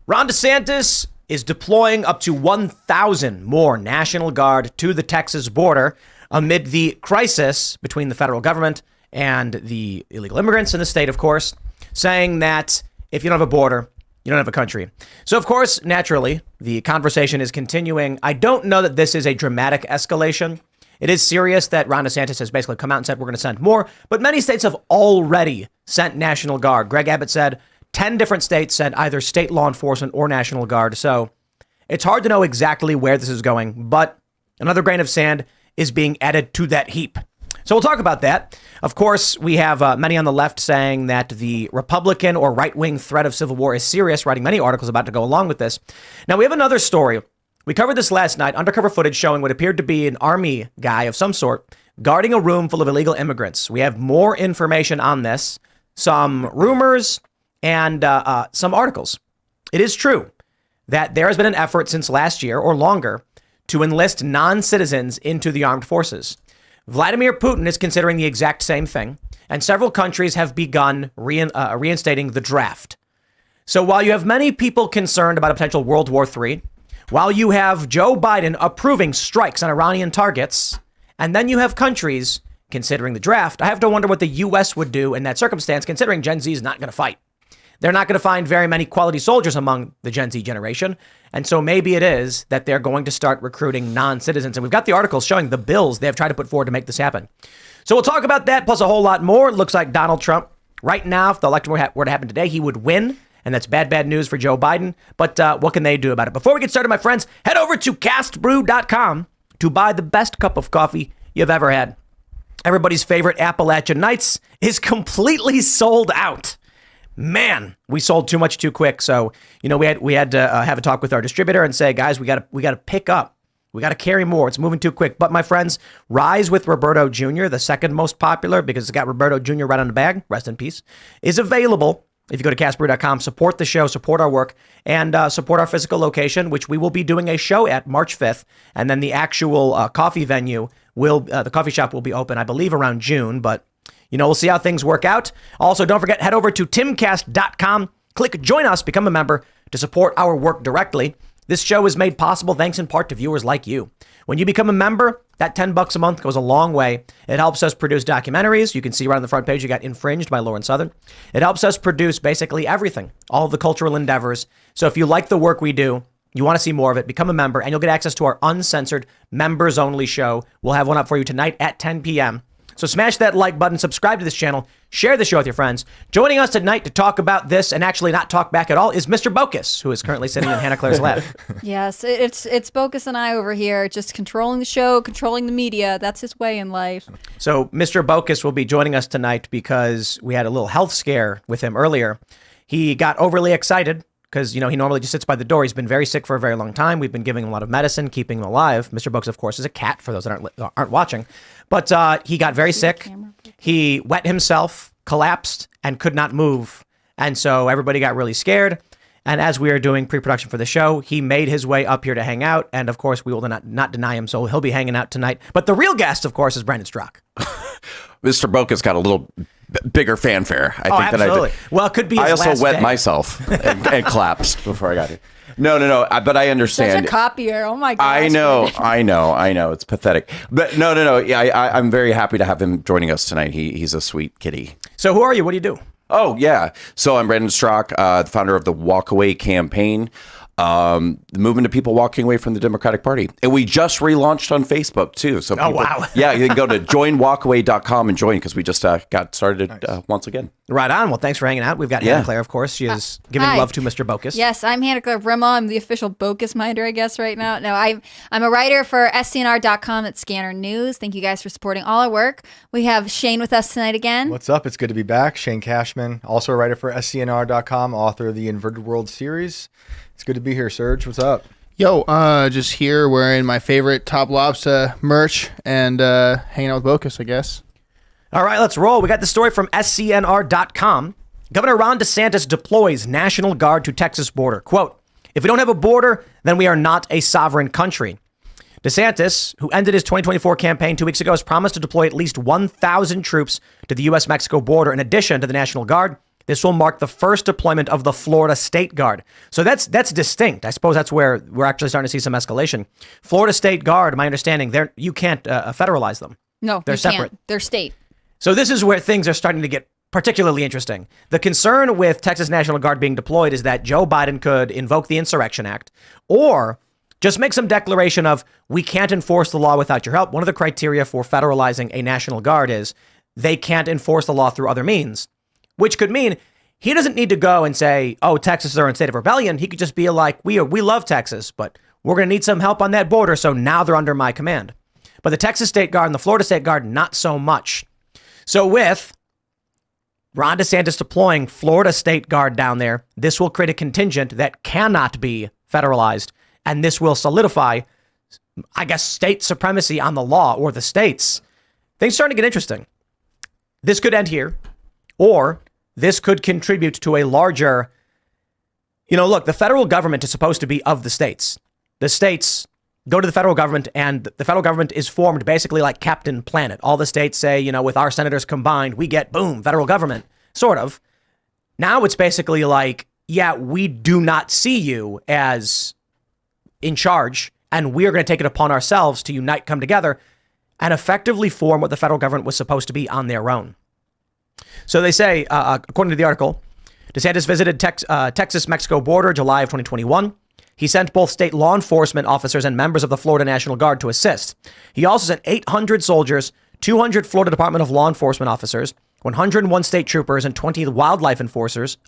Ron DeSantis is deploying up to 1,000 more National Guard to the Texas border amid the crisis between the federal government and the illegal immigrants in the state, of course, saying that if you don't have a border, you don't have a country. So, of course, naturally, the conversation is continuing. I don't know that this is a dramatic escalation. It is serious that Ron DeSantis has basically come out and said we're going to send more, but many states have already sent National Guard. Greg Abbott said 10 different states sent either state law enforcement or National Guard. So it's hard to know exactly where this is going, but another grain of sand is being added to that heap. So we'll talk about that. Of course, we have many on the left saying that the Republican or right-wing threat of civil war is serious, writing many articles about to go along with this. Now, we have another story. We covered this last night, undercover footage showing what appeared to be an army guy of some sort guarding a room full of illegal immigrants. We have more information on this, some rumors, and some articles. It is true that there has been an effort since last year or longer to enlist non-citizens into the armed forces. Vladimir Putin is considering the exact same thing, and several countries have begun reinstating the draft. So while you have many people concerned about a potential World War III, while you have Joe Biden approving strikes on Iranian targets, and then you have countries considering the draft, I have to wonder what the U.S. would do in that circumstance, considering Gen Z is not going to fight. They're not going to find very many quality soldiers among the Gen Z generation. And so maybe it is that they're going to start recruiting non-citizens. And we've got the articles showing the bills they have tried to put forward to make this happen. So we'll talk about that, plus a whole lot more. It looks like Donald Trump, right now, if the election were to happen today, he would win. And that's bad news for Joe Biden. But what can they do about it? Before we get started, my friends, head over to castbrew.com to buy the best cup of coffee you've ever had. Everybody's favorite Appalachian Nights is completely sold out. Man, we sold too much too quick. So, we had to have a talk with our distributor and say, guys, we got to pick up. We got to carry more. It's moving too quick. But my friends, Rise with Roberto Jr., the second most popular because it's got Roberto Jr. right on the bag, rest in peace, is available. If you go to castbrew.com, support the show, support our work, and support our physical location, which we will be doing a show at March 5th. And then the actual coffee venue the coffee shop will be open, I believe, around June. But, we'll see how things work out. Also, don't forget, head over to timcast.com, click join us, become a member to support our work directly. This show is made possible thanks in part to viewers like you. When you become a member, that $10 a month goes a long way. It helps us produce documentaries. You can see right on the front page, you got Infringed by Lauren Southern. It helps us produce basically everything, all of the cultural endeavors. So if you like the work we do, you want to see more of it, become a member, and you'll get access to our uncensored members-only show. We'll have one up for you tonight at 10 p.m. So smash that like button, subscribe to this channel, share the show with your friends. Joining us tonight to talk about this and actually not talk back at all is Mr. Bokus, who is currently sitting in Hannah Claire's lap. Yes, it's Bokus and I over here, just controlling the show, controlling the media. That's his way in life. So Mr. Bokus will be joining us tonight because we had a little health scare with him earlier. He got overly excited because, he normally just sits by the door. He's been very sick for a very long time. We've been giving him a lot of medicine, keeping him alive. Mr. Bokus, of course, is a cat for those that aren't watching. But he got very sick. He wet himself, collapsed, and could not move. And so everybody got really scared. And as we are doing pre-production for the show, he made his way up here to hang out. And of course, we will not deny him. So he'll be hanging out tonight. But the real guest, of course, is Brandon Straka. Mr. Bokus got a little bigger fanfare, I think, absolutely. than I did. Well, it could be his I also last wet day. myself and collapsed before I got here. No, but I understand. Such a copier. Oh my gosh. I know. It's pathetic. But no. Yeah, I'm very happy to have him joining us tonight. He's a sweet kitty. So who are you? What do you do? Oh, yeah. So I'm Brandon Straka, the founder of the Walkaway campaign. The movement of people walking away from the Democratic Party. And we just relaunched on Facebook, too. So people, wow. Yeah, you can go to joinwalkaway.com and join because we just got started once again. Right on. Well, thanks for hanging out. We've got Hannah Claire, of course. She is giving Hi. love to Mr. Bokus. Yes, I'm Hannah Claire Brimma. I'm the official Bokus minder, I guess, right now. No, I'm a writer for scnr.com at Scanner News. Thank you guys for supporting all our work. We have Shane with us tonight again. What's up? It's good to be back. Shane Cashman, also a writer for scnr.com, author of the Inverted World series. It's good to be here, Serge. What's up? Yo, just here wearing my favorite Top Lobster merch and hanging out with Bokus, I guess. All right, let's roll. We got the story from scnr.com. Governor Ron DeSantis deploys National Guard to Texas border. Quote, if we don't have a border, then we are not a sovereign country. DeSantis, who ended his 2024 campaign 2 weeks ago, has promised to deploy at least 1,000 troops to the U.S.-Mexico border in addition to the National Guard This will mark the first deployment of the Florida State Guard. So that's distinct. I suppose that's where we're actually starting to see some escalation. Florida State Guard, my understanding, you can't federalize them. No, they're you separate. can't. They're state. So this is where things are starting to get particularly interesting. The concern with Texas National Guard being deployed is that Joe Biden could invoke the Insurrection Act or just make some declaration of, we can't enforce the law without your help. One of the criteria for federalizing a National Guard is they can't enforce the law through other means, which could mean he doesn't need to go and say, oh, Texas are in state of rebellion. He could just be like, we love Texas, but we're going to need some help on that border. So now they're under my command. But the Texas State Guard and the Florida State Guard, not so much. So with Ron DeSantis deploying Florida State Guard down there, this will create a contingent that cannot be federalized. And this will solidify, I guess, state supremacy on the law or the states. Things are starting to get interesting. This could end here, or this could contribute to a larger, look, the federal government is supposed to be of the states. The states go to the federal government, and the federal government is formed basically like Captain Planet. All the states say, with our senators combined, we get, boom, federal government, sort of. Now it's basically like, yeah, we do not see you as in charge, and we are going to take it upon ourselves to unite, come together, and effectively form what the federal government was supposed to be on their own. So they say, according to the article, DeSantis visited Texas-Mexico border July of 2021. He sent both state law enforcement officers and members of the Florida National Guard to assist. He also sent 800 soldiers, 200 Florida Department of Law Enforcement officers, 101 state troopers, and 20 wildlife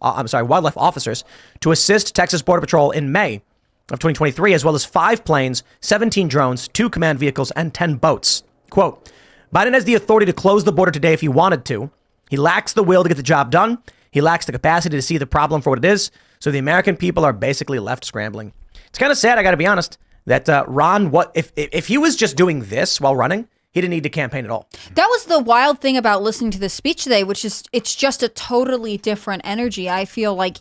officers to assist Texas Border Patrol in May of 2023, as well as 5 planes, 17 drones, 2 command vehicles, and 10 boats. Quote, Biden has the authority to close the border today if he wanted to. He lacks the will to get the job done. He lacks the capacity to see the problem for what it is. So the American people are basically left scrambling. It's kind of sad, I got to be honest, that Ron, if he was just doing this while running, he didn't need to campaign at all. That was the wild thing about listening to the speech today, which is it's just a totally different energy. I feel like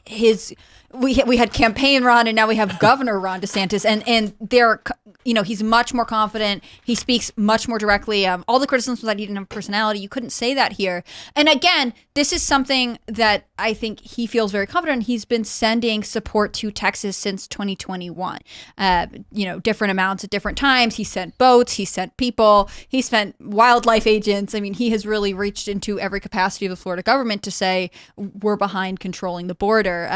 we had campaign Ron and now we have Governor Ron DeSantis, and they're, he's much more confident. He speaks much more directly. All the criticisms that he didn't have personality, you couldn't say that here. And again, this is something that I think he feels very confident. He's been sending support to Texas since 2021. Different amounts at different times. He sent boats. He sent people. He sent wildlife agents. I mean, he has really reached into every capacity of the Florida government to say we're behind controlling the border.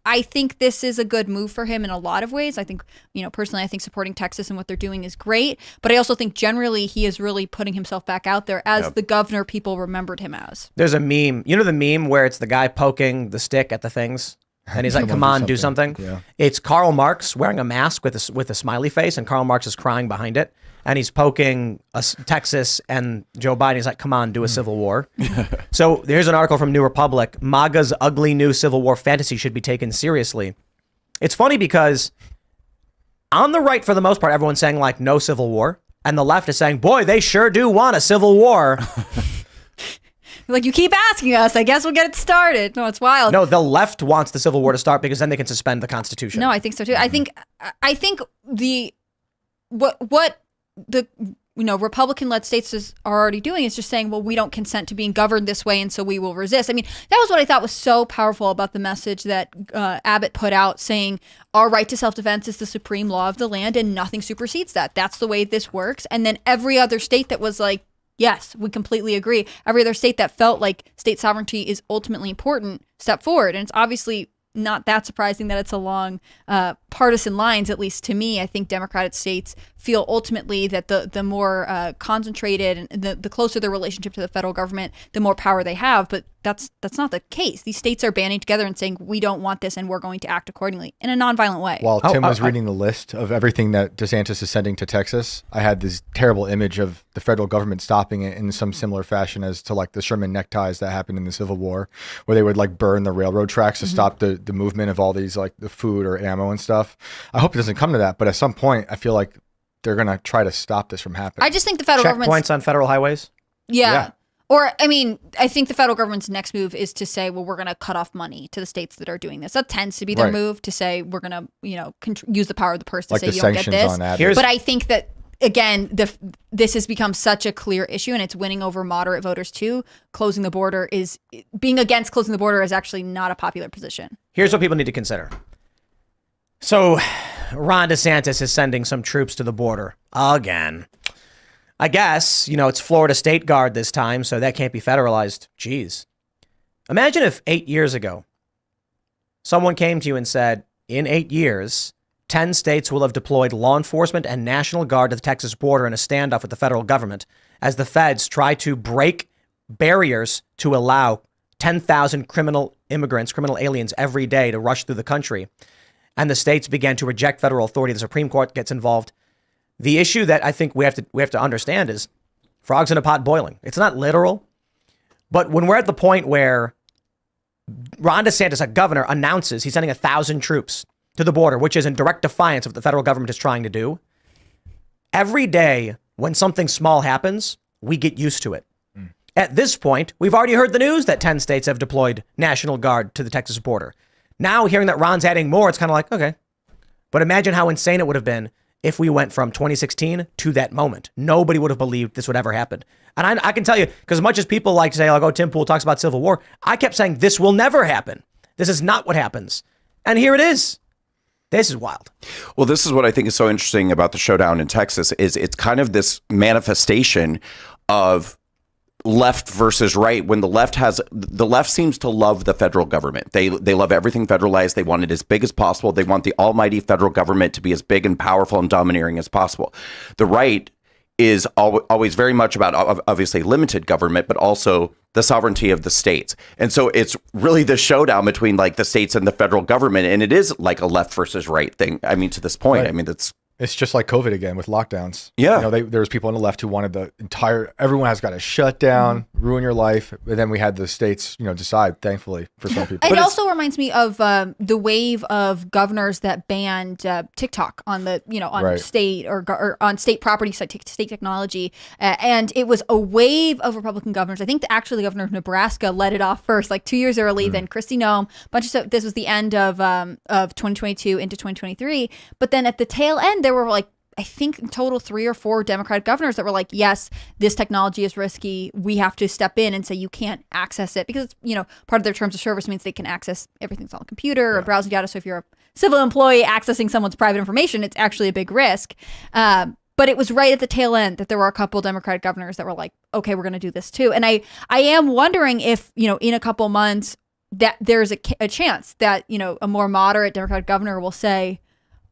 I think this is a good move for him in a lot of ways. I think, personally, I think supporting Texas and what they're doing is great. But I also think generally he is really putting himself back out there as the governor people remembered him as. There's a meme. You know the meme where it's the guy poking the stick at the things? And he's like, come on, do something. Yeah. It's Karl Marx wearing a mask with a smiley face, and Karl Marx is crying behind it. And he's poking Texas and Joe Biden. He's like, come on, do a civil war. So here's an article from New Republic. MAGA's ugly new civil war fantasy should be taken seriously. It's funny because on the right, for the most part, everyone's saying like no civil war. And the left is saying, boy, they sure do want a civil war. Like, you keep asking us, I guess we'll get it started. No, it's wild. No, the left wants the civil war to start because then they can suspend the Constitution. No, I think so too. I think what the Republican-led states are already doing is just saying, well, we don't consent to being governed this way, and so we will resist. I mean, that was what I thought was so powerful about the message that Abbott put out, saying our right to self-defense is the supreme law of the land, and nothing supersedes that. That's the way this works. And then every other state that was like, yes, we completely agree. Every other state that felt like state sovereignty is ultimately important stepped forward. And it's obviously not that surprising that it's along partisan lines, at least to me. I think Democratic states feel ultimately that the more concentrated and the closer their relationship to the federal government, the more power they have. But that's not the case. These states are banding together and saying, we don't want this and we're going to act accordingly in a nonviolent way. While Tim was reading the list of everything that DeSantis is sending to Texas, I had this terrible image of the federal government stopping it in some similar fashion as to like the Sherman neckties that happened in the Civil War, where they would like burn the railroad tracks to stop the movement of all these like the food or ammo and stuff. I hope it doesn't come to that, but at some point I feel like they're going to try to stop this from happening. I just think the federal government checkpoints on federal highways. Yeah. Or, I mean, I think the federal government's next move is to say, well, we're going to cut off money to the states that are doing this. That tends to be their move, to say we're going to, use the power of the purse to like say the you don't get sanctions this. on Abbott. But I think that again, this has become such a clear issue, and it's winning over moderate voters too. Being against closing the border is actually not a popular position. Here's what people need to consider. So Ron DeSantis is sending some troops to the border again. I guess, it's Florida State Guard this time, so that can't be federalized. Jeez. Imagine if 8 years ago, someone came to you and said, in 8 years, 10 states will have deployed law enforcement and National Guard to the Texas border in a standoff with the federal government as the feds try to break barriers to allow 10,000 criminal aliens every day to rush through the country. And the states began to reject federal authority. The Supreme Court gets involved. The issue that I think we have to understand is frogs in a pot boiling. It's not literal, but when we're at the point where Ron DeSantis, a governor, announces he's sending 1,000 troops to the border, which is in direct defiance of what the federal government is trying to do. Every day when something small happens, we get used to it. At this point, we've already heard the news that 10 states have deployed National Guard to the Texas border. Now hearing that Ron's adding more, it's kind of like, okay. But imagine how insane it would have been if we went from 2016 to that moment. Nobody would have believed this would ever happen. And I can tell you, because as much as people like to say, like, oh, Tim Pool talks about civil war, I kept saying this will never happen. This is not what happens. And here it is. This is wild. Well, this is what I think is so interesting about the showdown in Texas is it's kind of this manifestation of left versus right, when the left seems to love the federal government. They love everything federalized. They want it as big as possible. They want the almighty federal government to be as big and powerful and domineering as possible. The right is always very much about obviously limited government, but also the sovereignty of the states. And so it's really the showdown between like the states and the federal government. And it is like a left versus right thing. I mean, to this point, right. I mean, it's just like COVID again with lockdowns. Yeah. There was people on the left who wanted everyone has got to shut down, ruin your life. But then we had the states, decide, thankfully, for some people. It also reminds me of the wave of governors that banned TikTok on the, on right. state or on state property, state technology. And it was a wave of Republican governors. I think actually the governor of Nebraska led it off first, like 2 years early, then Kristi Noem, this was the end of 2022 into 2023. But then at the tail end, there were like, I think in total 3 or 4 Democratic governors that were like, yes, this technology is risky. We have to step in and say you can't access it because it's, part of their terms of service means they can access everything's on a computer or browsing data. So if you're a civil employee accessing someone's private information, it's actually a big risk. But it was right at the tail end that there were a couple Democratic governors that were like, okay, we're going to do this too. And I am wondering if, in a couple months that there's a chance that, a more moderate Democratic governor will say,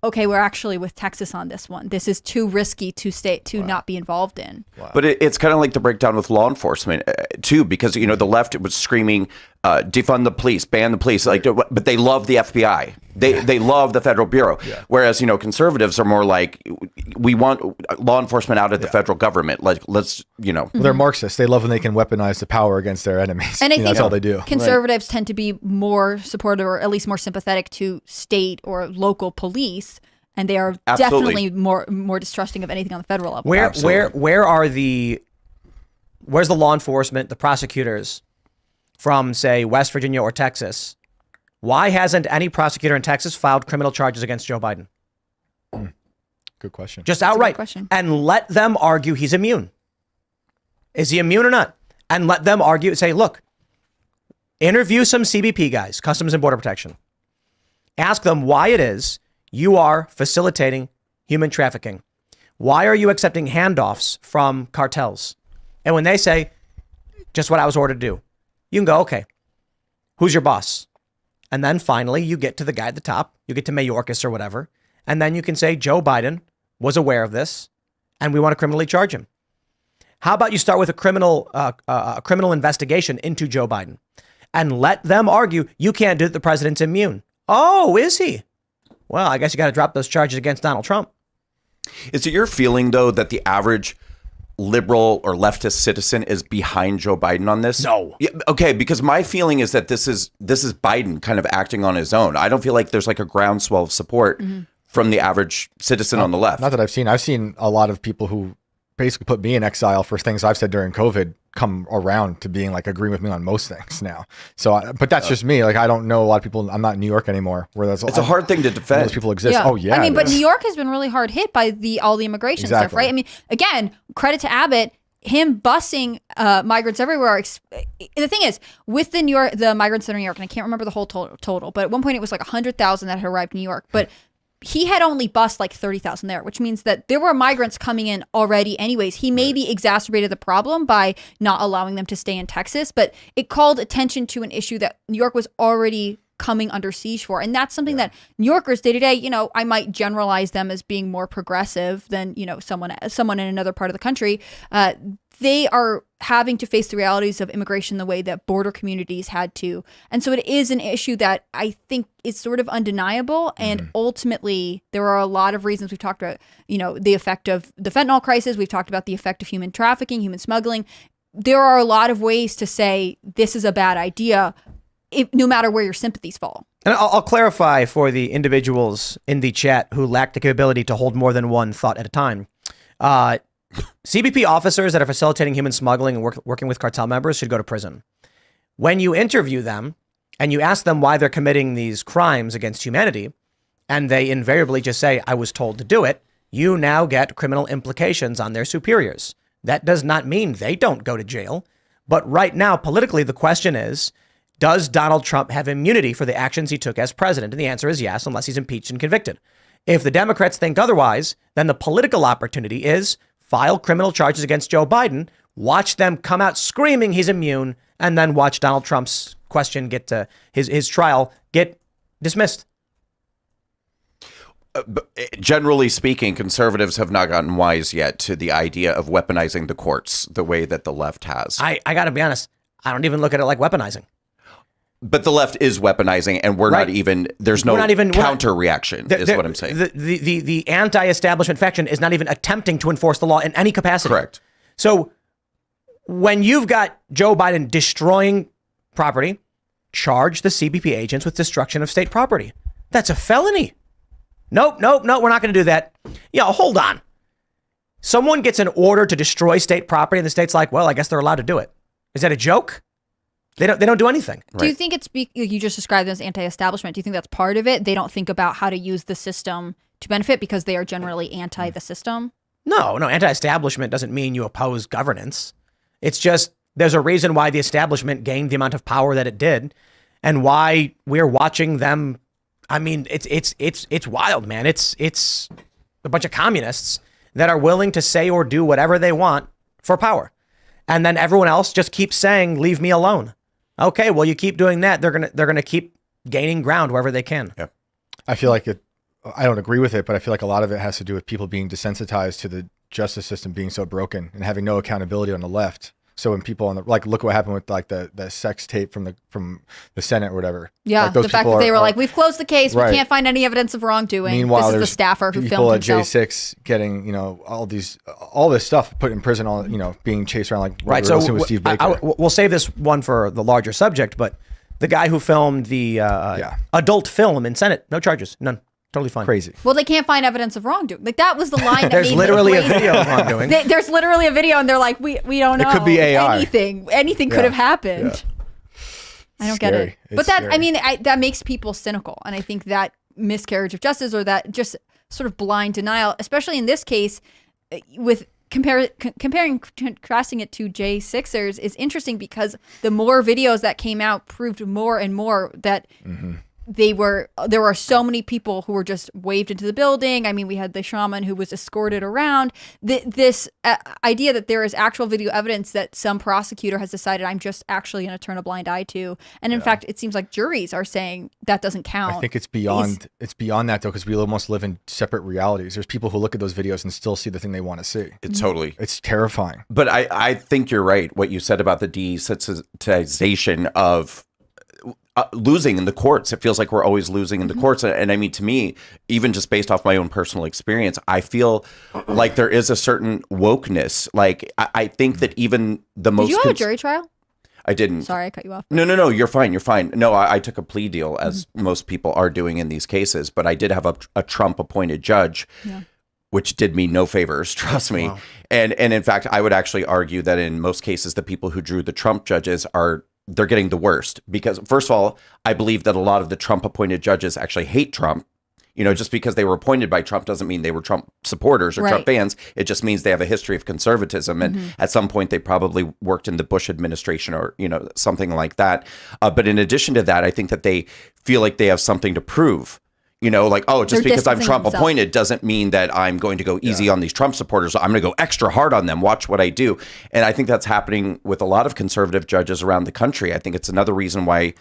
okay, we're actually with Texas on this one. This is too risky to not be involved in. Wow. But it's kind of like the breakdown with law enforcement too, because the left was screaming, defund the police, ban the police, but they love the FBI. They love the Federal Bureau. Yeah. Whereas conservatives are more like, we want law enforcement out of the federal government. Like let's Well, they're Marxists. They love when they can weaponize the power against their enemies. And I think that's all they do. Conservatives tend to be more supportive or at least more sympathetic to state or local police. And they are definitely more distrusting of anything on the federal level. Where's the law enforcement, the prosecutors from, say, West Virginia or Texas? Why hasn't any prosecutor in Texas filed criminal charges against Joe Biden? Good question. Just outright. And let them argue he's immune. Is he immune or not? And let them argue, say, look, interview some CBP guys, Customs and Border Protection. Ask them why it is you are facilitating human trafficking. Why are you accepting handoffs from cartels? And when they say, just what I was ordered to do, you can go, okay, who's your boss? And then finally, you get to the guy at the top. You get to Mayorkas or whatever. And then you can say, Joe Biden was aware of this, and we want to criminally charge him. How about you start with a criminal investigation into Joe Biden and let them argue you can't do it, the president's immune. Oh, is he? Well, I guess you got to drop those charges against Donald Trump. Is it your feeling, though, that the average liberal or leftist citizen is behind Joe Biden on this? No. Yeah, okay, because my feeling is that this is Biden kind of acting on his own. I don't feel like there's like a groundswell of support from the average citizen on the left. Not that I've seen. I've seen a lot of people who basically put me in exile for things I've said during COVID come around to being like agreeing with me on most things now. So, but that's just me. Like, I don't know a lot of people. I'm not in New York anymore. Where that's It's a hard thing to defend. Those people exist. Oh yeah. I mean, it but is. New York has been really hard hit by all the immigration stuff, Exactly. right? I mean, again, credit to Abbott. Him busing migrants everywhere. The thing is, with the migrants that are in New York, and I can't remember the whole total, but at one point it was like 100,000 that had arrived in New York. But he had only bused like 30,000 there, which means that there were migrants coming in already anyways. He maybe exacerbated the problem by not allowing them to stay in Texas, but it called attention to an issue that New York was already coming under siege for. And that's something that New Yorkers day to day, I might generalize them as being more progressive than, someone in another part of the country. They are having to face the realities of immigration the way that border communities had to. And so it is an issue that I think is sort of undeniable. And ultimately, there are a lot of reasons. We've talked about, the effect of the fentanyl crisis. We've talked about the effect of human trafficking, human smuggling. There are a lot of ways to say this is a bad idea, no matter where your sympathies fall. And I'll clarify for the individuals in the chat who lack the capability to hold more than one thought at a time. CBP officers that are facilitating human smuggling and working with cartel members should go to prison. When you interview them and you ask them why they're committing these crimes against humanity, and they invariably just say, I was told to do it, you now get criminal implications on their superiors. That does not mean they don't go to jail. But right now, politically, the question is, does Donald Trump have immunity for the actions he took as president? And the answer is yes, unless he's impeached and convicted. If the Democrats think otherwise, then the political opportunity is file criminal charges against Joe Biden, watch them come out screaming he's immune, and then watch Donald Trump's question get to his trial get dismissed. Generally speaking, conservatives have not gotten wise yet to the idea of weaponizing the courts the way that the left has. I got to be honest, I don't even look at it like weaponizing. But the left is weaponizing, and we're Right. not even. There's no counter reaction. Is what I'm saying. The anti-establishment faction is not even attempting to enforce the law in any capacity. Correct. So when you've got Joe Biden destroying property, charge the CBP agents with destruction of state property. That's a felony. Nope, we're not going to do that. Yeah, hold on. Someone gets an order to destroy state property, and the state's like, well, I guess they're allowed to do it. Is that a joke? They don't do anything. Do you think it's you just described them as anti-establishment? Do you think that's part of it? They don't think about how to use the system to benefit because they are generally anti the system? No. Anti-establishment doesn't mean you oppose governance. It's just there's a reason why the establishment gained the amount of power that it did, and why we're watching them. I mean, it's wild, man. It's a bunch of communists that are willing to say or do whatever they want for power, and then everyone else just keeps saying, "Leave me alone." Okay, well, you keep doing that, they're gonna keep gaining ground wherever they can. Yeah. I feel like I don't agree with it, but I feel like a lot of it has to do with people being desensitized to the justice system being so broken and having no accountability on the left. So when people look at what happened with like the sex tape from the Senate or whatever. Yeah, like those the fact people that they were like, we've closed the case, Right. we can't find any evidence of wrongdoing. Meanwhile, this is the there's staffer who people filmed at himself. J6 getting all this stuff put in prison, all being chased around like Right. we So were listening with Steve Baker. we'll save this one for the larger subject, but the guy who filmed the adult film in Senate, no charges, none, totally fine. Crazy. Well, they can't find evidence of wrongdoing. Like that was the line that There's made literally me a crazy. video of wrongdoing. There's literally a video, and they're like, we don't know. It could be AI. Anything could have happened. I don't get Scary. it. It's But that, scary. I mean, that makes people cynical, and I think that miscarriage of justice or that just sort of blind denial, especially in this case, with comparing contrasting it to J6ers is interesting because the more videos that came out proved more and more that there were so many people who were just waved into the building. I mean, we had the shaman who was escorted around. This idea that there is actual video evidence that some prosecutor has decided I'm just actually going to turn a blind eye to. And in fact, it seems like juries are saying that doesn't count. I think it's beyond that though, because we almost live in separate realities. There's people who look at those videos and still see the thing they want to see. It's totally. It's terrifying. But I think you're right. What you said about the desensitization of losing in the courts. It feels like we're always losing in the courts. And I mean, to me, even just based off my own personal experience, I feel like there is a certain wokeness. Like, I think that even the most... Did you have a jury trial? I didn't. Sorry, I cut you off. No, you're fine. You're fine. No, I took a plea deal, as most people are doing in these cases, but I did have a Trump-appointed judge which did me no favors, trust me. Wow. And in fact, I would actually argue that in most cases, the people who drew the Trump judges they're getting the worst, because first of all, I believe that a lot of the Trump appointed judges actually hate Trump. Just because they were appointed by Trump doesn't mean they were Trump supporters or Trump fans. It just means they have a history of conservatism. And at some point, they probably worked in the Bush administration or, something like that. But in addition to that, I think that they feel like they have something to prove. Just because I'm Trump appointed doesn't mean that I'm going to go easy on these Trump supporters. So I'm going to go extra hard on them. Watch what I do. And I think that's happening with a lot of conservative judges around the country. I think it's another reason why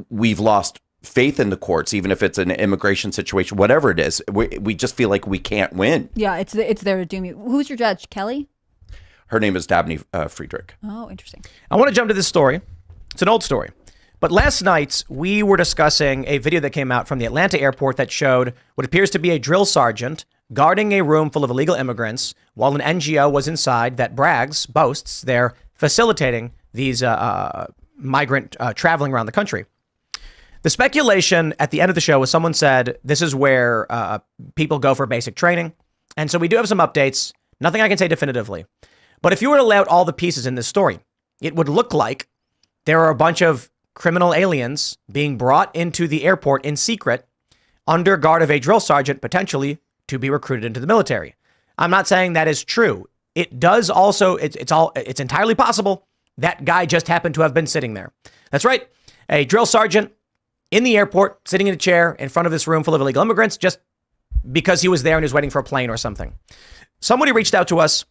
we've lost faith in the courts, even if it's an immigration situation, whatever it is. We just feel like we can't win. Yeah, it's there to doom you. Who's your judge, Kelly? Her name is Dabney Friedrich. Oh, interesting. I want to jump to this story. It's an old story. But last night, we were discussing a video that came out from the Atlanta airport that showed what appears to be a drill sergeant guarding a room full of illegal immigrants while an NGO was inside that boasts they're facilitating these migrant traveling around the country. The speculation at the end of the show was someone said this is where people go for basic training. And so we do have some updates. Nothing I can say definitively. But if you were to lay out all the pieces in this story, it would look like there are a bunch of criminal aliens being brought into the airport in secret under guard of a drill sergeant, potentially to be recruited into the military. I'm not saying that is true. It does also, it's entirely possible that guy just happened to have been sitting there. That's right. A drill sergeant in the airport, sitting in a chair in front of this room full of illegal immigrants, just because he was there and he was waiting for a plane or something. Somebody reached out to us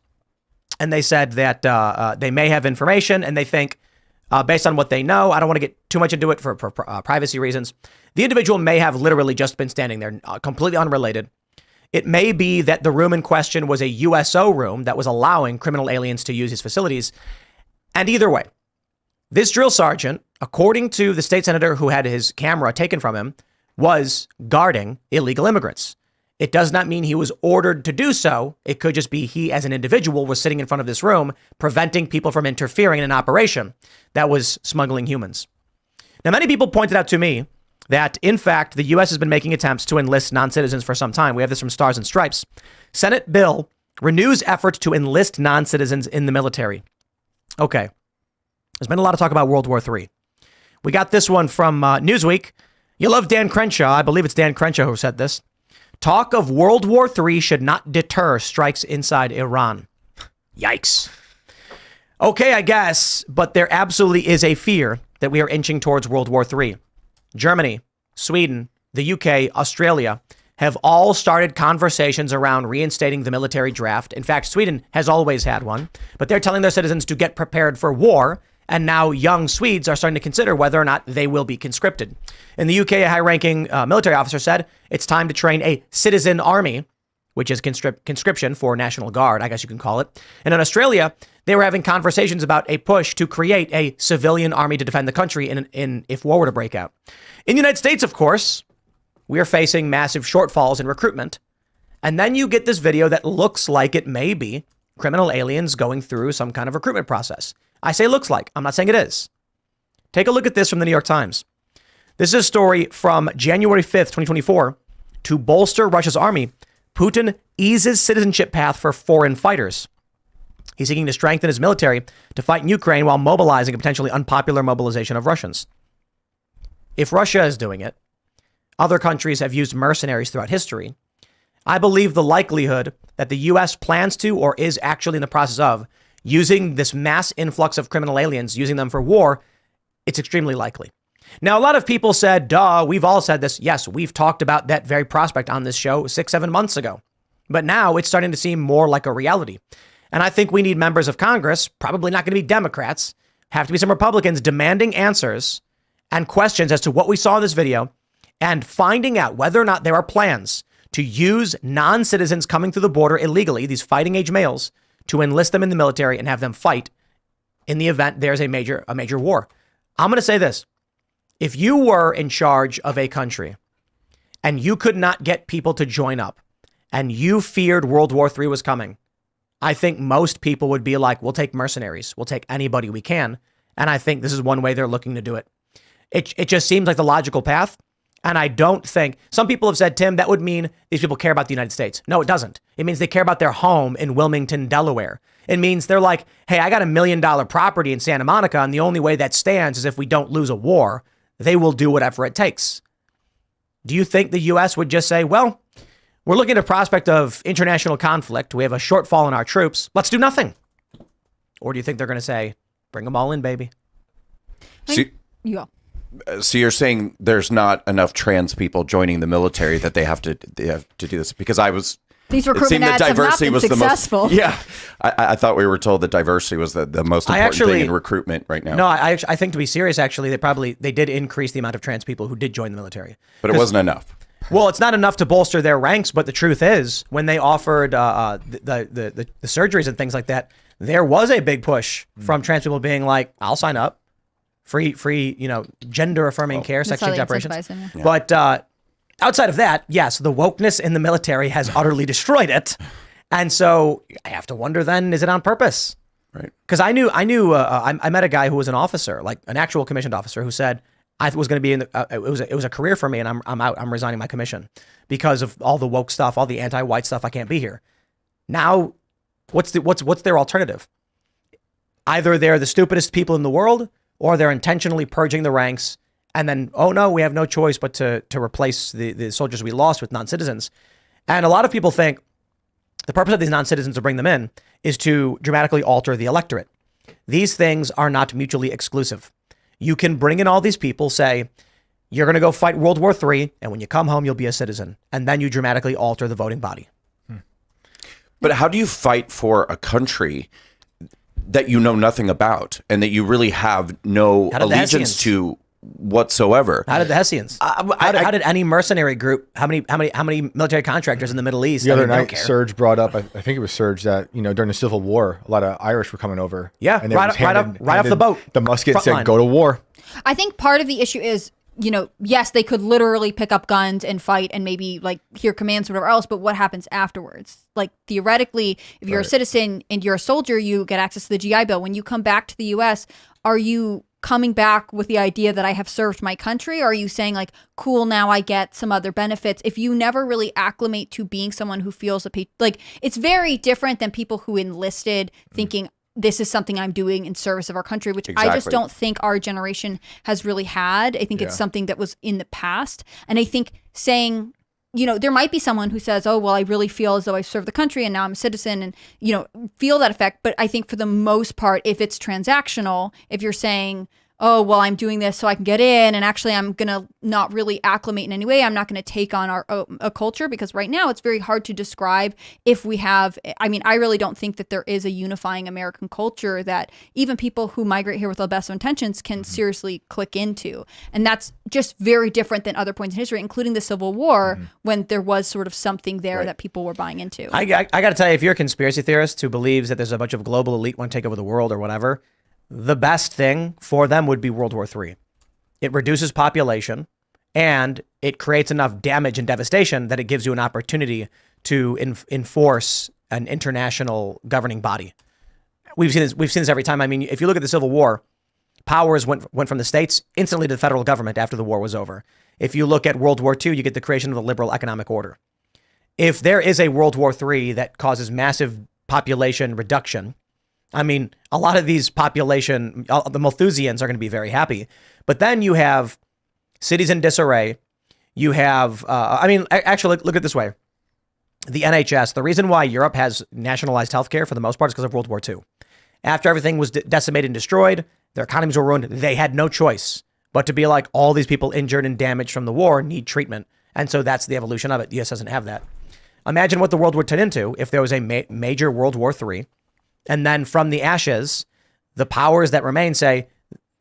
and they said that they may have information and they think, based on what they know, I don't want to get too much into it for privacy reasons. The individual may have literally just been standing there, completely unrelated. It may be that the room in question was a USO room that was allowing criminal aliens to use his facilities. And either way, this drill sergeant, according to the state senator who had his camera taken from him, was guarding illegal immigrants. It does not mean he was ordered to do so. It could just be he as an individual was sitting in front of this room, preventing people from interfering in an operation that was smuggling humans. Now, many people pointed out to me that, in fact, the U.S. has been making attempts to enlist non-citizens for some time. We have this from Stars and Stripes. Senate bill renews efforts to enlist non-citizens in the military. Okay. There's been a lot of talk about World War III. We got this one from Newsweek. You love Dan Crenshaw. I believe it's Dan Crenshaw who said this. Talk of World War III should not deter strikes inside Iran. Yikes. Okay, I guess, but there absolutely is a fear that we are inching towards World War III. Germany, Sweden, the UK, Australia have all started conversations around reinstating the military draft. In fact, Sweden has always had one, but they're telling their citizens to get prepared for war. And now young Swedes are starting to consider whether or not they will be conscripted. In the UK, a high-ranking military officer said it's time to train a citizen army, which is conscription for National Guard, I guess you can call it. And in Australia, they were having conversations about a push to create a civilian army to defend the country if war were to break out. In the United States, of course, we are facing massive shortfalls in recruitment. And then you get this video that looks like it may be criminal aliens going through some kind of recruitment process. I say looks like. I'm not saying it is. Take a look at this from the New York Times. This is a story from January 5th, 2024. To bolster Russia's army, Putin eases citizenship path for foreign fighters. He's seeking to strengthen his military to fight in Ukraine while mobilizing a potentially unpopular mobilization of Russians. If Russia is doing it, other countries have used mercenaries throughout history. I believe the likelihood that the U.S. plans to or is actually in the process of using this mass influx of criminal aliens, using them for war, it's extremely likely. Now, a lot of people said, duh, we've all said this. Yes, we've talked about that very prospect on this show 6-7 months ago. But now it's starting to seem more like a reality. And I think we need members of Congress, probably not going to be Democrats, have to be some Republicans demanding answers and questions as to what we saw in this video and finding out whether or not there are plans to use non-citizens coming through the border illegally, these fighting age males, to enlist them in the military and have them fight in the event there's a major war. I'm going to say this. If you were in charge of a country and you could not get people to join up and you feared World War III was coming, I think most people would be like, we'll take mercenaries. We'll take anybody we can. And I think this is one way they're looking to do it. It just seems like the logical path. And I don't think, some people have said, Tim, that would mean these people care about the United States. No, it doesn't. It means they care about their home in Wilmington, Delaware. It means they're like, hey, I got $1 million property in Santa Monica, and the only way that stands is if we don't lose a war. They will do whatever it takes. Do you think the U.S. would just say, well, we're looking at a prospect of international conflict. We have a shortfall in our troops. Let's do nothing. Or do you think they're going to say, bring them all in, baby? Yeah. So you're saying there's not enough trans people joining the military that they have to do this? Because these recruitment ads have not been successful. I thought we were told that diversity was the most important thing in recruitment right now. No, I think, to be serious, actually, they did increase the amount of trans people who did join the military. But it wasn't enough. Well, it's not enough to bolster their ranks, but the truth is, when they offered the surgeries and things like that, there was a big push from trans people being like, I'll sign up. Free, gender affirming care, sex change operations. Yeah. But outside of that, yes, the wokeness in the military has utterly destroyed it. And so I have to wonder then, is it on purpose? Right. Because I met a guy who was an officer, like an actual commissioned officer, who said, I was going to be it was a career for me, and I'm out. I'm resigning my commission because of all the woke stuff, all the anti-white stuff. I can't be here. Now, what's their alternative? Either they're the stupidest people in the world, or they're intentionally purging the ranks, and then, oh no, we have no choice but to replace the soldiers we lost with non-citizens. And a lot of people think the purpose of these non-citizens to bring them in is to dramatically alter the electorate. These things are not mutually exclusive. You can bring in all these people, say, you're going to go fight World War III, and when you come home, you'll be a citizen. And then you dramatically alter the voting body. But how do you fight for a country that you know nothing about and that you really have no allegiance to whatsoever? How did the Hessians? How did any mercenary group? How many military contractors in the Middle East? The other night, Serge brought up. I think it was Serge that during the Civil War, a lot of Irish were coming over. Yeah, and right off the boat. The musket said, "Go to war." I think part of the issue is, yes, they could literally pick up guns and fight and maybe like hear commands or whatever else, but what happens afterwards? Like theoretically, if you're a citizen and you're a soldier, you get access to the GI Bill. When you come back to the U.S., are you coming back with the idea that I have served my country? Or are you saying like, cool, now I get some other benefits? If you never really acclimate to being someone who feels it's very different than people who enlisted thinking, this is something I'm doing in service of our country, which I just don't think our generation has really had. I think it's something that was in the past. And I think saying, there might be someone who says, oh, well, I really feel as though I served the country and now I'm a citizen and, feel that effect. But I think for the most part, if it's transactional, if you're saying, oh, well, I'm doing this so I can get in, and actually I'm going to not really acclimate in any way. I'm not going to take on a culture, because right now it's very hard to describe if we have, I really don't think that there is a unifying American culture that even people who migrate here with the best of intentions can seriously click into. And that's just very different than other points in history, including the Civil War, when there was sort of something there that people were buying into. I got to tell you, if you're a conspiracy theorist who believes that there's a bunch of global elite want to take over the world or whatever, the best thing for them would be World War III. It reduces population and it creates enough damage and devastation that it gives you an opportunity to enforce an international governing body. We've seen this every time. If you look at the Civil War, powers went from the states instantly to the federal government after the war was over. If you look at World War II, you get the creation of the liberal economic order. If there is a World War III that causes massive population reduction, a lot of these the Malthusians are going to be very happy. But then you have cities in disarray. You have, actually, look at it this way. The NHS, the reason why Europe has nationalized healthcare for the most part is because of World War II. After everything was decimated and destroyed, their economies were ruined. They had no choice but to be like, all these people injured and damaged from the war need treatment. And so that's the evolution of it. The US doesn't have that. Imagine what the world would turn into if there was a major World War III. And then from the ashes, the powers that remain say,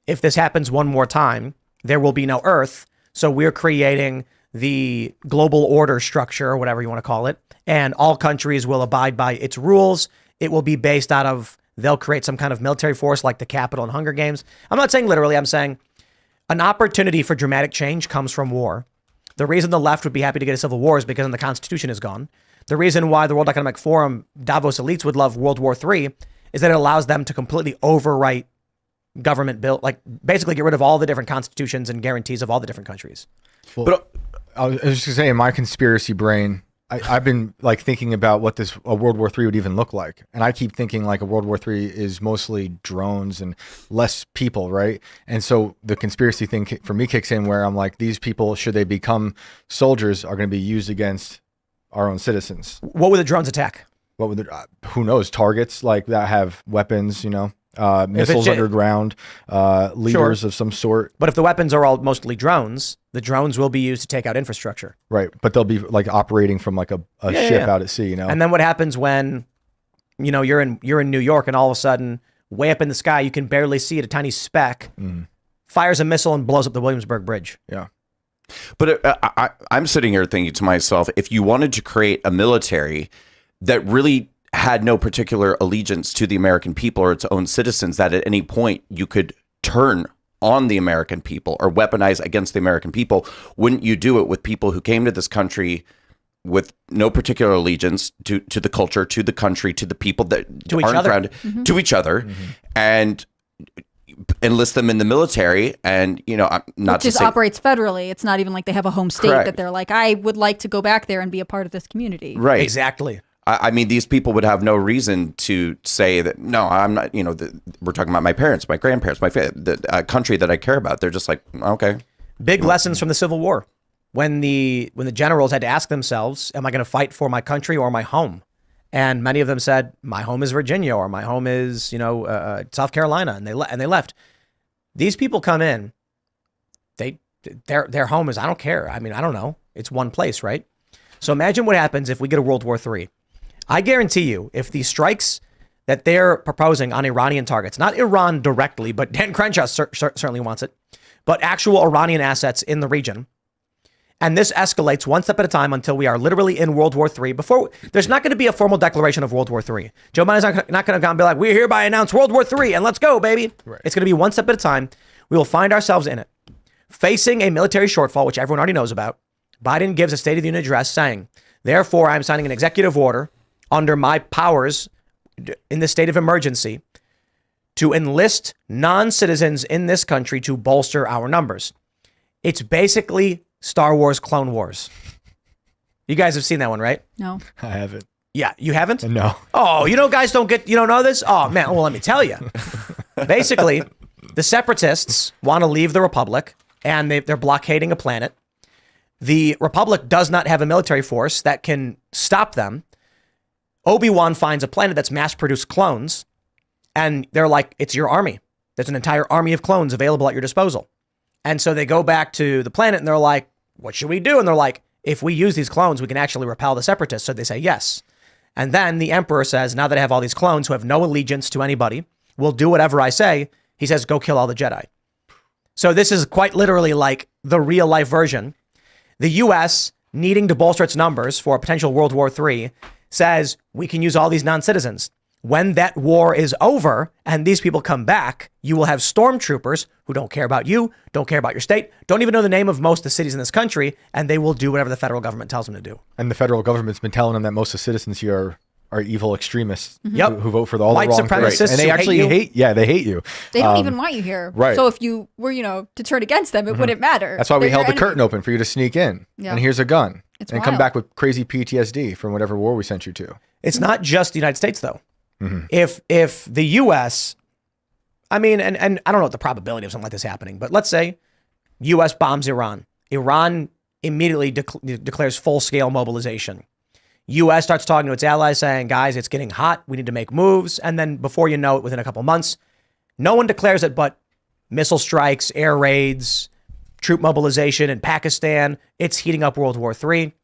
if this happens one more time, there will be no Earth. So we're creating the global order structure, or whatever you want to call it. And all countries will abide by its rules. It will be based out of, they'll create some kind of military force like the Capitol and Hunger Games. I'm not saying literally, I'm saying an opportunity for dramatic change comes from war. The reason the left would be happy to get a civil war is because the Constitution is gone. The reason why the World Economic Forum, Davos elites would love World War III is that it allows them to completely overwrite government bill, like basically get rid of all the different constitutions and guarantees of all the different countries. Well, But I was just gonna say, in my conspiracy brain, I've been like thinking about what a World War III would even look like, and I keep thinking like a World War III is mostly drones and less people, right? And so the conspiracy thing for me kicks in, where I'm like, these people, should they become soldiers, are going to be used against our own citizens. What would the drones attack? What would who knows? Targets like that have weapons, missiles ju- underground, leaders of some sort. But if the weapons are all mostly drones, the drones will be used to take out infrastructure. Right, but they'll be like operating from like a ship out at sea, And then what happens when, you're in New York and all of a sudden, way up in the sky, you can barely see it, a tiny speck, fires a missile and blows up the Williamsburg Bridge. Yeah. But I'm sitting here thinking to myself, if you wanted to create a military that really had no particular allegiance to the American people or its own citizens, that at any point you could turn on the American people or weaponize against the American people, wouldn't you do it with people who came to this country with no particular allegiance to the culture, to the country, to the people that To each aren't other. grounded, to each other, and enlist them in the military? And I'm not Which to just say operates federally. It's not even like they have a home state Correct. that they're like, I would like to go back there and be a part of this community. right. Exactly. I mean, these people would have no reason to say that, no, I'm not, we're talking about my parents, my grandparents, the country that I care about. They're just like, okay. Big lessons from the Civil War. When the generals had to ask themselves, am I going to fight for my country or my home? And many of them said, my home is Virginia or my home is, South Carolina. And they left. These people come in, their home is, I don't care. I mean, I don't know. It's one place, right? So imagine what happens if we get a World War III. I guarantee you, if the strikes that they're proposing on Iranian targets, not Iran directly, but Dan Crenshaw certainly wants it, but actual Iranian assets in the region, and this escalates one step at a time until we are literally in World War III. There's not going to be a formal declaration of World War III. Joe Biden's not going to come and be like, we hereby announce World War III and let's go, baby. Right. It's going to be one step at a time. We will find ourselves in it, facing a military shortfall, which everyone already knows about. Biden gives a State of the Union address saying, therefore, I'm signing an executive order under my powers in the state of emergency to enlist non-citizens in this country to bolster our numbers. It's basically Star Wars Clone Wars. You guys have seen that one, right? No. I haven't. Yeah, you haven't? No. Oh, guys don't know this? Oh, man. Well, let me tell you. Basically, the separatists want to leave the Republic and they're blockading a planet. The Republic does not have a military force that can stop them. Obi-Wan finds a planet that's mass-produced clones, and they're like, it's your army. There's an entire army of clones available at your disposal. And so they go back to the planet, and they're like, what should we do? And they're like, if we use these clones, we can actually repel the separatists. So they say yes. And then the Emperor says, now that I have all these clones who have no allegiance to anybody, will do whatever I say. He says, go kill all the Jedi. So this is quite literally like the real-life version. The U.S., needing to bolster its numbers for a potential World War III, says we can use all these non-citizens. When that war is over and these people come back, you will have stormtroopers who don't care about you, don't care about your state, don't even know the name of most of the cities in this country, and they will do whatever the federal government tells them to do. And the federal government's been telling them that most of the citizens here are evil extremists Yep. who vote for all White the wrong supremacists things. And they who actually hate you. they hate you. They don't even want you here. right. So if you were, to turn against them, it wouldn't matter. That's why we They're held your the curtain enemy. open for you to sneak in. Yeah. And here's a gun. It's and come wild. back with crazy PTSD from whatever war we sent you to. It's not just the United States, though. If the U.S., I mean, and I don't know what the probability of something like this happening, but let's say U.S. bombs Iran. Iran immediately declares full-scale mobilization. U.S. starts talking to its allies saying, guys, it's getting hot. We need to make moves. And then before you know it, within a couple months, no one declares it, but missile strikes, air raids, troop mobilization in Pakistan. It's heating up World War III.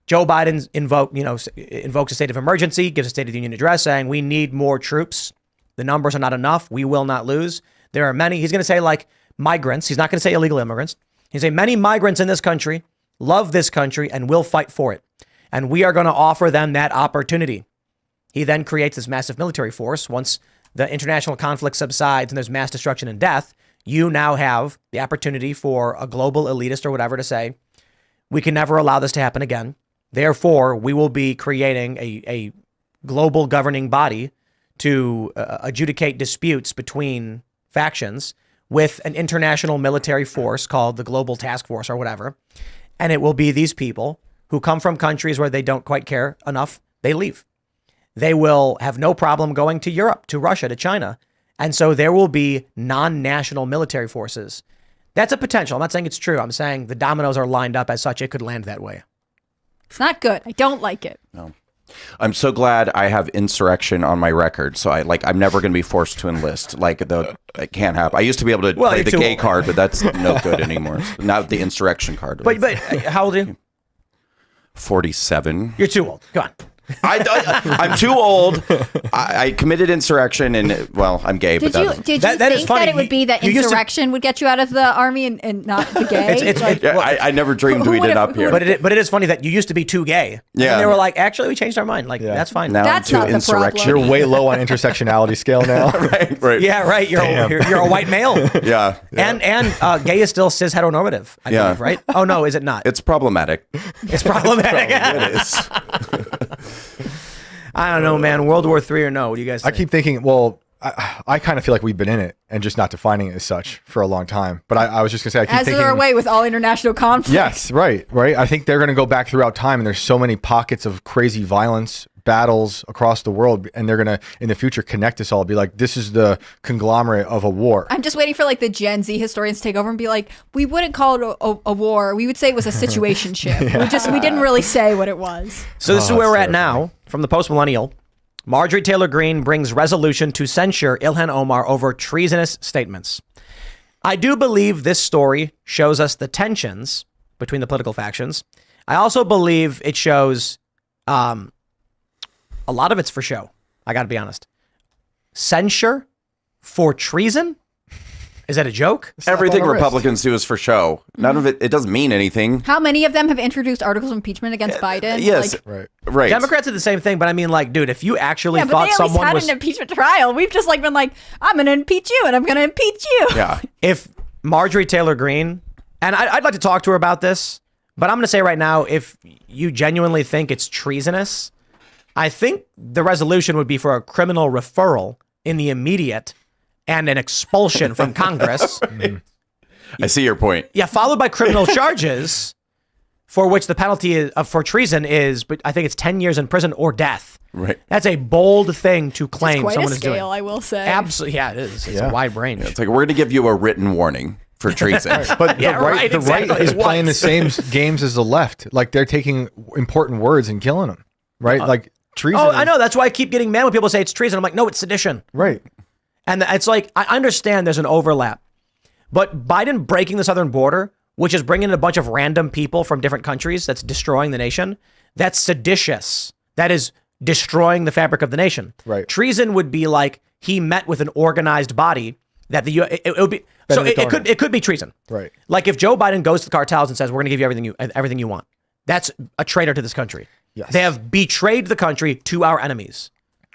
Joe Biden invokes a state of emergency, gives a State of the Union address saying we need more troops. The numbers are not enough. We will not lose. There are many. He's going to say like migrants. He's not going to say illegal immigrants. He's going to say many migrants in this country love this country and will fight for it. And we are going to offer them that opportunity. He then creates this massive military force. Once the international conflict subsides and there's mass destruction and death, you now have the opportunity for a global elitist or whatever to say, we can never allow this to happen again. Therefore, we will be creating a global governing body to adjudicate disputes between factions with an international military force called the Global Task Force or whatever. And it will be these people who come from countries where they don't quite care enough. They leave. They will have no problem going to Europe, to Russia, to China. And so there will be non-national military forces. That's a potential. I'm not saying it's true. I'm saying the dominoes are lined up as such. It could land that way. It's not good. I don't like it. No. I'm so glad I have insurrection on my record. So I'm never going to be forced to enlist. It can't happen. I used to be able to play the gay card, but that's no good anymore. Now the insurrection card. But how old are you? 47. You're too old. Go on. I'm too old. I committed insurrection, and I'm gay. Did but you think that it would be that insurrection would get you out of the army and not the gay? I never dreamed we'd end up here. But it is funny that you used to be too gay. Yeah. And they were like, actually, we changed our mind. That's fine. Now That's I'm not too the insurrection. problem. You're way low on intersectionality scale now. Right. Yeah, right. You're a white male. Yeah. And gay is still cis heteronormative, I believe, right? Oh, no, is it not? It's problematic. It's problematic. It is. I don't know, man. World War III or no? What do you guys think? I keep thinking, I kind of feel like we've been in it and just not defining it as such for a long time. But I was just going to say, I keep thinking. As there are way with all international conflicts. Yes, right. I think they're going to go back throughout time, and there's so many pockets of crazy violence, battles across the world, and they're going to, in the future, connect us all, be like, this is the conglomerate of a war. I'm just waiting for the Gen Z historians to take over and be like, we wouldn't call it a war. We would say it was a situationship. We didn't really say what it was. So this is where we're at now. From the post-millennial, Marjorie Taylor Greene brings resolution to censure Ilhan Omar over treasonous statements. I do believe this story shows us the tensions between the political factions. I also believe it shows a lot of it's for show. I got to be honest. Censure for treason? Is that a joke? Everything Republicans do is for show. None of it doesn't mean anything. How many of them have introduced articles of impeachment against Biden? Yes. Right. Democrats did the same thing, but I mean, dude, if you actually but thought they at least someone had was an impeachment trial. We've just been like, I'm going to impeach you and I'm going to impeach you. Yeah. If Marjorie Taylor Greene, and I'd like to talk to her about this, but I'm going to say right now, if you genuinely think it's treasonous, I think the resolution would be for a criminal referral in the immediate and an expulsion from Congress. I see your point. Yeah, followed by criminal charges for which the penalty for treason is, but I think it's 10 years in prison or death. Right. That's a bold thing to claim Quite someone a is doing. scale, I will say. Absolutely, yeah, it is. It's a wide range. It's like, we're going to give you a written warning for treason. But Yeah, right, the right exactly. is playing What? the same games as the left. Like, they're taking important words and killing them, right? Like treason. Oh, I know. That's why I keep getting mad when people say it's treason. I'm like, no, it's sedition. Right. And it's like, I understand there's an overlap, but Biden breaking the southern border, which is bringing in a bunch of random people from different countries, that's destroying the nation. That's seditious. That is destroying the fabric of the nation. Right. Treason would be like he met with an organized body that it would be. So it could be treason. Right. Like if Joe Biden goes to the cartels and says, we're going to give you everything you want. That's a traitor to this country. Yes. They have betrayed the country to our enemies.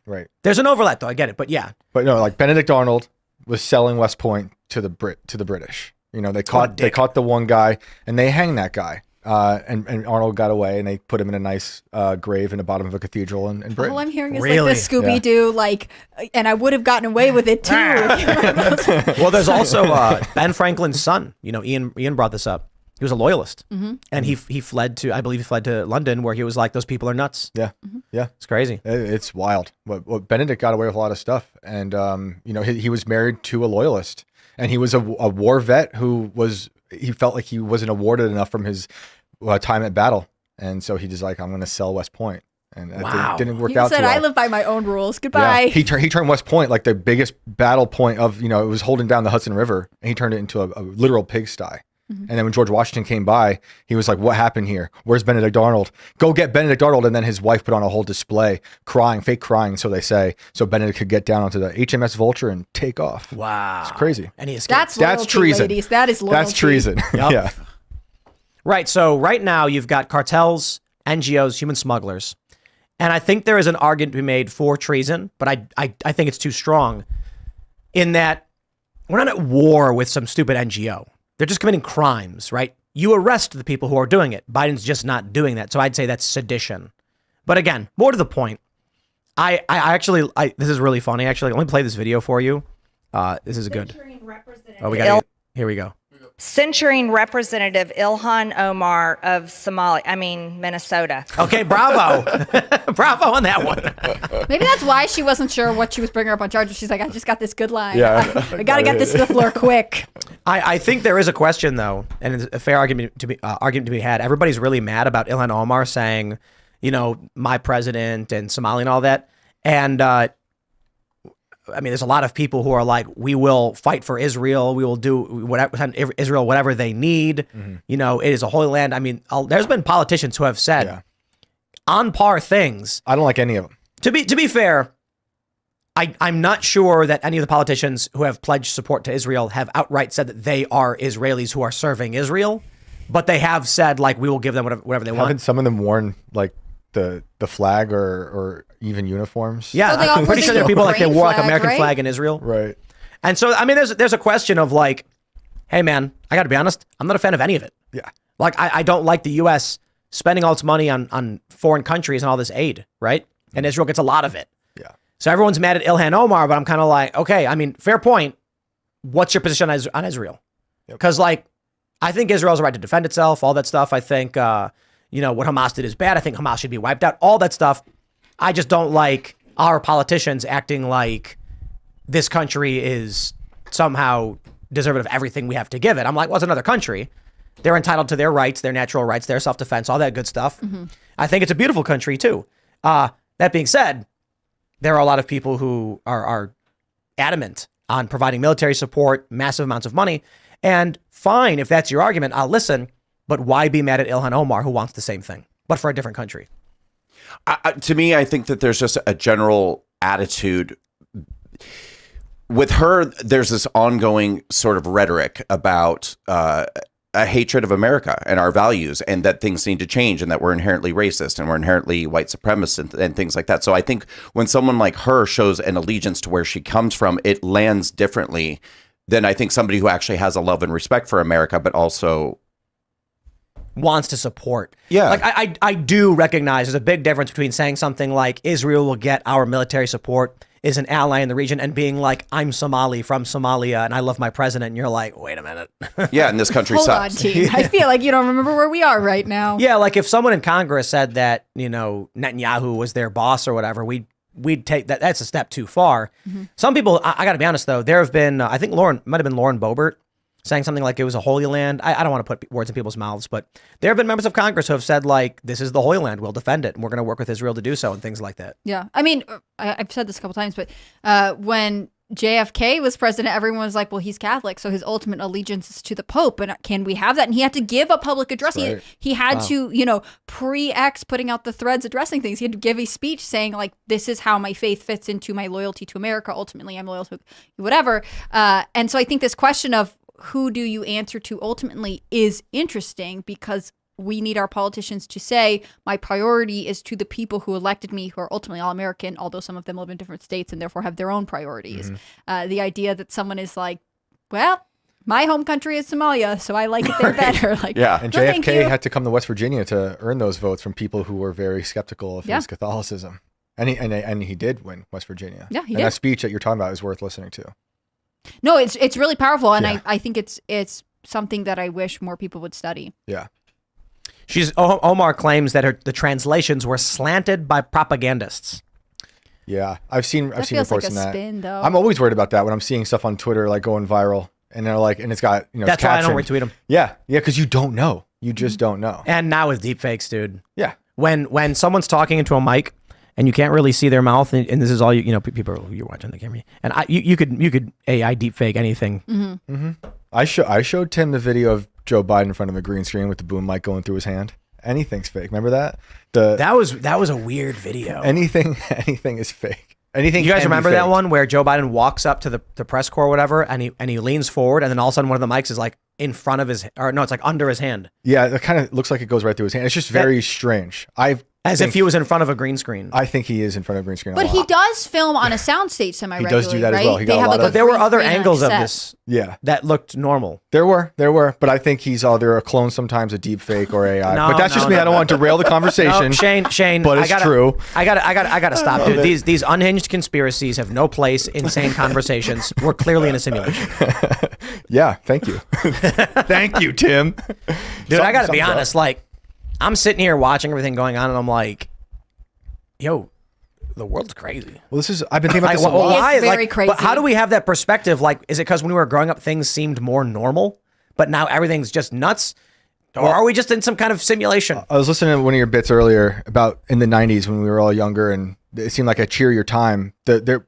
Right. There's an overlap though. I get it. But yeah. But no, like Benedict Arnold was selling West Point to the British. They caught the one guy and they hanged that guy. And Arnold got away and they put him in a nice grave in the bottom of a cathedral in Britain. All I'm hearing is Really? like the Scooby-Doo, and I would have gotten away with it too. Well, there's also Ben Franklin's son. Ian brought this up. He was a loyalist, and he fled to London, where he was like, "Those people are nuts." Yeah, yeah, It's crazy. it's wild. But Benedict got away with a lot of stuff, and he was married to a loyalist, and he was a war vet he felt like he wasn't awarded enough from his time at battle, and so he just like, I'm going to sell West Point. And that didn't work He out said, too well. I live by my own rules. Goodbye. Yeah. He turned West Point, like the biggest battle point of, it was holding down the Hudson River, and he turned it into a literal pigsty. And then when George Washington came by, he was like, what happened here? Where's Benedict Arnold? Go get Benedict Arnold. And then his wife put on a whole display, fake crying, so they say, so Benedict could get down onto the HMS Vulture and take off. Wow, It's crazy. And he escaped. That's loyalty, treason. ladies. That is loyalty. That's treason. Yeah. Right. So right now you've got cartels, NGOs, human smugglers, and I think there is an argument to be made for treason, but I think it's too strong. In that we're not at war with some stupid NGO. They're just committing crimes, right? You arrest the people who are doing it. Biden's just not doing that. So I'd say that's sedition. But again, more to the point, I actually, this is really funny. Actually, let me play this video for you. This is good. Censuring Representative Oh, we got it. Here we go. Censuring Representative Ilhan Omar of Minnesota. Okay, bravo. Bravo on that one. Maybe that's why she wasn't sure what she was bringing up on charges. She's like, I just got this good line. Yeah. I got to get this to the floor quick. I think there is a question, though, and it's a fair argument to be had. Everybody's really mad about Ilhan Omar saying, my president and Somalia and all that. And there's a lot of people who are like, we will fight for Israel. We will do whatever they need. Mm-hmm. It is a holy land. There's been politicians who have said on par things. I don't like any of them. To be fair, I'm not sure that any of the politicians who have pledged support to Israel have outright said that they are Israelis who are serving Israel, but they have said like we will give them whatever they want. Haven't some of them worn like the flag or even uniforms? Yeah, Well, I'm pretty sure there are people like they wore like flag, American right? flag in Israel. Right. And so there's a question of like, hey man, I got to be honest, I'm not a fan of any of it. Yeah. Like I don't like the U.S. spending all its money on foreign countries and all this aid, right? And Israel gets a lot of it. Yeah. So everyone's mad at Ilhan Omar, but I'm kind of like, okay, fair point. What's your position on Israel? Because I think Israel has a right to defend itself, all that stuff. I think, what Hamas did is bad. I think Hamas should be wiped out, all that stuff. I just don't like our politicians acting like this country is somehow deserving of everything we have to give it. I'm like, well, it's another country. They're entitled to their rights, their natural rights, their self-defense, all that good stuff. Mm-hmm. I think it's a beautiful country too. That being said, there are a lot of people who are adamant on providing military support, massive amounts of money. And fine, if that's your argument, I'll listen. But why be mad at Ilhan Omar, who wants the same thing, but for a different country? To me, I think that there's just a general attitude with her. There's this ongoing sort of rhetoric about a hatred of America and our values, and that things need to change, and that we're inherently racist and we're inherently white supremacist and things like that. So I think when someone like her shows an allegiance to where she comes from, it lands differently than I think somebody who actually has a love and respect for America, but also wants to support. Yeah. Like I do recognize there's a big difference between saying something like Israel will get our military support, is an ally in the region, and being like, I'm Somali from Somalia and I love my president. And you're like, wait a minute. yeah, and this country Hold on, sucks. team. I feel like you don't remember where we are right now. Yeah, like if someone in Congress said that, Netanyahu was their boss or whatever, we'd take that. That's a step too far. Mm-hmm. Some people, I got to be honest though, there have been, I think might have been Lauren Boebert saying something like it was a holy land. I don't want to put words in people's mouths, but there have been members of Congress who have said like, this is the holy land, we'll defend it, and we're going to work with Israel to do so, and things like that. Yeah. I've said this a couple times, but when JFK was president, everyone was like, well, he's Catholic, so his ultimate allegiance is to the Pope, and can we have that? And he had to give a public address. Right. He had to, pre-X putting out the threads addressing things. He had to give a speech saying like, this is how my faith fits into my loyalty to America. Ultimately, I'm loyal to whatever. And so I think this question of who do you answer to ultimately is interesting, because we need our politicians to say, my priority is to the people who elected me, who are ultimately all American, although some of them live in different states and therefore have their own priorities. Mm-hmm. The idea that someone is like, well, my home country is Somalia, so I like it there better. Like, Yeah. And no, thank JFK you. had to come to West Virginia to earn those votes from people who were very skeptical of his Catholicism. And he did win West Virginia. Yeah, he and did. that speech that you're talking about is worth listening to. No, it's really powerful, and Yeah. I think it's something that I wish more people would study. Yeah. Omar claims that the translations were slanted by propagandists. Yeah. I've seen That reports feels like a on that. spin, though. I'm always worried about that when I'm seeing stuff on Twitter like going viral, and they're like, and it's got, That's it's why I don't captioned. retweet them. Yeah. Yeah, because you don't know. You just don't know. And now with deepfakes, dude. Yeah. When someone's talking into a mic and you can't really see their mouth, and this is all people you're watching the camera, and you could AI deepfake anything. Mm-hmm. I showed Tim the video of Joe Biden in front of a green screen with the boom mic going through his hand. Anything's fake. Remember that? That was a weird video. Anything is fake. Anything. You guys can be remember that faked. one where Joe Biden walks up to the press corps or whatever, and he leans forward, and then all of a sudden one of the mics is like in front of his, or no, it's like under his hand. Yeah, it kind of looks like it goes right through his hand. It's just very strange. As if he was in front of a green screen. I think he is in front of a green screen. But he does film on a soundstage semi-regularly, He does do that as right? well. He got They a have lot like of- a There were green other screen on angles of set. this Yeah. that looked normal. There were, but I think he's either a clone sometimes, a deep fake, or AI. No, but that's just no, me. no. I don't want to derail the conversation. No, Shane, but it's true. I gotta stop, dude. These unhinged conspiracies have no place in sane conversations. We're clearly in a simulation. Yeah, thank you. Thank you, Tim. Dude, I gotta be Something's up. honest, like, I'm sitting here watching everything going on and I'm like, yo, the world's crazy. Well, I've been thinking about Like, this a lot. why? very Like, crazy. But how do we have that perspective? Like, is it because when we were growing up, things seemed more normal, but now everything's just nuts? Or are we just in some kind of simulation? I was listening to one of your bits earlier about in the 90s when we were all younger and it seemed like a cheerier time.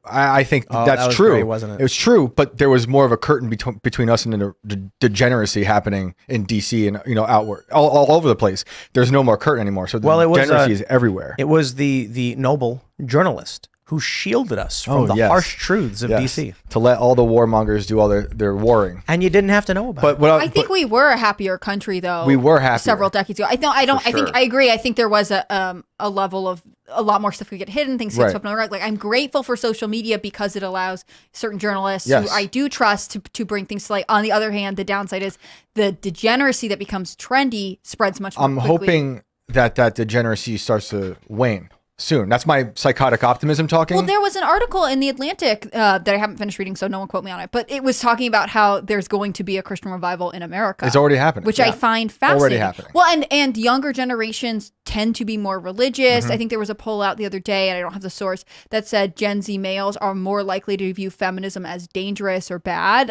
I think that that's was true. great, wasn't it? It was true, but there was more of a curtain between us and the degeneracy happening in DC and outward all over the place. There's no more curtain anymore. So the Well, it was, degeneracy is everywhere. It was the noble journalist who shielded us from the yes. harsh truths of Yes. DC. To let all the warmongers do all their warring. And you didn't have to know about But it. what I think we were a happier country, though. We were happier. several decades ago. I sure. think I agree. I think there was a level of a lot more stuff could get hidden, things get Right. swept under the rug. Like, I'm grateful for social media because it allows certain journalists Yes. who I do trust to bring things to light. On the other hand, the downside is the degeneracy that becomes trendy spreads much more I'm quickly. hoping that degeneracy starts to wane soon. That's my psychotic optimism talking. Well, there was an article in The Atlantic that I haven't finished reading, so no one quote me on it. But it was talking about how there's going to be a Christian revival in America. It's already happening. Which Yeah. I find fascinating. Already happening. Well, and younger generations tend to be more religious. Mm-hmm. I think there was a poll out the other day, and I don't have the source, that said Gen Z males are more likely to view feminism as dangerous or bad.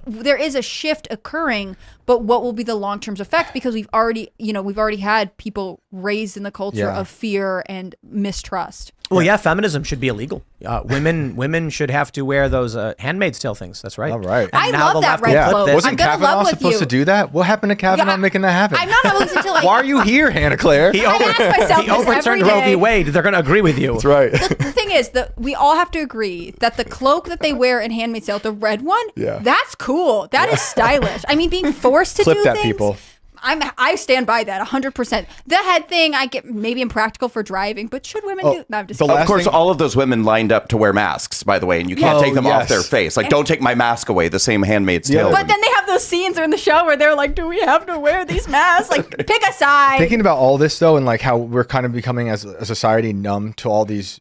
There is a shift occurring, but what will be the long-term effect? Because we've already had people raised in the culture Yeah. of fear and mistrust. Well, yeah, feminism should be illegal. Women should have to wear those Handmaid's Tale things. That's right. All right. And I now love the that left red will Yeah, put cloak. this- wasn't I'm gonna Kavanaugh love with supposed you. to do that? What happened to Kavanaugh Yeah, making that happen? I'm not always until Why are you here, Hannah Claire? He, I ask myself he this overturned every Roe v. day. Wade. They're going to agree with you. That's right. The thing is that we all have to agree that the cloak that they wear in Handmaid's Tale, the red one, Yeah. that's cool. That is stylish. I mean, being forced to Clip do that, things. people. I stand by that 100%. The head thing, I get maybe impractical for driving, but should women do? No, I'm just the kidding. Of last course, thing- all of those women lined up to wear masks, by the way, and you can't Oh, take them off yes. their face. Like, don't take my mask away. The same Handmaid's Yeah. Tale. But then they have those scenes in the show where they're like, "Do we have to wear these masks? Like, pick a side." Thinking about all this though, and like how we're kind of becoming as a society numb to all these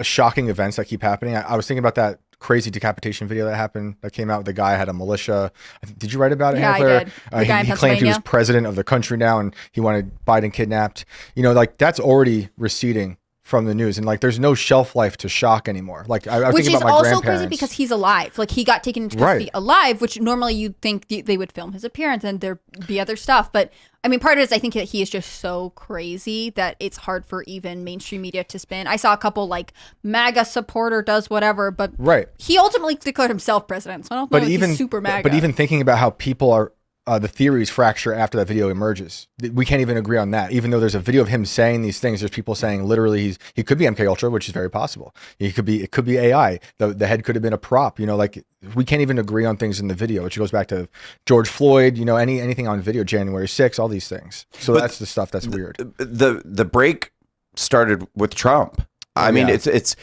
shocking events that keep happening. I was thinking about that crazy decapitation video that came out. The guy had a militia. Did you write about it? Yeah, Hannah I Claire? did. The guy in he claimed he was Pennsylvania. president of the country now, and he wanted Biden kidnapped. Like that's already receding from the news, and like there's no shelf life to shock anymore. Like I was Which thinking is about my also grandparents. crazy because he's alive. Like, he got taken into custody Right. alive, which normally you'd think they would film his appearance and there'd be other stuff. But I mean, part of it is I think that he is just so crazy that it's hard for even mainstream media to spin. I saw a couple like MAGA supporter does whatever, but Right. he ultimately declared himself president. So I don't know if he's super MAGA. But even thinking about how people are, the theories fracture after that video emerges. We can't even agree on that. Even though there's a video of him saying these things, there's people saying literally he could be MK Ultra, which is very possible. It could be AI. The head could have been a prop. Like we can't even agree on things in the video, which goes back to George Floyd. Anything on video, January 6th, all these things. So that's the stuff that's weird. the break started with Trump. I mean, yeah. it's if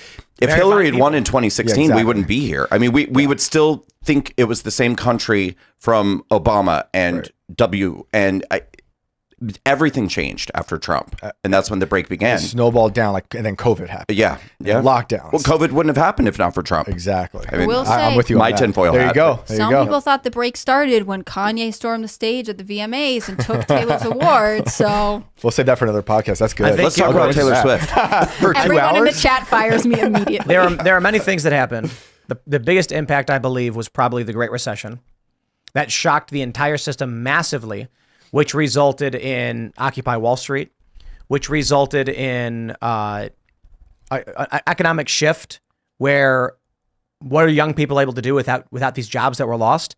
Very Hillary fine had won in 2016, Yeah, exactly. we wouldn't be here. I mean, we would still think it was the same country from Obama and everything changed after Trump, and that's when the break began. It snowballed down and then COVID happened. Yeah. Lockdowns. Well, COVID wouldn't have happened if not for Trump. Exactly. I mean, Will I'm say- with you. on My that. tinfoil There you hat. go. There Some you go. people thought the break started when Kanye stormed the stage at the VMAs and took Taylor's award. So We'll save that for another podcast. That's good. think Let's talk I'll go about into Taylor that. Swift. For 2 everyone in the hours. chat fires me immediately. There are many things that happened. The biggest impact, I believe, was probably the Great Recession. That shocked the entire system massively, which resulted in Occupy Wall Street, which resulted in an economic shift where what are young people able to do without these jobs that were lost?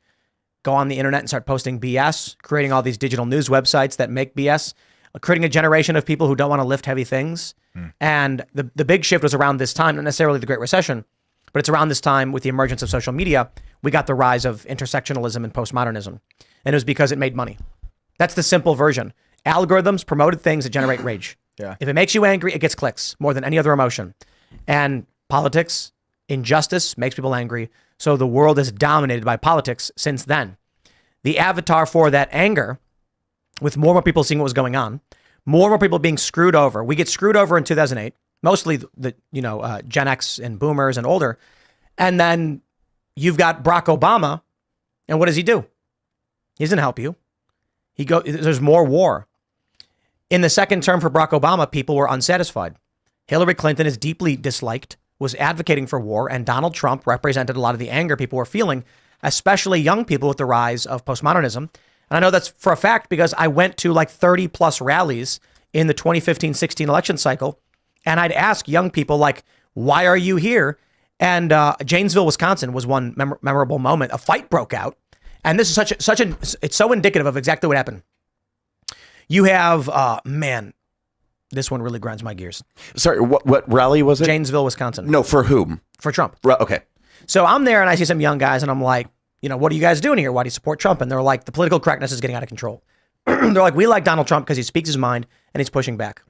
Go on the internet and start posting BS, creating all these digital news websites that make BS, creating a generation of people who don't want to lift heavy things. And the big shift was around this time, not necessarily the Great Recession, but it's around this time with the emergence of social media, we got the rise of intersectionalism and postmodernism. And it was because it made money. That's the simple version. Algorithms promoted things that generate rage. Yeah. If it makes you angry, it gets clicks more than any other emotion. And politics, injustice makes people angry. So the world is dominated by politics since then. The avatar for that anger, with more and more people seeing what was going on, more and more people being screwed over. We get screwed over in 2008, mostly the Gen X and boomers and older. And then you've got Barack Obama. And what does he do? He doesn't help you. There's more war. In the second term for Barack Obama, people were unsatisfied. Hillary Clinton is deeply disliked, was advocating for war, and Donald Trump represented a lot of the anger people were feeling, especially young people with the rise of postmodernism. And I know that's for a fact because I went to like 30 plus rallies in the 2015-16 election cycle. And I'd ask young people like, why are you here? And Janesville, Wisconsin was one memorable moment. A fight broke out. And this is it's so indicative of exactly what happened. You have, this one really grinds my gears. Sorry, what rally was it? Janesville, Wisconsin. No, for whom? For Trump. Okay. So I'm there and I see some young guys and I'm like, what are you guys doing here? Why do you support Trump? And they're like, the political correctness is getting out of control. They're like, we like Donald Trump because he speaks his mind and he's pushing back.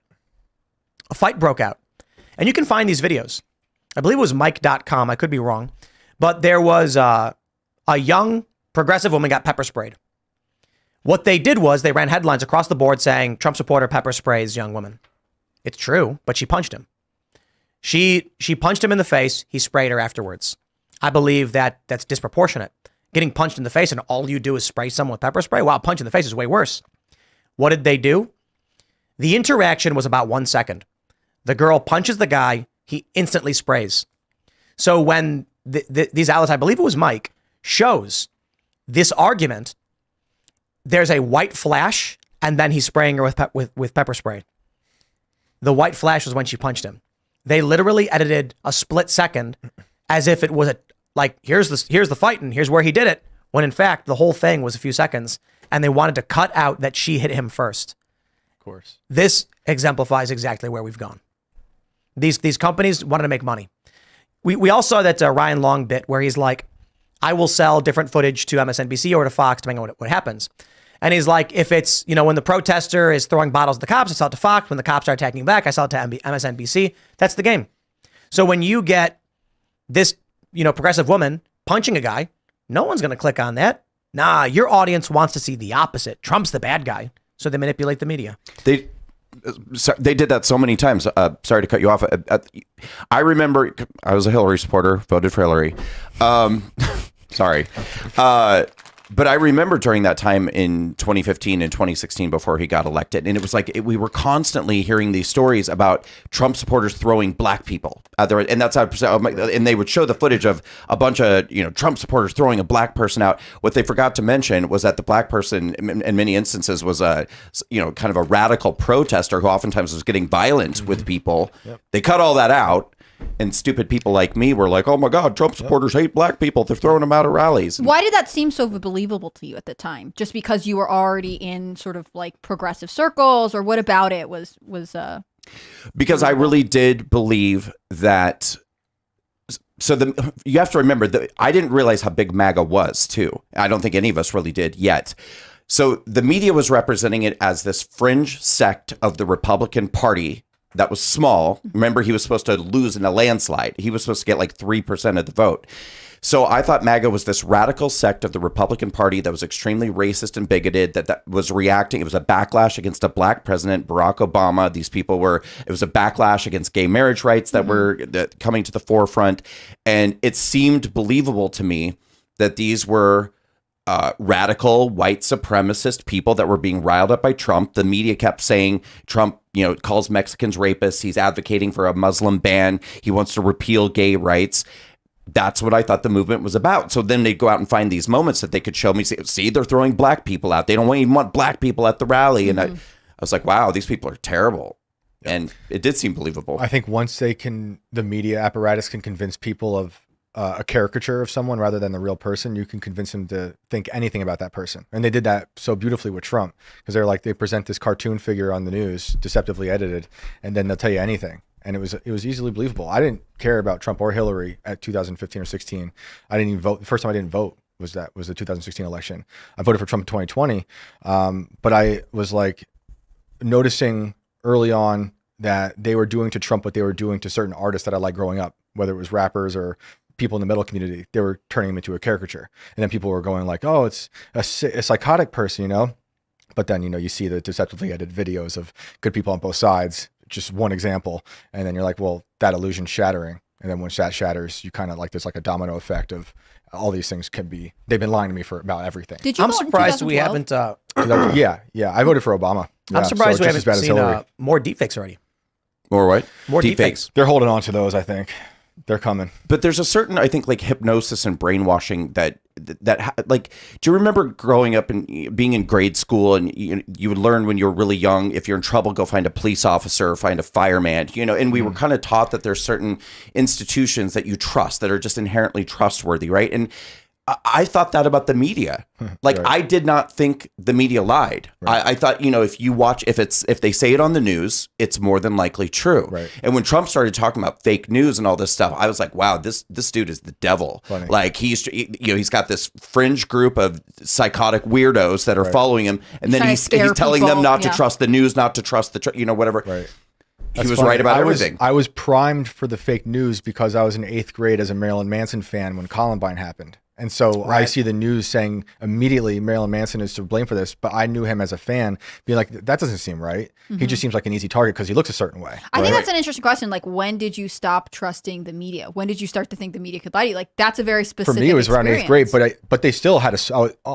A fight broke out. And you can find these videos. I believe it was Mike.com. I could be wrong. But there was a young progressive woman got pepper sprayed. What they did was they ran headlines across the board saying Trump supporter pepper sprays young woman. It's true, but she punched him. She punched him in the face. He sprayed her afterwards. I believe that's disproportionate. Getting punched in the face and all you do is spray someone with pepper spray. Wow, punch in the face is way worse. What did they do? The interaction was about 1 second. The girl punches the guy. He instantly sprays. So when these outlets, I believe it was Mike, shows this argument, there's a white flash and then he's spraying her with pepper spray. The white flash was when she punched him. They literally edited a split second as if it was here's the fight and here's where he did it. When in fact, the whole thing was a few seconds and they wanted to cut out that she hit him first. Of course. This exemplifies exactly where we've gone. These companies wanted to make money. We all saw that Ryan Long bit where he's like, I will sell different footage to MSNBC or to Fox, depending on what happens. And he's like, if it's, when the protester is throwing bottles at the cops, I sell it to Fox. When the cops are attacking back, I sell it to MSNBC. That's the game. So when you get this, progressive woman punching a guy, no one's going to click on that. Nah, your audience wants to see the opposite. Trump's the bad guy. So they manipulate the media. They did that so many times. Sorry to cut you off. I remember I was a Hillary supporter, voted for Hillary. Sorry. But I remember during that time in 2015 and 2016 before he got elected, and it was like we were constantly hearing these stories about Trump supporters throwing black people out there, and that's how. And they would show the footage of a bunch of Trump supporters throwing a black person out. What they forgot to mention was that the black person, in many instances, was a kind of a radical protester who oftentimes was getting violent with people. Yep. They cut all that out. And stupid people like me were like, oh my God, Trump supporters hate black people. They're throwing them out of rallies. Why did that seem so believable to you at the time? Just because you were already in sort of like progressive circles, or what about it was because I really did believe that. So you have to remember that I didn't realize how big MAGA was too. I don't think any of us really did yet. So the media was representing it as this fringe sect of the Republican Party that was small. Remember, he was supposed to lose in a landslide. He was supposed to get like 3% of the vote. So I thought MAGA was this radical sect of the Republican Party that was extremely racist and bigoted, that was reacting. It was a backlash against a black president, Barack Obama. These people it was a backlash against gay marriage rights that were coming to the forefront. And it seemed believable to me that these were radical white supremacist people that were being riled up by Trump. The media kept saying Trump, calls Mexicans rapists. He's advocating for a Muslim ban. He wants to repeal gay rights. That's what I thought the movement was about. So then they'd go out and find these moments that they could show me. See, they're throwing black people out. They don't even want black people at the rally. And I was like, wow, these people are terrible. And it did seem believable. I think once the media apparatus can convince people of a caricature of someone rather than the real person, you can convince them to think anything about that person. And they did that so beautifully with Trump, because they present this cartoon figure on the news, deceptively edited, and then they'll tell you anything. And it was easily believable. I didn't care about Trump or Hillary at 2015 or 16. I didn't even vote. The first time I didn't vote was the 2016 election. I voted for Trump in 2020. But I was like noticing early on that they were doing to Trump what they were doing to certain artists that I liked growing up, whether it was rappers or people in the metal community. They were turning him into a caricature. And then people were going like, oh, it's a psychotic person, you know? But then, you know, you see the deceptively edited videos of good people on both sides, just one example. And then you're like, well, that illusion's shattering. And then when that shatters, you kind of like, there's like a domino effect of all these things can be, they've been lying to me for about everything. Did you I'm vote in surprised we 2012? haven't. Yeah. I voted for Obama. I'm Yeah, surprised so we just as haven't bad as seen Hillary. more deepfakes already. Or what? More Deepfakes. deepfakes. They're holding on to those, I think. They're coming. But there's a certain, I think, like hypnosis and brainwashing that like, do you remember growing up and being in grade school and you would learn when you were really young, if you're in trouble, go find a police officer or find a fireman, you know, and we were kind of taught that there's certain institutions that you trust that are just inherently trustworthy, right? And I thought that about the media. Like, Right. I did not think the media lied. Right. I thought, you know, if they say it on the news, it's more than likely true. Right. And when Trump started talking about fake news and all this stuff, I was like, wow, this dude is the devil. Funny. Like, he's got this fringe group of psychotic weirdos that are following him, and then trying to he's scare telling them people, not to yeah. trust the news, not to trust whatever. Right. He That's was funny. right about everything. I was primed for the fake news because I was in 8th grade as a Marilyn Manson fan when Columbine happened. And so I see the news saying immediately Marilyn Manson is to blame for this, but I knew him as a fan being like, that doesn't seem right. He just seems like an easy target because he looks a certain way. I think that's an interesting question. Like, when did you stop trusting the media? When did you start to think the media could lie to you? Like, that's a very For specific me, it was around 8th grade, experience. but they still had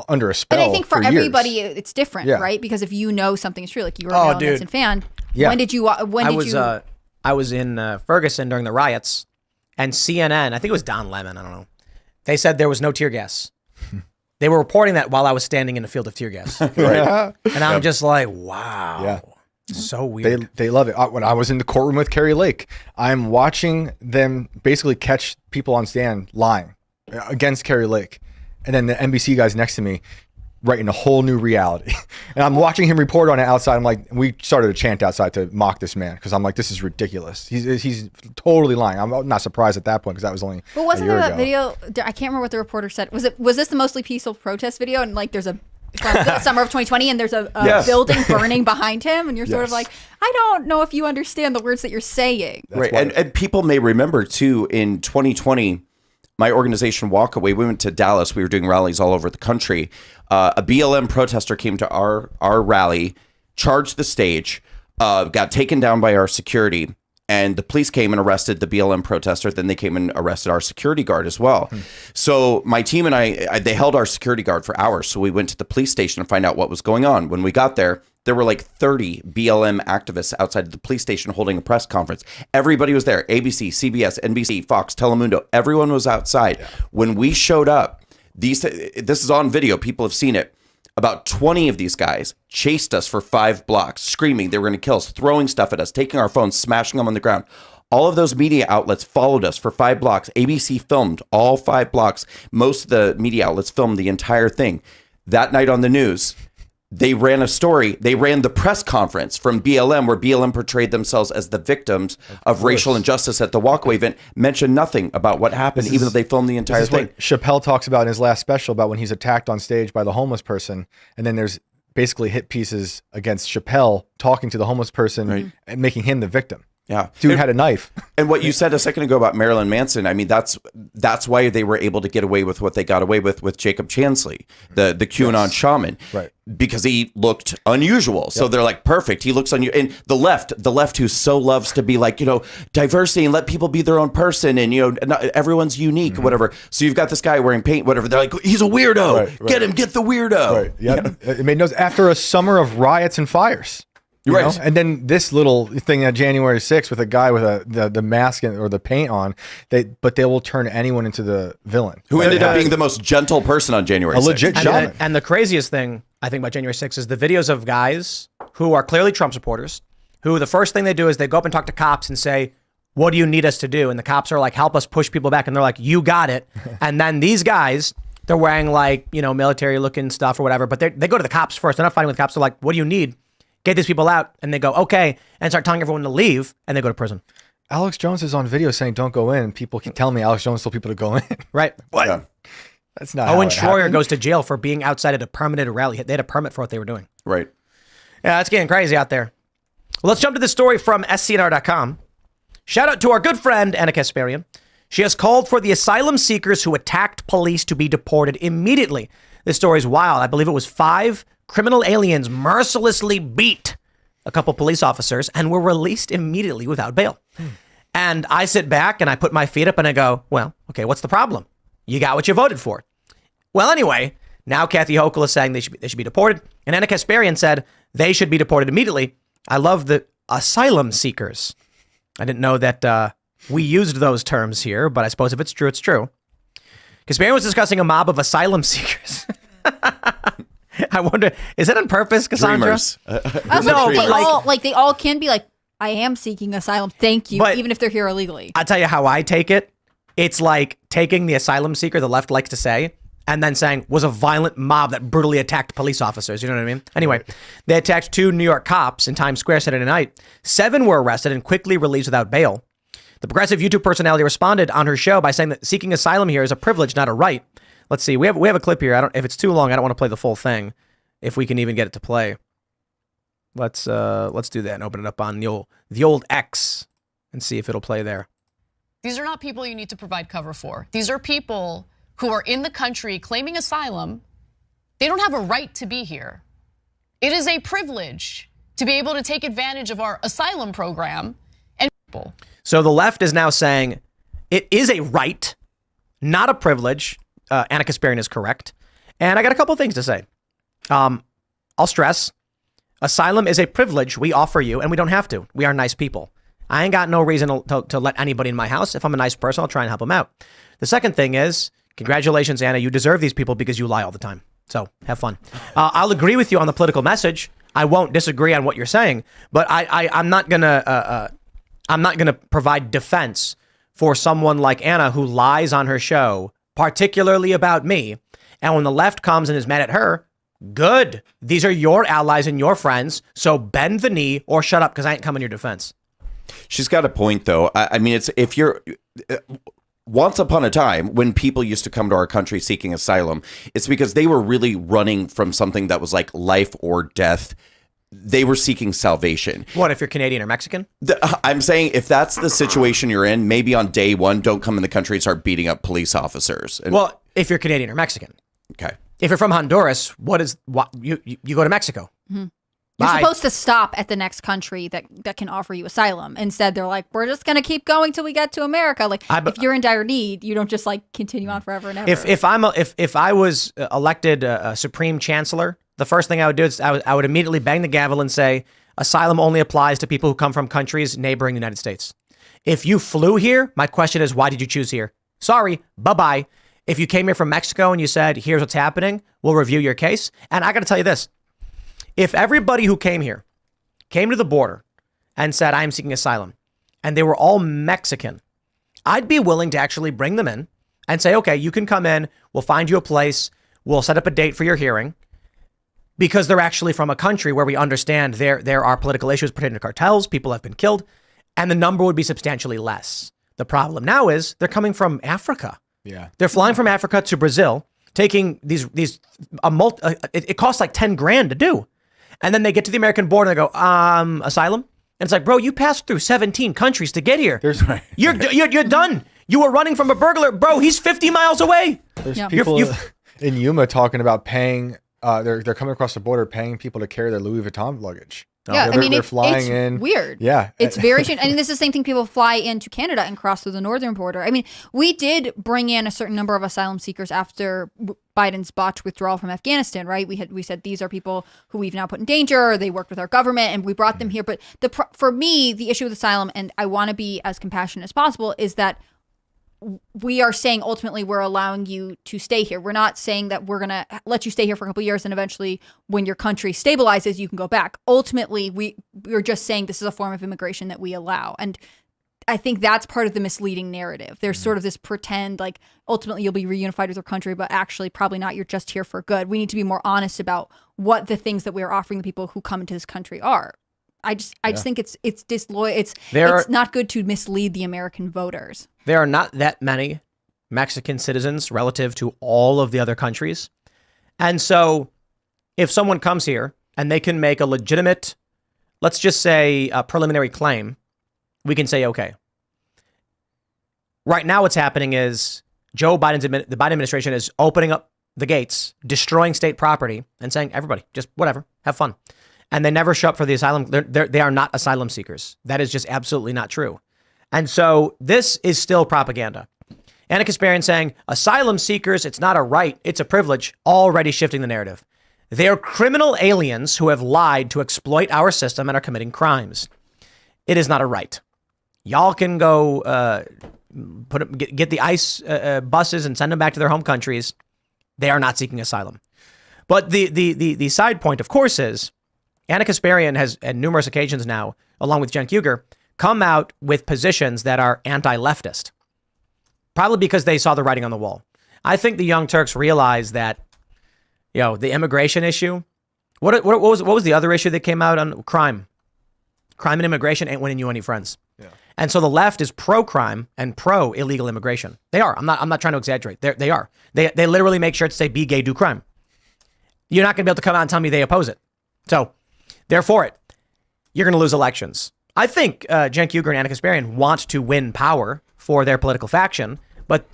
under a spell. And I think for years. everybody, it's different, Yeah. right? Because if you know something is true, like you were a Oh, Marilyn dude. Manson fan, Yeah. when did you? I was in Ferguson during the riots, and CNN, I think it was Don Lemon, I don't know. They said there was no tear gas. They were reporting that while I was standing in a field of tear gas. Right. And I'm just like, wow. Yeah. So weird. They love it. When I was in the courtroom with Carrie Lake, I'm watching them basically catch people on stand lying against Carrie Lake. And then the NBC guys next to me writing a whole new reality. And I'm watching him report on it outside. I'm like, we started a chant outside to mock this man because I'm like, this is ridiculous. He's totally lying. I'm not surprised at that point because that was only But wasn't a year there that ago. video? I can't remember what the reporter said. Was this the mostly peaceful protest video? And like, there's a from the summer of 2020, and there's a Yes. building burning behind him, and you're sort of Yes. like, I don't know if you understand the words that you're saying. Right. why- And people may remember too, in 2020, my organization Walkaway, we went to Dallas. We were doing rallies all over the country. A BLM protester came to our rally, charged the stage, got taken down by our security, and the police came and arrested the BLM protester. Then they came and arrested our security guard as well. So my team and I, they held our security guard for hours. So we went to the police station to find out what was going on. When we got there were like 30 BLM activists outside of the police station holding a press conference. Everybody was there. ABC, CBS, NBC, Fox, Telemundo. Everyone was outside. Yeah. When we showed up, this is on video. People have seen it. About 20 of these guys chased us for 5 blocks, screaming they were going to kill us, throwing stuff at us, taking our phones, smashing them on the ground. All of those media outlets followed us for 5 blocks. ABC filmed all 5 blocks. Most of the media outlets filmed the entire thing. That night on the news, they ran a story. They ran the press conference from BLM where BLM portrayed themselves as the victims of racial injustice at the Walkaway event, mentioned nothing about what happened, even though they filmed the entire This is thing. what Chappelle talks about in his last special about when he's attacked on stage by the homeless person. And then there's basically hit pieces against Chappelle talking to the homeless person and making him the victim. Yeah. Dude had a knife. And what you said a second ago about Marilyn Manson, I mean, that's why they were able to get away with what they got away with Jacob Chansley, the QAnon shaman, Right. Because he looked unusual. So they're like, perfect. He looks unusual. And the left who so loves to be like, diversity and let people be their own person and, not, everyone's unique, whatever. So you've got this guy wearing paint, whatever. They're like, he's a weirdo. Right. Get him, get the weirdo. Right. Yeah. It made no after a summer of riots and fires. You Right. know? And then this little thing on January 6th with a guy with the mask or the paint on, they will turn anyone into the villain. Who ended up being the most gentle person on January 6th. A legit shaman. And the craziest thing, I think, about January 6th is the videos of guys who are clearly Trump supporters, who the first thing they do is they go up and talk to cops and say, what do you need us to do? And the cops are like, help us push people back. And they're like, you got it. And then these guys, they're wearing like, military looking stuff or whatever, but they go to the cops first. They're not fighting with the cops. They're like, what do you need? Get these people out. And they go, okay. And start telling everyone to leave. And they go to prison. Alex Jones is on video saying don't go in. And people keep telling me Alex Jones told people to go in. Right. What? Yeah. That's not how Owen it Schroyer happened. goes to jail for being outside at a permitted rally. They had a permit for what they were doing. Right. Yeah, it's getting crazy out there. Well, let's jump to this story from scnr.com. Shout out to our good friend, Anna Kasparian. She has called for the asylum seekers who attacked police to be deported immediately. This story is wild. I believe it was 5 criminal aliens mercilessly beat a couple police officers and were released immediately without bail. And I sit back and I put my feet up and I go, well, okay, what's the problem? You got what you voted for. Well, anyway, now Kathy Hochul is saying they should be deported. And Anna Kasparian said they should be deported immediately. I love the asylum seekers. I didn't know that we used those terms here, but I suppose if it's true, it's true. Kasparian was discussing a mob of asylum seekers. I wonder, is that on purpose, Cassandra? Dreamers. No, but they all can be like, I am seeking asylum. Thank you, But- even if they're here illegally. I'll tell you how I take it. It's like taking the asylum seeker, the left likes to say, and then saying was a violent mob that brutally attacked police officers. You know what I mean? Anyway, they attacked 2 New York cops in Times Square Saturday night. 7 were arrested and quickly released without bail. The progressive YouTube personality responded on her show by saying that seeking asylum here is a privilege, not a right. Let's see. We have a clip here. If it's too long, I don't want to play the full thing. If we can even get it to play. Let's do that and open it up on the old X and see if it'll play there. These are not people you need to provide cover for. These are people who are in the country claiming asylum. They don't have a right to be here. It is a privilege to be able to take advantage of our asylum program and people. So the left is now saying it is a right, not a privilege. Anna Kasparian is correct. And I got a couple things to say. I'll stress, asylum is a privilege we offer you, and we don't have to. We are nice people. I ain't got no reason to let anybody in my house. If I'm a nice person, I'll try and help them out. The second thing is, congratulations, Anna. You deserve these people because you lie all the time. So have fun. I'll agree with you on the political message. I won't disagree on what you're saying, but I'm not gonna provide defense for someone like Anna who lies on her show, particularly about me. And when the left comes and is mad at her, good. These are your allies and your friends. So bend the knee or shut up because I ain't coming to your defense. She's got a point, though. I mean, it's if you're once upon a time when people used to come to our country seeking asylum, it's because they were really running from something that was like life or death. They were seeking salvation. What if you're Canadian or Mexican? I'm saying if that's the situation you're in, maybe on day one, don't come in the country and start beating up police officers. And, Well, if you're Canadian or Mexican. okay. If you're from Honduras, you go to Mexico. You're Bye. supposed to stop at the next country that can offer you asylum. Instead, they're like, we're just going to keep going till we get to America. Like, if you're in dire need, you don't just like continue on forever and ever. If I was elected a supreme chancellor, the first thing I would do is I would immediately bang the gavel and say, asylum only applies to people who come from countries neighboring the United States. If you flew here, my question is, why did you choose here? Sorry, bye-bye. If you came here from Mexico and you said, here's what's happening, we'll review your case. And I got to tell you this. If everybody who came here came to the border and said, I'm seeking asylum, and they were all Mexican, I'd be willing to actually bring them in and say, okay, you can come in. We'll find you a place. We'll set up a date for your hearing because they're actually from a country where we understand there are political issues pertaining to cartels. People have been killed, and the number would be substantially less. The problem now is they're coming from Africa. Yeah. They're flying from Africa to Brazil, taking it costs like 10 grand to do. And then they get to the American border and they go, asylum? And it's like, bro, you passed through 17 countries to get here. You're done. You were running from a burglar. Bro, he's 50 miles away. There's Yeah. people in Yuma talking about paying. They're coming across the border, paying people to carry their Louis Vuitton luggage. Yeah, I mean, they're it's flying in. weird. Yeah, It's very strange. I mean, this is the same thing. People fly into Canada and cross through the northern border. I mean, we did bring in a certain number of asylum seekers after Biden's botched withdrawal from Afghanistan, right? We said these are people who we've now put in danger. They worked with our government, and we brought them here. But for me, the issue with asylum, and I want to be as compassionate as possible, is that we are saying ultimately we're allowing you to stay here. We're not saying that we're going to let you stay here for a couple of years and eventually when your country stabilizes, you can go back. Ultimately, we're just saying this is a form of immigration that we allow. And I think that's part of the misleading narrative. There's sort of this pretend like ultimately you'll be reunified with your country, but actually probably not. You're just here for good. We need to be more honest about what the things that we are offering the people who come into this country are. I just think it's disloyal. It's not good to mislead the American voters. There are not that many Mexican citizens relative to all of the other countries. And so if someone comes here and they can make a legitimate let's just say a preliminary claim, we can say, okay. Right now what's happening is the Biden administration is opening up the gates, destroying state property, and saying, everybody, just whatever, have fun. And they never show up for the asylum. They are not asylum seekers. That is just absolutely not true. And so this is still propaganda. Anna Kasparian saying, asylum seekers, it's not a right, it's a privilege, already shifting the narrative. They are criminal aliens who have lied to exploit our system and are committing crimes. It is not a right. Y'all can go get the ICE buses and send them back to their home countries. They are not seeking asylum. But the side point, of course, is Anna Kasparian has, on numerous occasions now, along with Jen Kuger, come out with positions that are anti-leftist. Probably because they saw the writing on the wall. I think the Young Turks realize that, the immigration issue. What was the other issue that came out on crime? Crime and immigration ain't winning you any friends. Yeah. And so the left is pro-crime and pro-illegal immigration. They are. I'm not trying to exaggerate. They are. They literally make sure to say, be gay, do crime. You're not going to be able to come out and tell me they oppose it. So they're for it. You're going to lose elections. I think Jen Kuger and Anna Kasparian want to win power for their political faction, but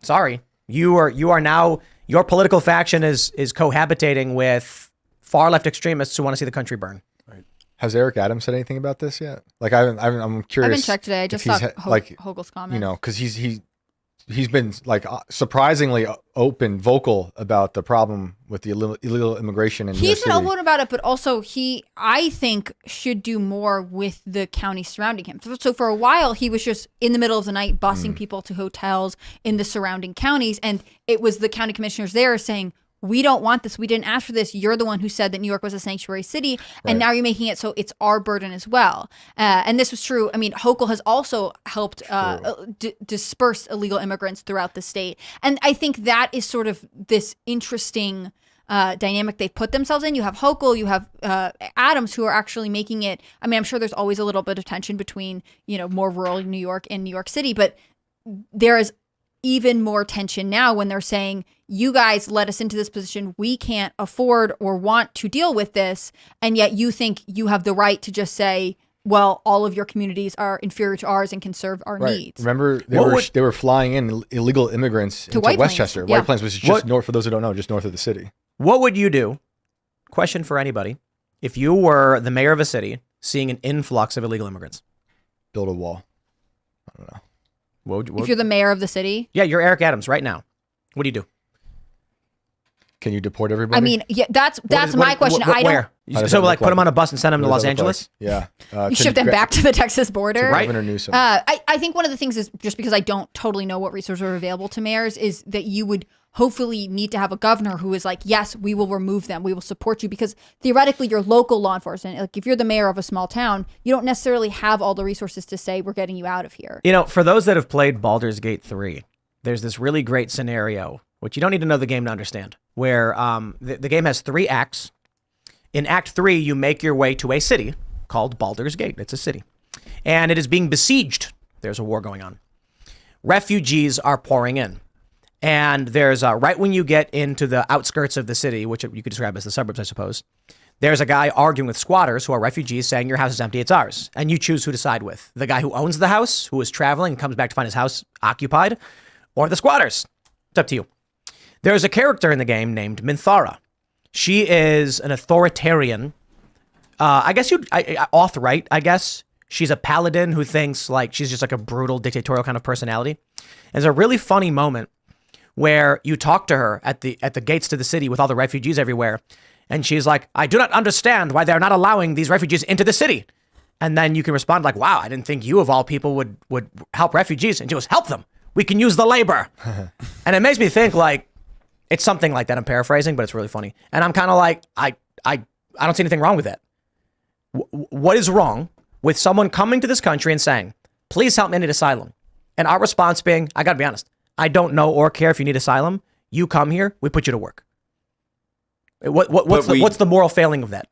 sorry, you are now, your political faction is cohabitating with far left extremists who want to see the country burn. Has Eric Adams said anything about this yet? Like, I'm curious. I haven't checked today. I just saw Hochul's comment. Because he's been like surprisingly vocal about the problem with the illegal immigration in New York He's been open about it, but also I think, should do more with the county surrounding him. So for a while, he was just in the middle of the night busing people to hotels in the surrounding counties, and it was the county commissioners there saying, we don't want this. We didn't ask for this. You're the one who said that New York was a sanctuary city, and now you're making it so it's our burden as well. And this was true. I mean, Hochul has also helped disperse illegal immigrants throughout the state. And I think that is sort of this interesting dynamic they've put themselves in. You have Hochul, you have Adams, who are actually making it. I mean, I'm sure there's always a little bit of tension between, more rural New York and New York City, but there is even more tension now when they're saying, you guys let us into this position. We can't afford or want to deal with this. And yet you think you have the right to just say, well, all of your communities are inferior to ours and can serve our needs. Remember, they were flying in illegal immigrants into Westchester. White Plains was just north, for those who don't know, just north of the city. What would you do? Question for anybody. If you were the mayor of a city seeing an influx of illegal immigrants? Build a wall. I don't know. If you're the mayor of the city? Yeah, you're Eric Adams right now. What do you do? Can you deport everybody? I mean, yeah, that's my question. Where? So put them on a bus and send them to Los Angeles? Yeah. You ship them back to the Texas border? Right. Governor Newsom. I think one of the things is, just because I don't totally know what resources are available to mayors, is that you would hopefully need to have a governor who is like, yes, we will remove them. We will support you, because theoretically your local law enforcement, like if you're the mayor of a small town, you don't necessarily have all the resources to say, we're getting you out of here. For those that have played Baldur's Gate 3, there's this really great scenario, which you don't need to know the game to understand, where the game has 3 acts. In Act 3, you make your way to a city called Baldur's Gate. It's a city. And it is being besieged. There's a war going on. Refugees are pouring in. And there's right when you get into the outskirts of the city, which you could describe as the suburbs, I suppose, there's a guy arguing with squatters who are refugees saying, your house is empty, it's ours. And you choose who to side with. The guy who owns the house, who is traveling and comes back to find his house occupied, or the squatters. It's up to you. There's a character in the game named Minthara. She is an authoritarian, authorite, I guess. She's a paladin who thinks like she's just like a brutal dictatorial kind of personality. There's a really funny moment where you talk to her at the gates to the city with all the refugees everywhere. And she's like, I do not understand why they're not allowing these refugees into the city. And then you can respond like, wow, I didn't think you of all people would help refugees. And she goes, help them. We can use the labor. And it makes me think like, it's something like that. I'm paraphrasing, but it's really funny. And I'm kind of like, I don't see anything wrong with that. What is wrong with someone coming to this country and saying, please help me, I need asylum? And our response being, I got to be honest, I don't know or care if you need asylum. You come here, we put you to work. What's the moral failing of that?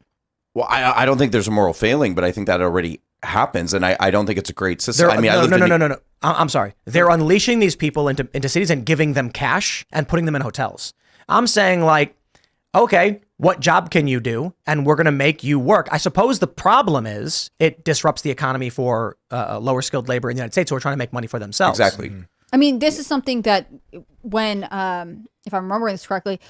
Well, I don't think there's a moral failing, but I think that already happens, and I don't think it's a great system. No. I'm sorry. They're unleashing these people into cities and giving them cash and putting them in hotels. I'm saying like, okay, what job can you do? And we're going to make you work. I suppose the problem is it disrupts the economy for lower skilled labor in the United States who are trying to make money for themselves. Exactly. I mean, this is something that when, if I'm remembering this correctly,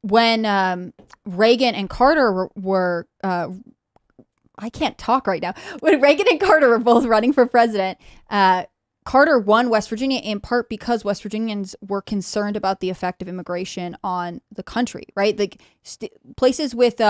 when Reagan and Carter were I can't talk right now. When Reagan and Carter were both running for president, Carter won West Virginia in part because West Virginians were concerned about the effect of immigration on the country, right? Like places with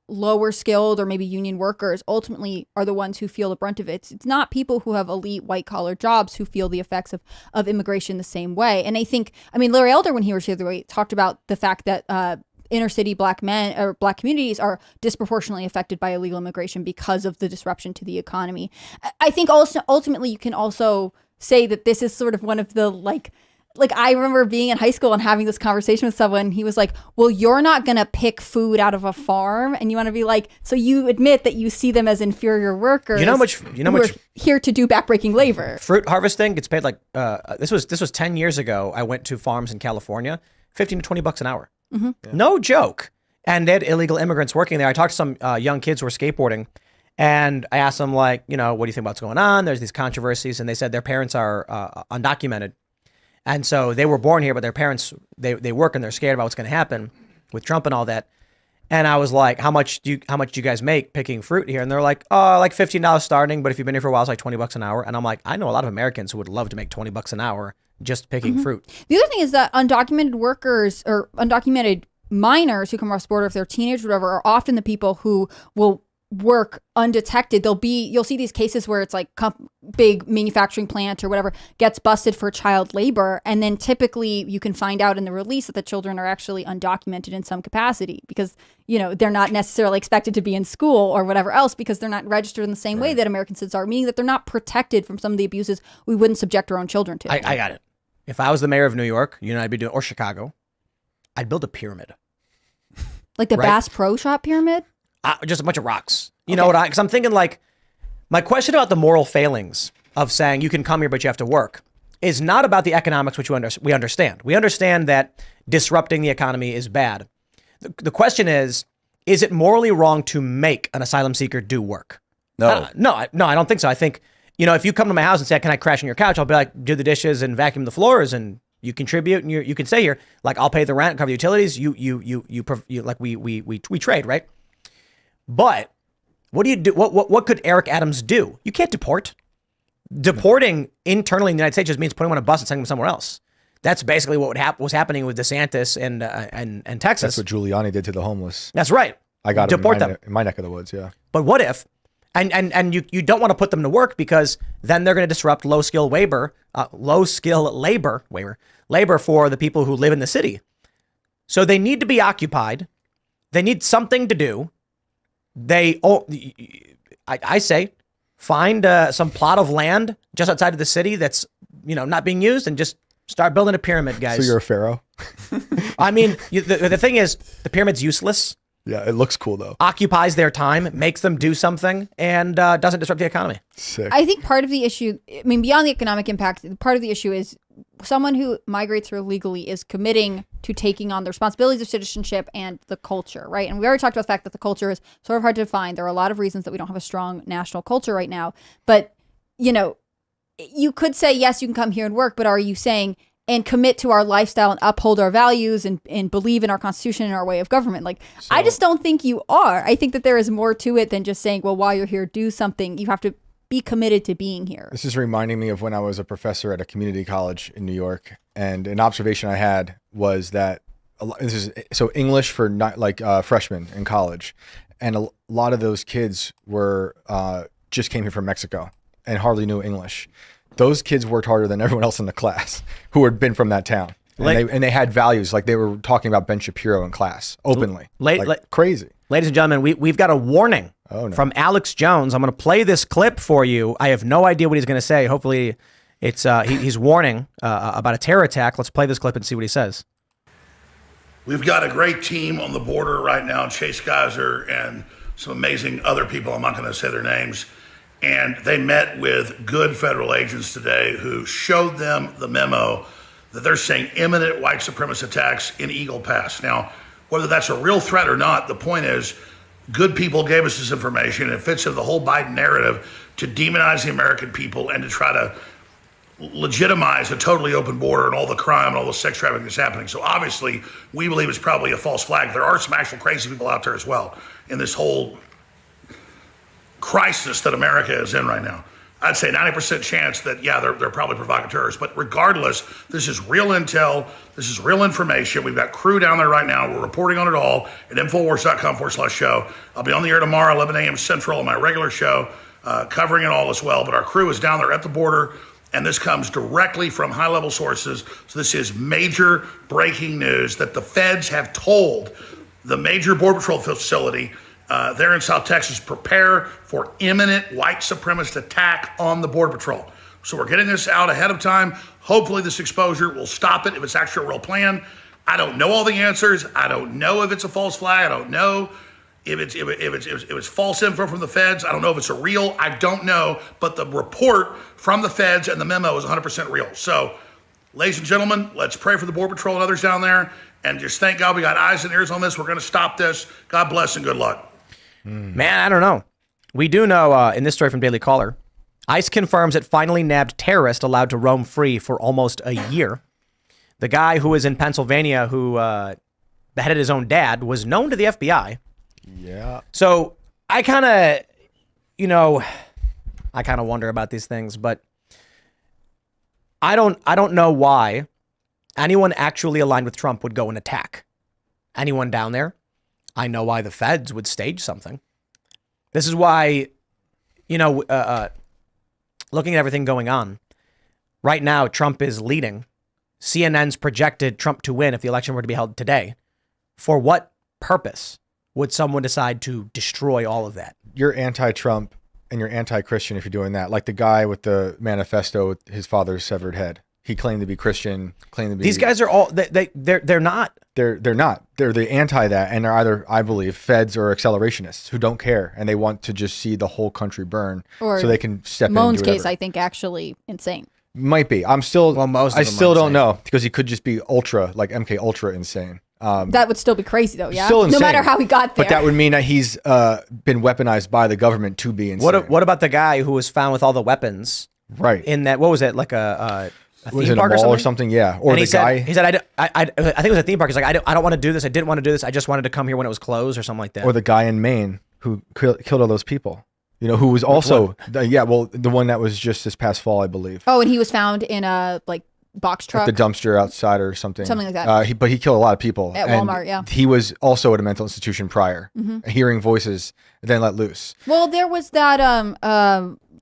lower skilled or maybe union workers ultimately are the ones who feel the brunt of it. It's not people who have elite white collar jobs who feel the effects of immigration the same way. And I think, I mean, Larry Elder, when he was here the other way, talked about the fact that inner city black men or black communities are disproportionately affected by illegal immigration because of the disruption to the economy. I think also ultimately you can also say that this is sort of one of the like I remember being in high school and having this conversation with someone. He was like, well, you're not going to pick food out of a farm. And you want to be like, so you admit that you see them as inferior workers. You know how much here to do backbreaking labor. Fruit harvesting gets paid like, this was 10 years ago. I went to farms in California, 15 to $20 an hour. Mm-hmm. Yeah. No joke. And they had illegal immigrants working there. I talked to some young kids who were skateboarding. And I asked them, like, what do you think about what's going on? There's these controversies. And they said their parents are undocumented. And so they were born here, but their parents, they work and they're scared about what's going to happen with Trump and all that. And I was like, how much do you guys make picking fruit here? And they're like, oh, like $15 starting. But if you've been here for a while, it's like $20 an hour. And I'm like, I know a lot of Americans who would love to make $20 an hour just picking fruit. The other thing is that undocumented workers or undocumented minors who come across the border, if they're teenagers or whatever, are often the people who will work undetected. You'll see these cases where it's like big manufacturing plant or whatever gets busted for child labor. And then typically you can find out in the release that the children are actually undocumented in some capacity because, they're not necessarily expected to be in school or whatever else because they're not registered in the same way that American citizens are, meaning that they're not protected from some of the abuses we wouldn't subject our own children to. I got it. If I was the mayor of New York, I'd be doing, or Chicago, I'd build a pyramid. Like the Bass Pro Shop pyramid? Just a bunch of rocks. Because I'm thinking like, my question about the moral failings of saying you can come here, but you have to work is not about the economics, which we understand. We understand that disrupting the economy is bad. The question is it morally wrong to make an asylum seeker do work? No. No, I don't think so. I think, if you come to my house and say, can I crash on your couch? I'll be like, do the dishes and vacuum the floors and you contribute and you can stay here. Like I'll pay the rent, cover the utilities. We trade, right? But what do you do? What could Eric Adams do? You can't deport. Deporting internally in the United States just means putting him on a bus and sending him somewhere else. That's basically what was happening with DeSantis and Texas. That's what Giuliani did to the homeless. That's right. I got deport them them in my neck of the woods. Yeah. But what if? And you don't want to put them to work because then they're going to disrupt low skill labor for the people who live in the city. So they need to be occupied. They need something to do. I say, find some plot of land just outside of the city that's not being used and just start building a pyramid, guys. So you're a pharaoh? I mean, the thing is, the pyramid's useless. Yeah, it looks cool though. Occupies their time, makes them do something, and doesn't disrupt the economy. Sick. I think part of the issue, beyond the economic impact, part of the issue is someone who migrates here illegally is committing to taking on the responsibilities of citizenship and the culture, right? And we already talked about the fact that the culture is sort of hard to define. There are a lot of reasons that we don't have a strong national culture right now. But, you could say, yes, you can come here and work, but are you saying, and commit to our lifestyle and uphold our values and believe in our Constitution and our way of government? I just don't think you are. I think that there is more to it than just saying, well, while you're here, do something. You have to be committed to being here. This is reminding me of when I was a professor at a community college in New York. And an observation I had was that English for freshmen in college. And a lot of those kids were just came here from Mexico and hardly knew English. Those kids worked harder than everyone else in the class who had been from that town. And they had values. Like they were talking about Ben Shapiro in class openly. Crazy. Ladies and gentlemen, we've got a warning from Alex Jones. I'm going to play this clip for you. I have no idea what he's going to say. Hopefully it's he's warning about a terror attack. Let's play this clip and see what he says. We've got a great team on the border right now, Chase Geyser and some amazing other people. I'm not going to say their names. And they met with good federal agents today who showed them the memo that they're saying imminent white supremacist attacks in Eagle Pass. Now, Whether that's a real threat or not, the point is, good people gave us this information, and it fits into the whole Biden narrative to demonize the American people and to try to legitimize a totally open border and all the crime and all the sex trafficking that's happening. So obviously, we believe it's probably a false flag. There are some actual crazy people out there as well in this whole crisis that America is in right now. I'd say 90% chance that, yeah, they're probably provocateurs. But regardless, this is real intel. This is real information. We've got crew down there right now. We're reporting on it all at Infowars.com/show. I'll be on the air tomorrow, 11 a.m. Central, on my regular show, covering it all as well. But our crew is down there at the border, and this comes directly from high-level sources. So this is major breaking news that the feds have told the major Border Patrol facility there in South Texas, prepare for imminent white supremacist attack on the Border Patrol. So we're getting this out ahead of time. Hopefully this exposure will stop it if it's actually a real plan. I don't know all the answers. I don't know if it's a false flag. I don't know if it's false info from the feds. I don't know if it's a real. I don't know. But the report from the feds and the memo is 100% real. So, ladies and gentlemen, let's pray for the Border Patrol and others down there. And just thank God we got eyes and ears on this. We're going to stop this. God bless and good luck. Man, I don't know. We do know in this story from Daily Caller, ICE confirms it finally nabbed terrorist allowed to roam free for almost a year. The guy who was in Pennsylvania who beheaded his own dad was known to the FBI. Yeah. So I kind of wonder about these things, but I don't know why anyone actually aligned with Trump would go and attack anyone down there. I know why the feds would stage something. This is why, looking at everything going on right now, Trump is leading. CNN's projected Trump to win if the election were to be held today. For what purpose would someone decide to destroy all of that? You're anti-Trump and you're anti-Christian if you're doing that. Like the guy with the manifesto with his father's severed head. He claimed to be Christian, claimed to be... These guys are all... They're not. They're not. They're the anti that, and they're either, I believe, feds or accelerationists who don't care, and they want to just see the whole country burn Or so they can step in Moan's and do case, whatever. I think, actually insane. Might be. I still don't insane. know, because he could just be ultra, like MK Ultra insane. That would still be crazy, though, yeah? Still insane. No matter how he got there. But that would mean that he's been weaponized by the government to be insane. What about the guy who was found with all the weapons? Right. In that, what was it, like a was theme it a park mall or something? Yeah. Or And the he said, guy. He said, I think it was a theme park. He's like, I don't want to do this. I didn't want to do this. I just wanted to come here when it was closed or something like that. Or the guy in Maine who killed all those people. Who was also, the one that was just this past fall, I believe. Oh, and he was found in a, box truck. At the dumpster outside or something. Something like that. But he killed a lot of people. At And Walmart, yeah. He was also at a mental institution prior, hearing voices, then let loose. Well, there was that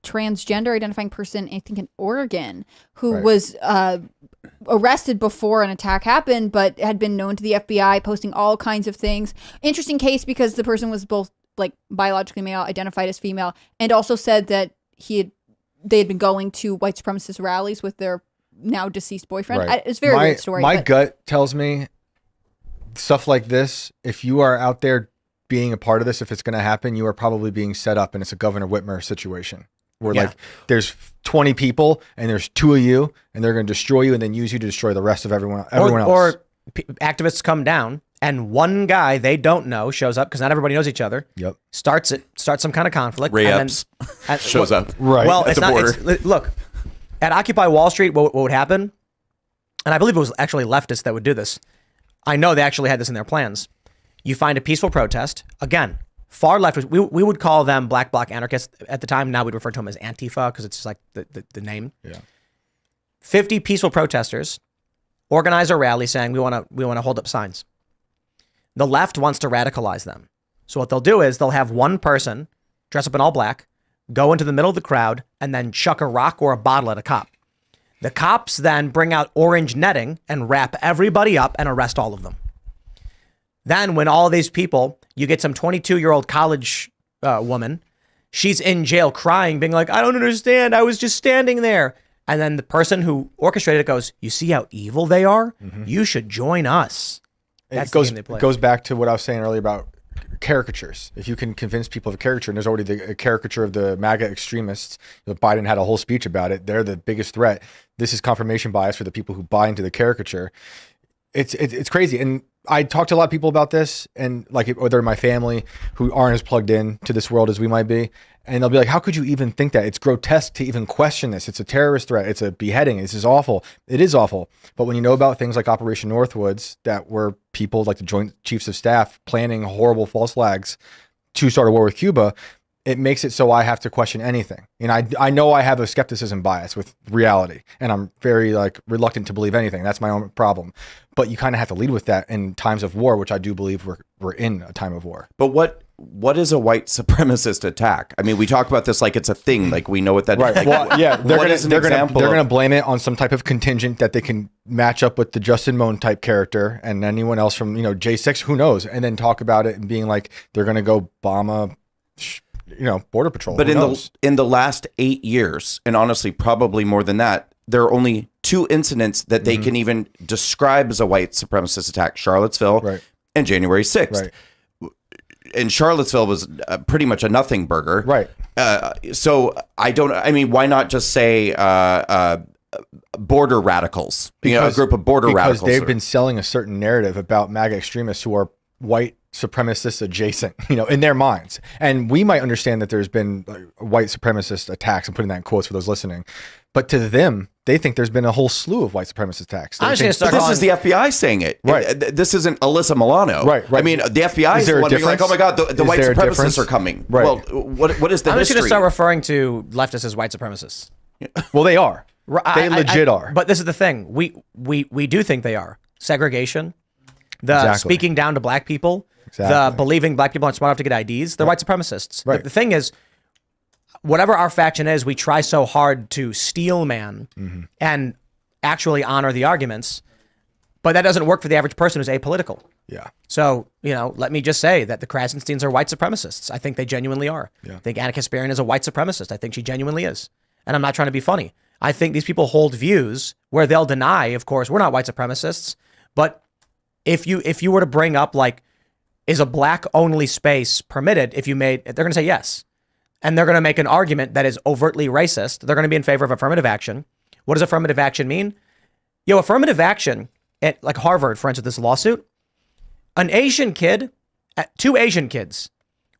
transgender identifying person, I think in Oregon, who was arrested before an attack happened, but had been known to the FBI, posting all kinds of things. Interesting case because the person was both biologically male, identified as female, and also said that they had been going to white supremacist rallies with their now deceased boyfriend. Right. It's a very weird story. My gut tells me stuff like this, if you are out there being a part of this, if it's going to happen, you are probably being set up, and it's a Governor Whitmer situation where there's 20 people and there's 2 of you, and they're going to destroy you and then use you to destroy the rest of everyone else. Or activists come down and one guy they don't know shows up because not everybody knows each other. Yep. Starts some kind of conflict. Ray and Epps then, shows up. Right. Well, at it's the not. border. Look, at Occupy Wall Street, what would happen? And I believe it was actually leftists that would do this. I know they actually had this in their plans. You find a peaceful protest. Again, far left. We would call them black bloc anarchists at the time. Now we'd refer to them as Antifa because it's just like the name. Yeah. 50 peaceful protesters organize a rally saying we want to hold up signs. The left wants to radicalize them. So what they'll do is they'll have one person dress up in all black, go into the middle of the crowd, and then chuck a rock or a bottle at a cop. The cops then bring out orange netting and wrap everybody up and arrest all of them. Then when all of these people, you get some 22-year-old college woman, she's in jail crying, being like, I don't understand. I was just standing there. And then the person who orchestrated it goes, you see how evil they are? You should join us. That's the game they play. It goes back to what I was saying earlier about caricatures. If you can convince people of a caricature, and there's already a caricature of the MAGA extremists, Biden had a whole speech about it. They're the biggest threat. This is confirmation bias for the people who buy into the caricature. It's crazy. And I talk to a lot of people about this, and like whether my family who aren't as plugged in to this world as we might be, and they'll be like, how could you even think that? It's grotesque to even question this. It's a terrorist threat. It's a beheading. This is awful. It is awful. But when you know about things like Operation Northwoods, that were people like the Joint Chiefs of Staff planning horrible false flags to start a war with Cuba, it makes it so I have to question anything. And I know I have a skepticism bias with reality, and I'm very like reluctant to believe anything. That's my own problem. But you kind of have to lead with that in times of war, which I do believe we're in a time of war. But what is a white supremacist attack? I mean, we talk about this like it's a thing, like we know what that is. Right. Like, Well, yeah, they're example going to of- blame it on some type of contingent that they can match up with the Justin Moan type character and anyone else from, J6, who knows, and then talk about it and being like they're going to go bomb a border patrol. But Who knows? in the last 8 years, and honestly, probably more than that, there are only 2 incidents that they can even describe as a white supremacist attack: Charlottesville Right. and January 6th. Right. And Charlottesville was pretty much a nothing burger. Right. So why not just say border radicals? A group of border radicals. Because they've been selling a certain narrative about MAGA extremists who are white supremacists adjacent, in their minds. And we might understand that there's been white supremacist attacks. I'm putting that in quotes for those listening. But to them, they think there's been a whole slew of white supremacist attacks. I'm just going to start But this calling- is the FBI saying it. Right. This isn't Alyssa Milano. Right. I mean, the FBI is there the a one being like, difference? oh my God, the Is white there a supremacists difference? are coming. Right. Well, what is the I'm just history? going to start referring to leftists as white supremacists. Well, they are. They legit are. But this is the thing. We do think they are. Segregation, the Exactly. speaking down to black people, the Exactly. believing black people aren't smart enough to get IDs. They're white supremacists. Right. The thing is, whatever our faction is, we try so hard to steel man and actually honor the arguments, but that doesn't work for the average person who's apolitical. Yeah. So, let me just say that the Krasensteins are white supremacists. I think they genuinely are. I think Anna Kasparian is a white supremacist. I think she genuinely is. And I'm not trying to be funny. I think these people hold views where they'll deny, of course, we're not white supremacists. But if you were to bring up, like, is a black only space permitted? They're going to say yes. And they're going to make an argument that is overtly racist. They're going to be in favor of affirmative action. What does affirmative action mean? Affirmative action at like Harvard, for instance, this lawsuit, an Asian kid, 2 Asian kids,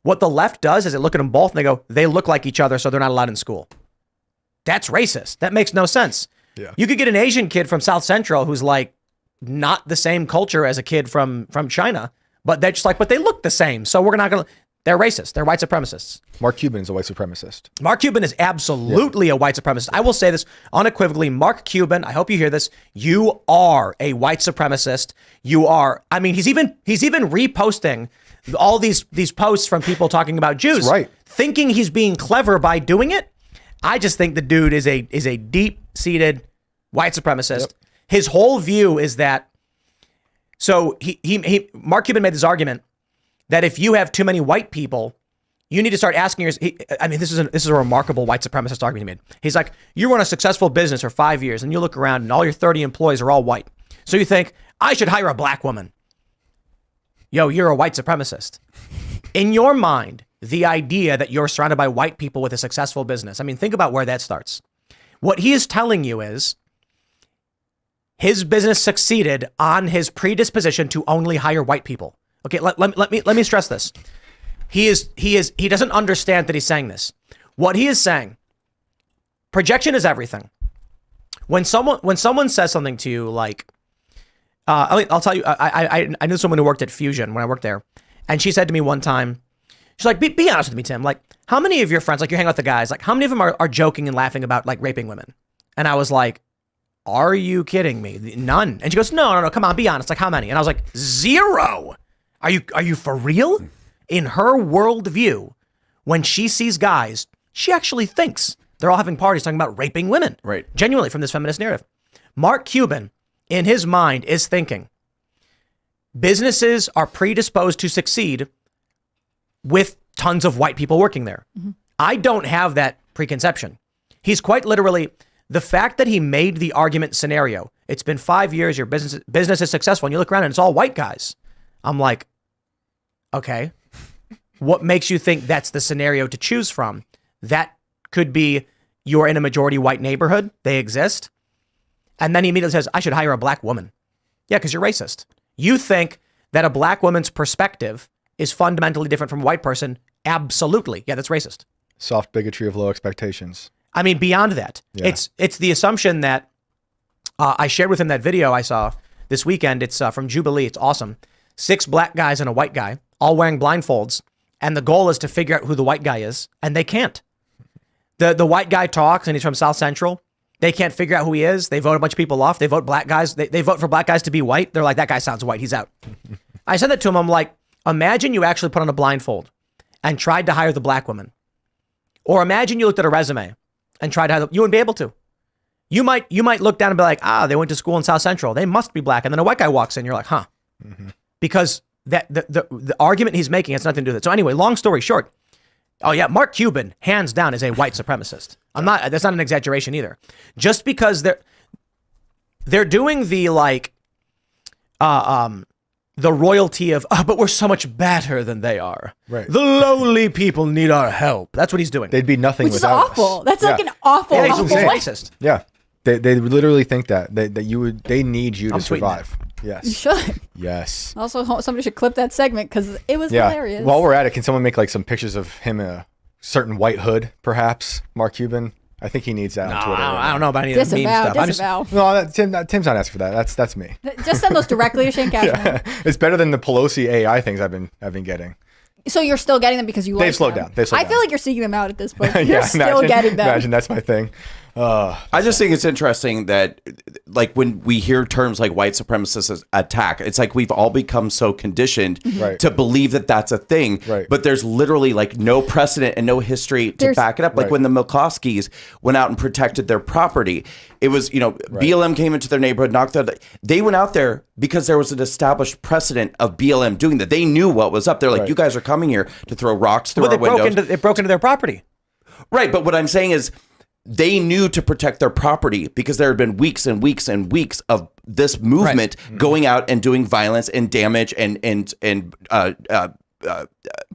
what the left does is they look at them both and they go, they look like each other, so they're not allowed in school. That's racist. That makes no sense. Yeah. You could get an Asian kid from South Central who's like not the same culture as a kid from China, but they're just like, but they look the same. So we're not going to, they're racist. They're white supremacists. Mark Cuban is a white supremacist. Mark Cuban is absolutely a white supremacist. I will say this unequivocally. Mark Cuban, I hope you hear this. You are a white supremacist. You are. I mean, he's even reposting all these posts from people talking about Jews, That's right? Thinking he's being clever by doing it. I just think the dude is a deep-seated white supremacist. Yep. His whole view is that. So Mark Cuban made this argument that if you have too many white people, you need to start asking this is a remarkable white supremacist argument he made. He's like, you run a successful business for 5 years and you look around and all your 30 employees are all white. So you think, I should hire a black woman. You're a white supremacist. In your mind, the idea that you're surrounded by white people with a successful business, I mean, think about where that starts. What he is telling you is his business succeeded on his predisposition to only hire white people. Okay, let me stress this. He doesn't understand that he's saying this. What he is saying, projection is everything. When someone says something to you like, I'll tell you, I knew someone who worked at Fusion when I worked there, and she said to me one time, she's like, be honest with me, Tim. Like, how many of your friends, like you hang out with the guys, like how many of them are joking and laughing about like raping women? And I was like, are you kidding me? None. And she goes, no, come on, be honest. Like how many? And I was like, 0. Are you for real? In her worldview, when she sees guys, she actually thinks they're all having parties talking about raping women. Right. Genuinely from this feminist narrative. Mark Cuban, in his mind, is thinking businesses are predisposed to succeed with tons of white people working there. Mm-hmm. I don't have that preconception. He's quite literally, the fact that he made the argument scenario, it's been 5 years, your business is successful, and you look around and it's all white guys. I'm like, okay, what makes you think that's the scenario to choose from? That could be you're in a majority white neighborhood. They exist. And then he immediately says, I should hire a black woman. Yeah, because you're racist. You think that a black woman's perspective is fundamentally different from a white person? Absolutely. Yeah, that's racist. Soft bigotry of low expectations. I mean, beyond that, Yeah. it's the assumption that I shared with him that video I saw this weekend. It's from Jubilee. It's awesome. 6 black guys and a white guy all wearing blindfolds. And the goal is to figure out who the white guy is. And they can't. The white guy talks and he's from South Central. They can't figure out who he is. They vote a bunch of people off. They vote black guys. They vote for black guys to be white. They're like, that guy sounds white. He's out. I said that to him. I'm like, imagine you actually put on a blindfold and tried to hire the black woman. Or imagine you looked at a resume and tried to hire you wouldn't be able to. You might look down and be like, they went to school in South Central. They must be black. And then a white guy walks in. You're like, huh. Mm-hmm. Because that the argument he's making has nothing to do with it. So anyway, long story short. Oh yeah, Mark Cuban, hands down, is a white supremacist. That's not an exaggeration either. Just because they're doing the the royalty of, but we're so much better than they are. Right. The lowly people need our help. That's what he's doing. They'd be nothing Which is without awful. us. That's like an awful, Yeah, he's awful racist. Yeah. They literally think that they need you I'm to tweeting survive. You Yes. should. Yes. Also, somebody should clip that segment because it was Yeah. hilarious. While we're at it, can someone make like some pictures of him in a certain white hood, perhaps? Mark Cuban. I think he needs that on Twitter. I don't know about any of the meme stuff. I'm just- Disavow. Tim's not asking for that. That's me. Just send those directly to Shane Cashman. Yeah. It's better than the Pelosi AI things I've been getting. So you're still getting them because you like They've slowed them. down. They've slowed I down. feel like you're seeking them out at this point. You're Yeah, still getting them. Imagine that's my thing. I just think it's interesting that, like, when we hear terms like white supremacist attack, it's like we've all become so conditioned Right. to believe that that's a thing. Right. But there's literally like no precedent and no history to There's- back it up. Like Right. when the McCloskeys went out and protected their property, it was, BLM came into their neighborhood, they went out there because there was an established precedent of BLM doing that. They knew what was up. They're like, Right. you guys are coming here to throw rocks through Well, our windows. it broke into their property. Right, but what I'm saying is they knew to protect their property because there had been weeks and weeks and weeks of this movement going out and doing violence and damage and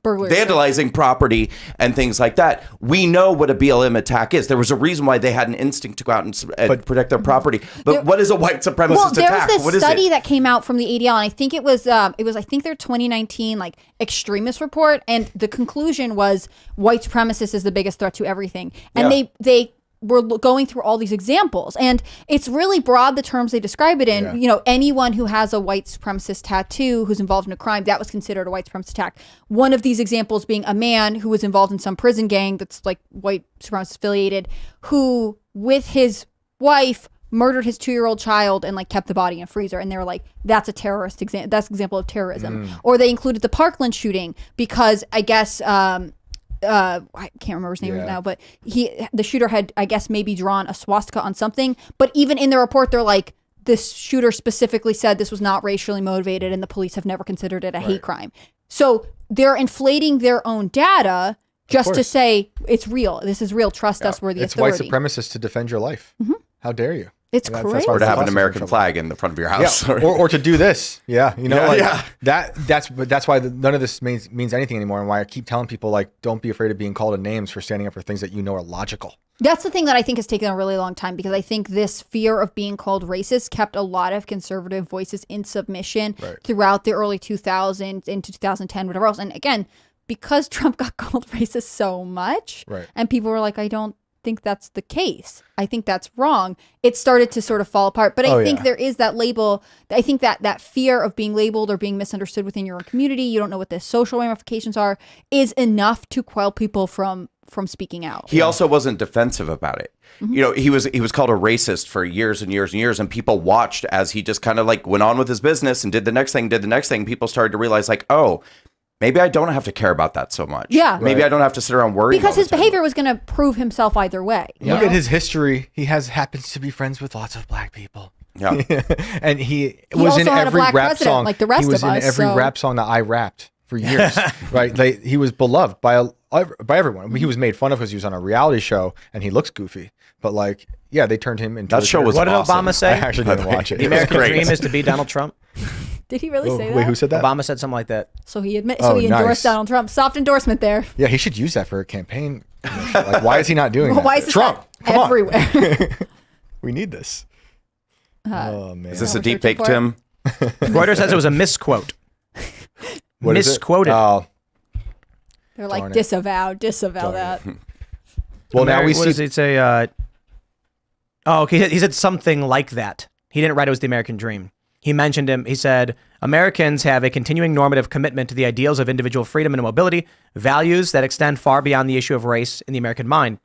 Burglary. vandalizing property and things like that. We know what a BLM attack is. There was a reason why they had an instinct to go out and protect their property. But what is a white supremacist Well, there attack? was What this is study it? that came out from the ADL, and I think it was I think their 2019 like extremist report, and the conclusion was white supremacist is the biggest threat to everything, and they were going through all these examples, and it's really broad the terms they describe it in. Yeah. Anyone who has a white supremacist tattoo who's involved in a crime, that was considered a white supremacist attack. One of these examples being a man who was involved in some prison gang that's like white supremacist affiliated, who with his wife murdered his 2-year-old child and like kept the body in a freezer, and they were like, that's a terrorist example. That's an example of terrorism. Or they included the Parkland shooting because I guess I can't remember his name Yeah. now, but the shooter had, I guess, maybe drawn a swastika on something. But even in the report, they're like, this shooter specifically said this was not racially motivated, and the police have never considered it a hate crime. So they're inflating their own data just to course. say it's real. This is real. Trust us. We're the It's authority. white supremacists to defend your life. How dare you? It's That's crazy. why Or to have an Classic American trouble. flag in the front of your house. Yeah, or to do this. Yeah, Yeah. that's why none of this means anything anymore, and why I keep telling people like, don't be afraid of being called names for standing up for things that you know are logical. That's the thing that I think has taken a really long time, because I think this fear of being called racist kept a lot of conservative voices in submission throughout the early 2000s into 2010, whatever else. And again, because Trump got called racist so much, and people were like, I don't think that's the case. I think that's wrong. It started to sort of fall apart. But I think there is that label. I think that fear of being labeled or being misunderstood within your own community, you don't know what the social ramifications are, is enough to quell people from speaking out. He also wasn't defensive about it. He was called a racist for years and years and years, and people watched as he just kind of like went on with his business and did the next thing. People started to realize like, oh, maybe I don't have to care about that so much. Yeah. Maybe I don't have to sit around worrying. Because all his the time. behavior was going to prove himself either way. Look at his history. He happens to be friends with lots of black people. Yeah. And he was also in had a every black rap president, song. like the rest he was of in us, every so- rap song that I rapped for years. Right? He was beloved by everyone. He was made fun of because he was on a reality show and he looks goofy. But like, yeah, they turned him into That a show was What did awesome. Obama say? I actually didn't watch it. The American dream is to be Donald Trump. Did he really say that? Wait, who said that? Obama said something like that. So he Oh, endorsed nice. Donald Trump. Soft endorsement there. Yeah, he should use that for a campaign. Like, why is he not doing that? Why is this Trump? not Come on. everywhere? We need this. Oh man. Is this a we're deep searching fake, for Tim? Reuters says it was a misquote. What is it? misquoted. Oh, They're like Darn it. disavow Darn that. well, now we What see. does it say? Oh, okay. He said something like that. He didn't write it was the American dream. He mentioned him. He said, Americans have a continuing normative commitment to the ideals of individual freedom and mobility, values that extend far beyond the issue of race in the American mind.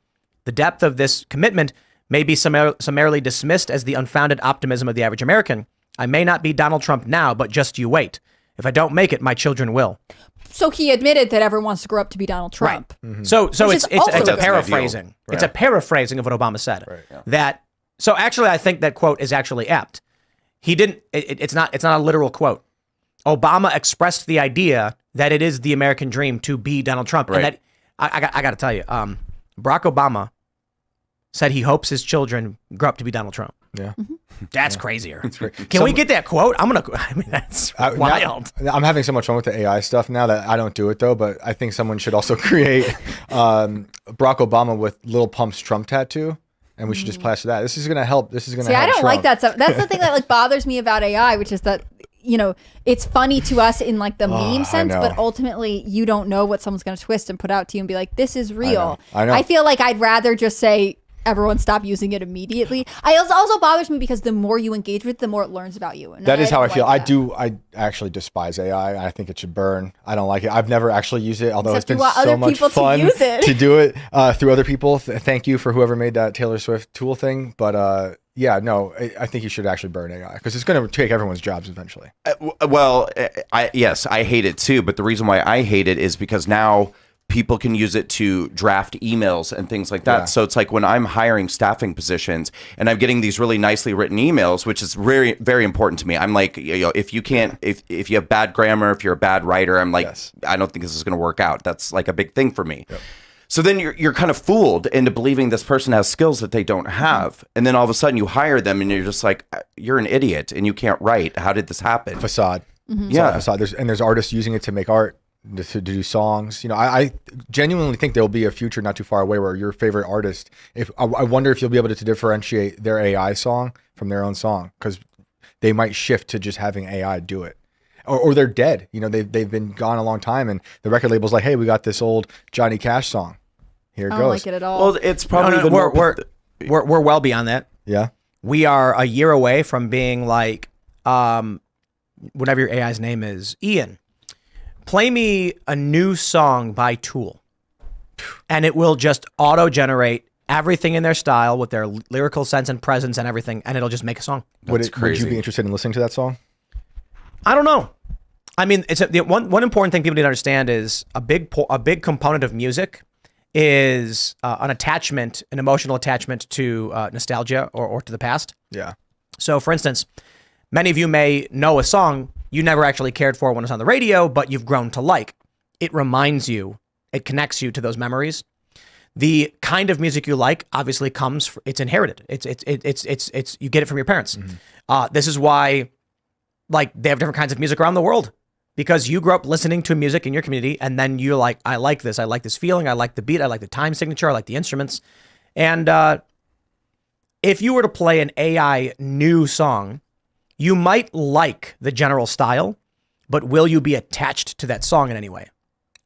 The depth of this commitment may be summarily dismissed as the unfounded optimism of the average American. I may not be Donald Trump now, but just you wait. If I don't make it, my children will. So he admitted that everyone wants to grow up to be Donald Trump. So Which is it's also a good. paraphrasing. It's a paraphrasing of what Obama said. That so actually I think that quote is actually apt. He didn't. It's not a literal quote. Obama expressed the idea that it is the American dream to be Donald Trump, and that I got to tell you, Barack Obama said he hopes his children grow up to be Donald Trump. Yeah. That's crazier. Can we get that quote? I mean, that's wild. I'm having so much fun with the AI stuff now that I don't do it though, but I think someone should also create Barack Obama with Lil Pump's Trump tattoo. And we should just plaster that. This is going to help. This is going to help. See, I don't Trump. like that stuff. That's the thing that like bothers me about AI, which is that, you know, it's funny to us in like the meme sense, know. but ultimately you don't know what someone's going to twist and put out to you and be like, this is real. I know. I feel like I'd rather just say, everyone stop using it immediately. It also bothers me because the more you engage with it, the more it learns about you. And That is how I don't feel. like that. I actually despise AI. I think it should burn. I don't like it. I've never actually used it, although Except it's been you want so other much people to fun use it. to do it through other people. Thank you for whoever made that Taylor Swift tool thing. But yeah, no, I think you should actually burn AI because it's going to take everyone's jobs eventually. Well, yes, I hate it too. But the reason why I hate it is because now people can use it to draft emails and things like that. Yeah. So it's like when I'm hiring staffing positions and I'm getting these really nicely written emails, which is very, very important to me. I'm like, you know, if you can't, if you have bad grammar, if you're a bad writer, I'm like, Yes. I don't think this is going to work out. That's like a big thing for me. Yep. So then you're kind of fooled into believing this person has skills that they don't have. And then all of a sudden you hire them and you're just like, you're an idiot and you can't write. How did this happen? Facade. Yeah. Facade. There's artists using it to make art. To do songs, you know, I genuinely think there will be a future not too far away where your favorite artist, if I wonder if you'll be able to differentiate their AI song from their own song because they might shift to just having AI do it, or they're dead. You know, they've been gone a long time, and the record label's like, hey, we got this old Johnny Cash song. Here it I goes. don't like it at all. Well, it's probably even we're more. we're well beyond that. Yeah. We are a year away from being like, whatever your AI's name is, Ian. Play me a new song by Tool, and it will just auto-generate everything in their style with their lyrical sense and presence and everything, and it'll just make a song. Would you crazy. be interested in listening to that song? I don't know. I mean, it's the one important thing people need to understand is a big component of music is an attachment, an emotional attachment to nostalgia or to the past. Yeah. So, for instance, many of you may know a song you never actually cared for when it's on the radio, but you've grown to like. It reminds you, it connects you to those memories. The kind of music you like obviously it's inherited. It's you get it from your parents. This is why, like, they have different kinds of music around the world because you grew up listening to music in your community, and then you're like, I like this feeling, I like the beat, I like the time signature, I like the instruments, and if you were to play an AI new song, you might like the general style, but will you be attached to that song in any way?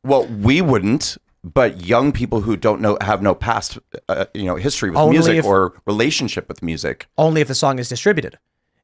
Well, we wouldn't, but young people who have no past, history with Only music or relationship with music. Only if the song is distributed.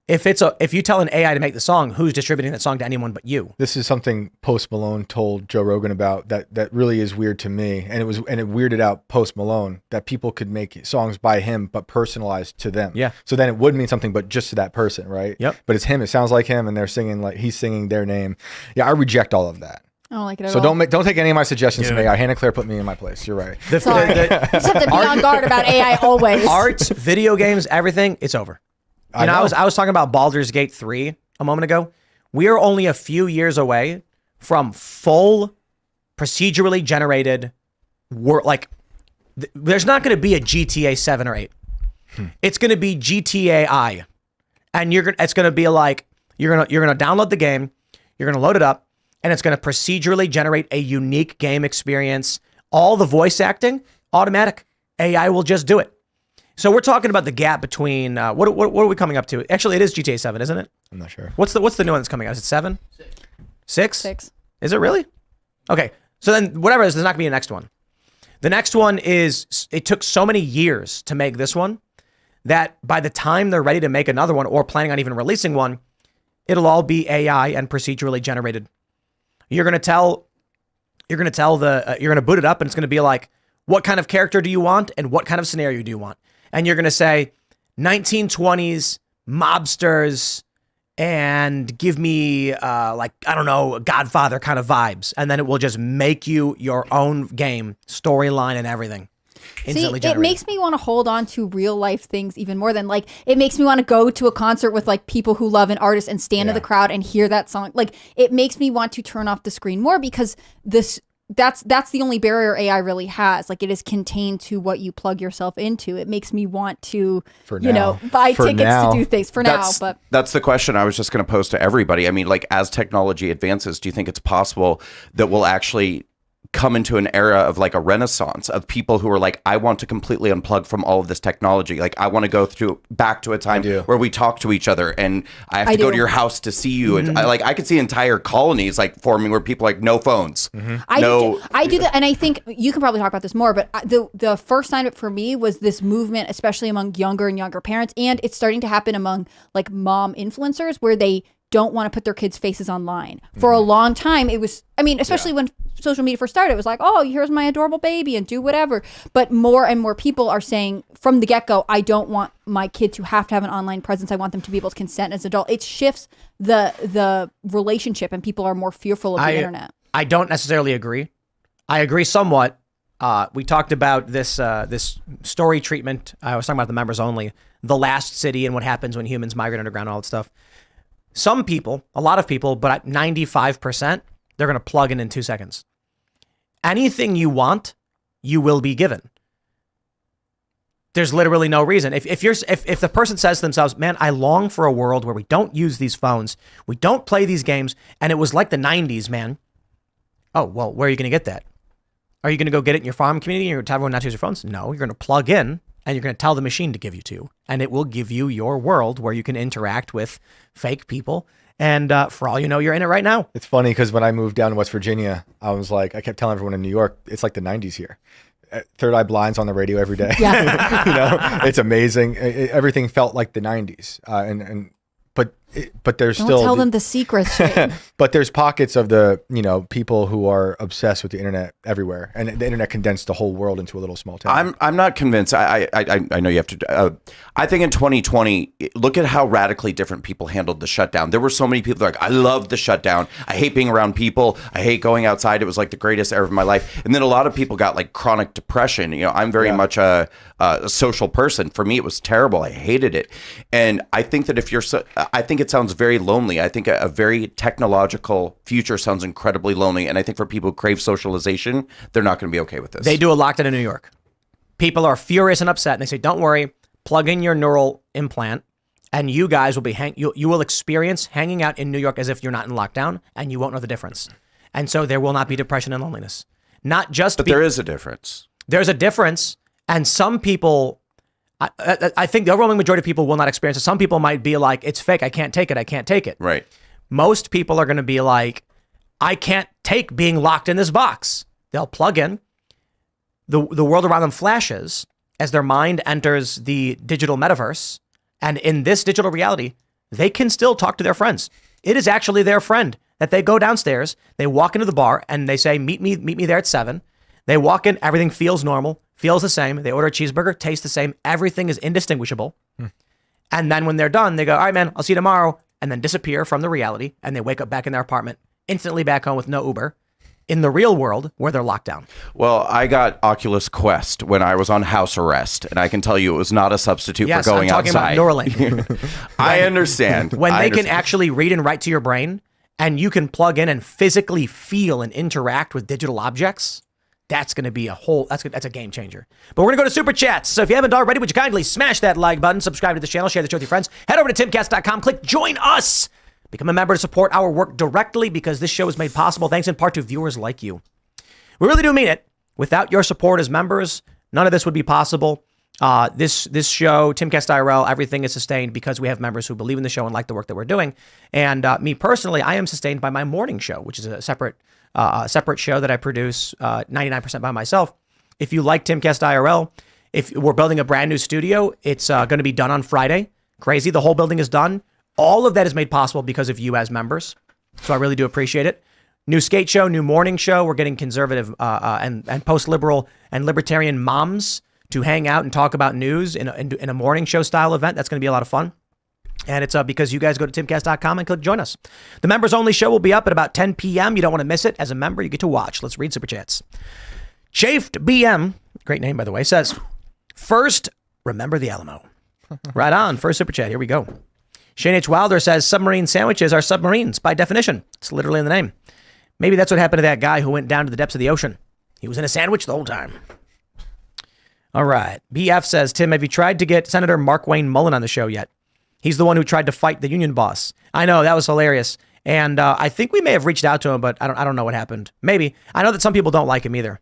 If you tell an AI to make the song, who's distributing that song to anyone but you? This is something Post Malone told Joe Rogan about that really is weird to me, and it weirded out Post Malone that people could make songs by him but personalized to them. Yeah. So then it would mean something, but just to that person, right? Yep. But it's him. It sounds like him, and they're singing like he's singing their name. Yeah, I reject all of that. I don't like it at So all. don't take any of my suggestions from AI. Hannah Claire put me in my place. You're right. Sorry. You just have to be on guard about AI always. Arts, video games, everything, it's over. I was talking about Baldur's Gate 3 a moment ago. We are only a few years away from full procedurally generated there's not going to be a GTA 7 or 8. It's going to be GTA I. And it's going to be like you're going to download the game, you're going to load it up, and it's going to procedurally generate a unique game experience. All the voice acting automatic. AI will just do it. So we're talking about the gap between what are we coming up to? Actually, it is GTA 7, isn't it? I'm not sure. What's the new one that's coming out? Is it 7? 6? 6. Is it really? Okay. So then whatever it is, there's not going to be a next one. The next one is, it took so many years to make this one that by the time they're ready to make another one or planning on even releasing one, it'll all be AI and procedurally generated. You're going to boot it up and it's going to be like, what kind of character do you want? And what kind of scenario do you want? And you're going to say 1920s mobsters and give me Godfather kind of vibes. And then it will just make you your own game, storyline and everything. See, it makes me want to hold on to real life things even more than it makes me want to go to a concert with people who love an artist and stand in the crowd and hear that song. It makes me want to turn off the screen more because that's the only barrier AI really has. It is contained to what you plug yourself into. It makes me want to, buy tickets to do things but that's the question I was just going to pose to everybody. I mean, as technology advances, do you think it's possible that we'll actually come into an era of a renaissance of people who are I want to completely unplug from all of this technology. I want to go back to a time where we talk to each other and I have to go to your house to see you. And I could see entire colonies forming where people no phones. Mm-hmm. I do that. And I think you can probably talk about this more, but the first sign of it for me was this movement, especially among younger and younger parents. And it's starting to happen among mom influencers where they don't want to put their kids' faces online. For a long time, it was, especially when social media first started, it was oh, here's my adorable baby and do whatever. But more and more people are saying from the get-go, I don't want my kid to have an online presence. I want them to be able to consent as an adult. It shifts the relationship and people are more fearful of the internet. I don't necessarily agree. I agree somewhat. We talked about this story treatment. I was talking about the members only, the last city and what happens when humans migrate underground and all that stuff. Some people, a lot of people, but at 95%, they're going to plug in 2 seconds. Anything you want, you will be given. There's literally no reason. If the person says to themselves, man, I long for a world where we don't use these phones, we don't play these games, and it was like the 90s, man. Oh, well, where are you going to get that? Are you going to go get it in your farm community and you're going to tell everyone not to use your phones? No, you're going to plug in and you're going to tell the machine to give you to. And it will give you your world where you can interact with fake people. And for all you know, you're in it right now. It's funny because when I moved down to West Virginia, I kept telling everyone in New York, it's like the 90s here. Third Eye Blind's on the radio every day. Yeah. It's amazing. Everything felt like the 90s. But there's Don't still tell them the secrets. Shane. But there's pockets of the people who are obsessed with the internet everywhere, and the internet condensed the whole world into a little small town. I'm not convinced. I know you have to. I think in 2020, look at how radically different people handled the shutdown. There were so many people I love the shutdown. I hate being around people. I hate going outside. It was the greatest era of my life. And then a lot of people got chronic depression. I'm very much a social person. For me, it was terrible. I hated it. And I think that I think it sounds very lonely. I think a very technological future sounds incredibly lonely. And I think for people who crave socialization, they're not going to be okay with this. They do a lockdown in New York. People are furious and upset. And they say, don't worry, plug in your neural implant and you guys will be, you will experience hanging out in New York as if you're not in lockdown and you won't know the difference. And so there will not be depression and loneliness. Not just. But there is a difference. There's a difference. And some people, I think the overwhelming majority of people will not experience it. Some people might be like, it's fake. I can't take it. I can't take it. Right. Most people are going to be like, I can't take being locked in this box. They'll plug in. The world around them flashes as their mind enters the digital metaverse. And in this digital reality, they can still talk to their friends. It is actually their friend that they go downstairs. They walk into the bar and they say, meet me there at 7. They walk in. Everything feels normal. Feels the same. They order a cheeseburger, tastes the same. Everything is indistinguishable. And then when they're done, they go, all right, man, I'll see you tomorrow. And then disappear from the reality. And they wake up back in their apartment, instantly back home with no Uber in the real world where they're locked down. Well, I got Oculus Quest when I was on house arrest. And I can tell you it was not a substitute for going outside. Yes, I'm talking about Neuralink. I understand. When they can actually read and write to your brain and you can plug in and physically feel and interact with digital objects, that's going to be that's a game changer. But we're going to go to Super Chats. So if you haven't already, would you kindly smash that like button, subscribe to the channel, share the show with your friends. Head over to timcast.com, click join us. Become a member to support our work directly because this show is made possible thanks in part to viewers like you. We really do mean it. Without your support as members, none of this would be possible. This show, Timcast IRL, everything is sustained because we have members who believe in the show and like the work that we're doing. And me personally, I am sustained by my morning show, which is a separate show that I produce 99% by myself. If you like Timcast IRL, if we're building a brand new studio, it's going to be done on Friday. Crazy. The whole building is done. All of that is made possible because of you as members. So I really do appreciate it. New skate show, new morning show. We're getting conservative and post-liberal and libertarian moms to hang out and talk about news in a morning show style event. That's going to be a lot of fun. And it's because you guys go to timcast.com and click join us. The members only show will be up at about 10 p.m. You don't want to miss it. As a member, you get to watch. Let's read Super Chats. Chafed BM, great name, by the way, says, first, remember the Alamo. Right on. First Super Chat. Here we go. Shane H. Wilder says, submarine sandwiches are submarines by definition. It's literally in the name. Maybe that's what happened to that guy who went down to the depths of the ocean. He was in a sandwich the whole time. All right. BF says, Tim, have you tried to get Senator Mark Wayne Mullen on the show yet? He's the one who tried to fight the union boss. I know, that was hilarious. And I think we may have reached out to him, but I don't know what happened. Maybe. I know that some people don't like him either.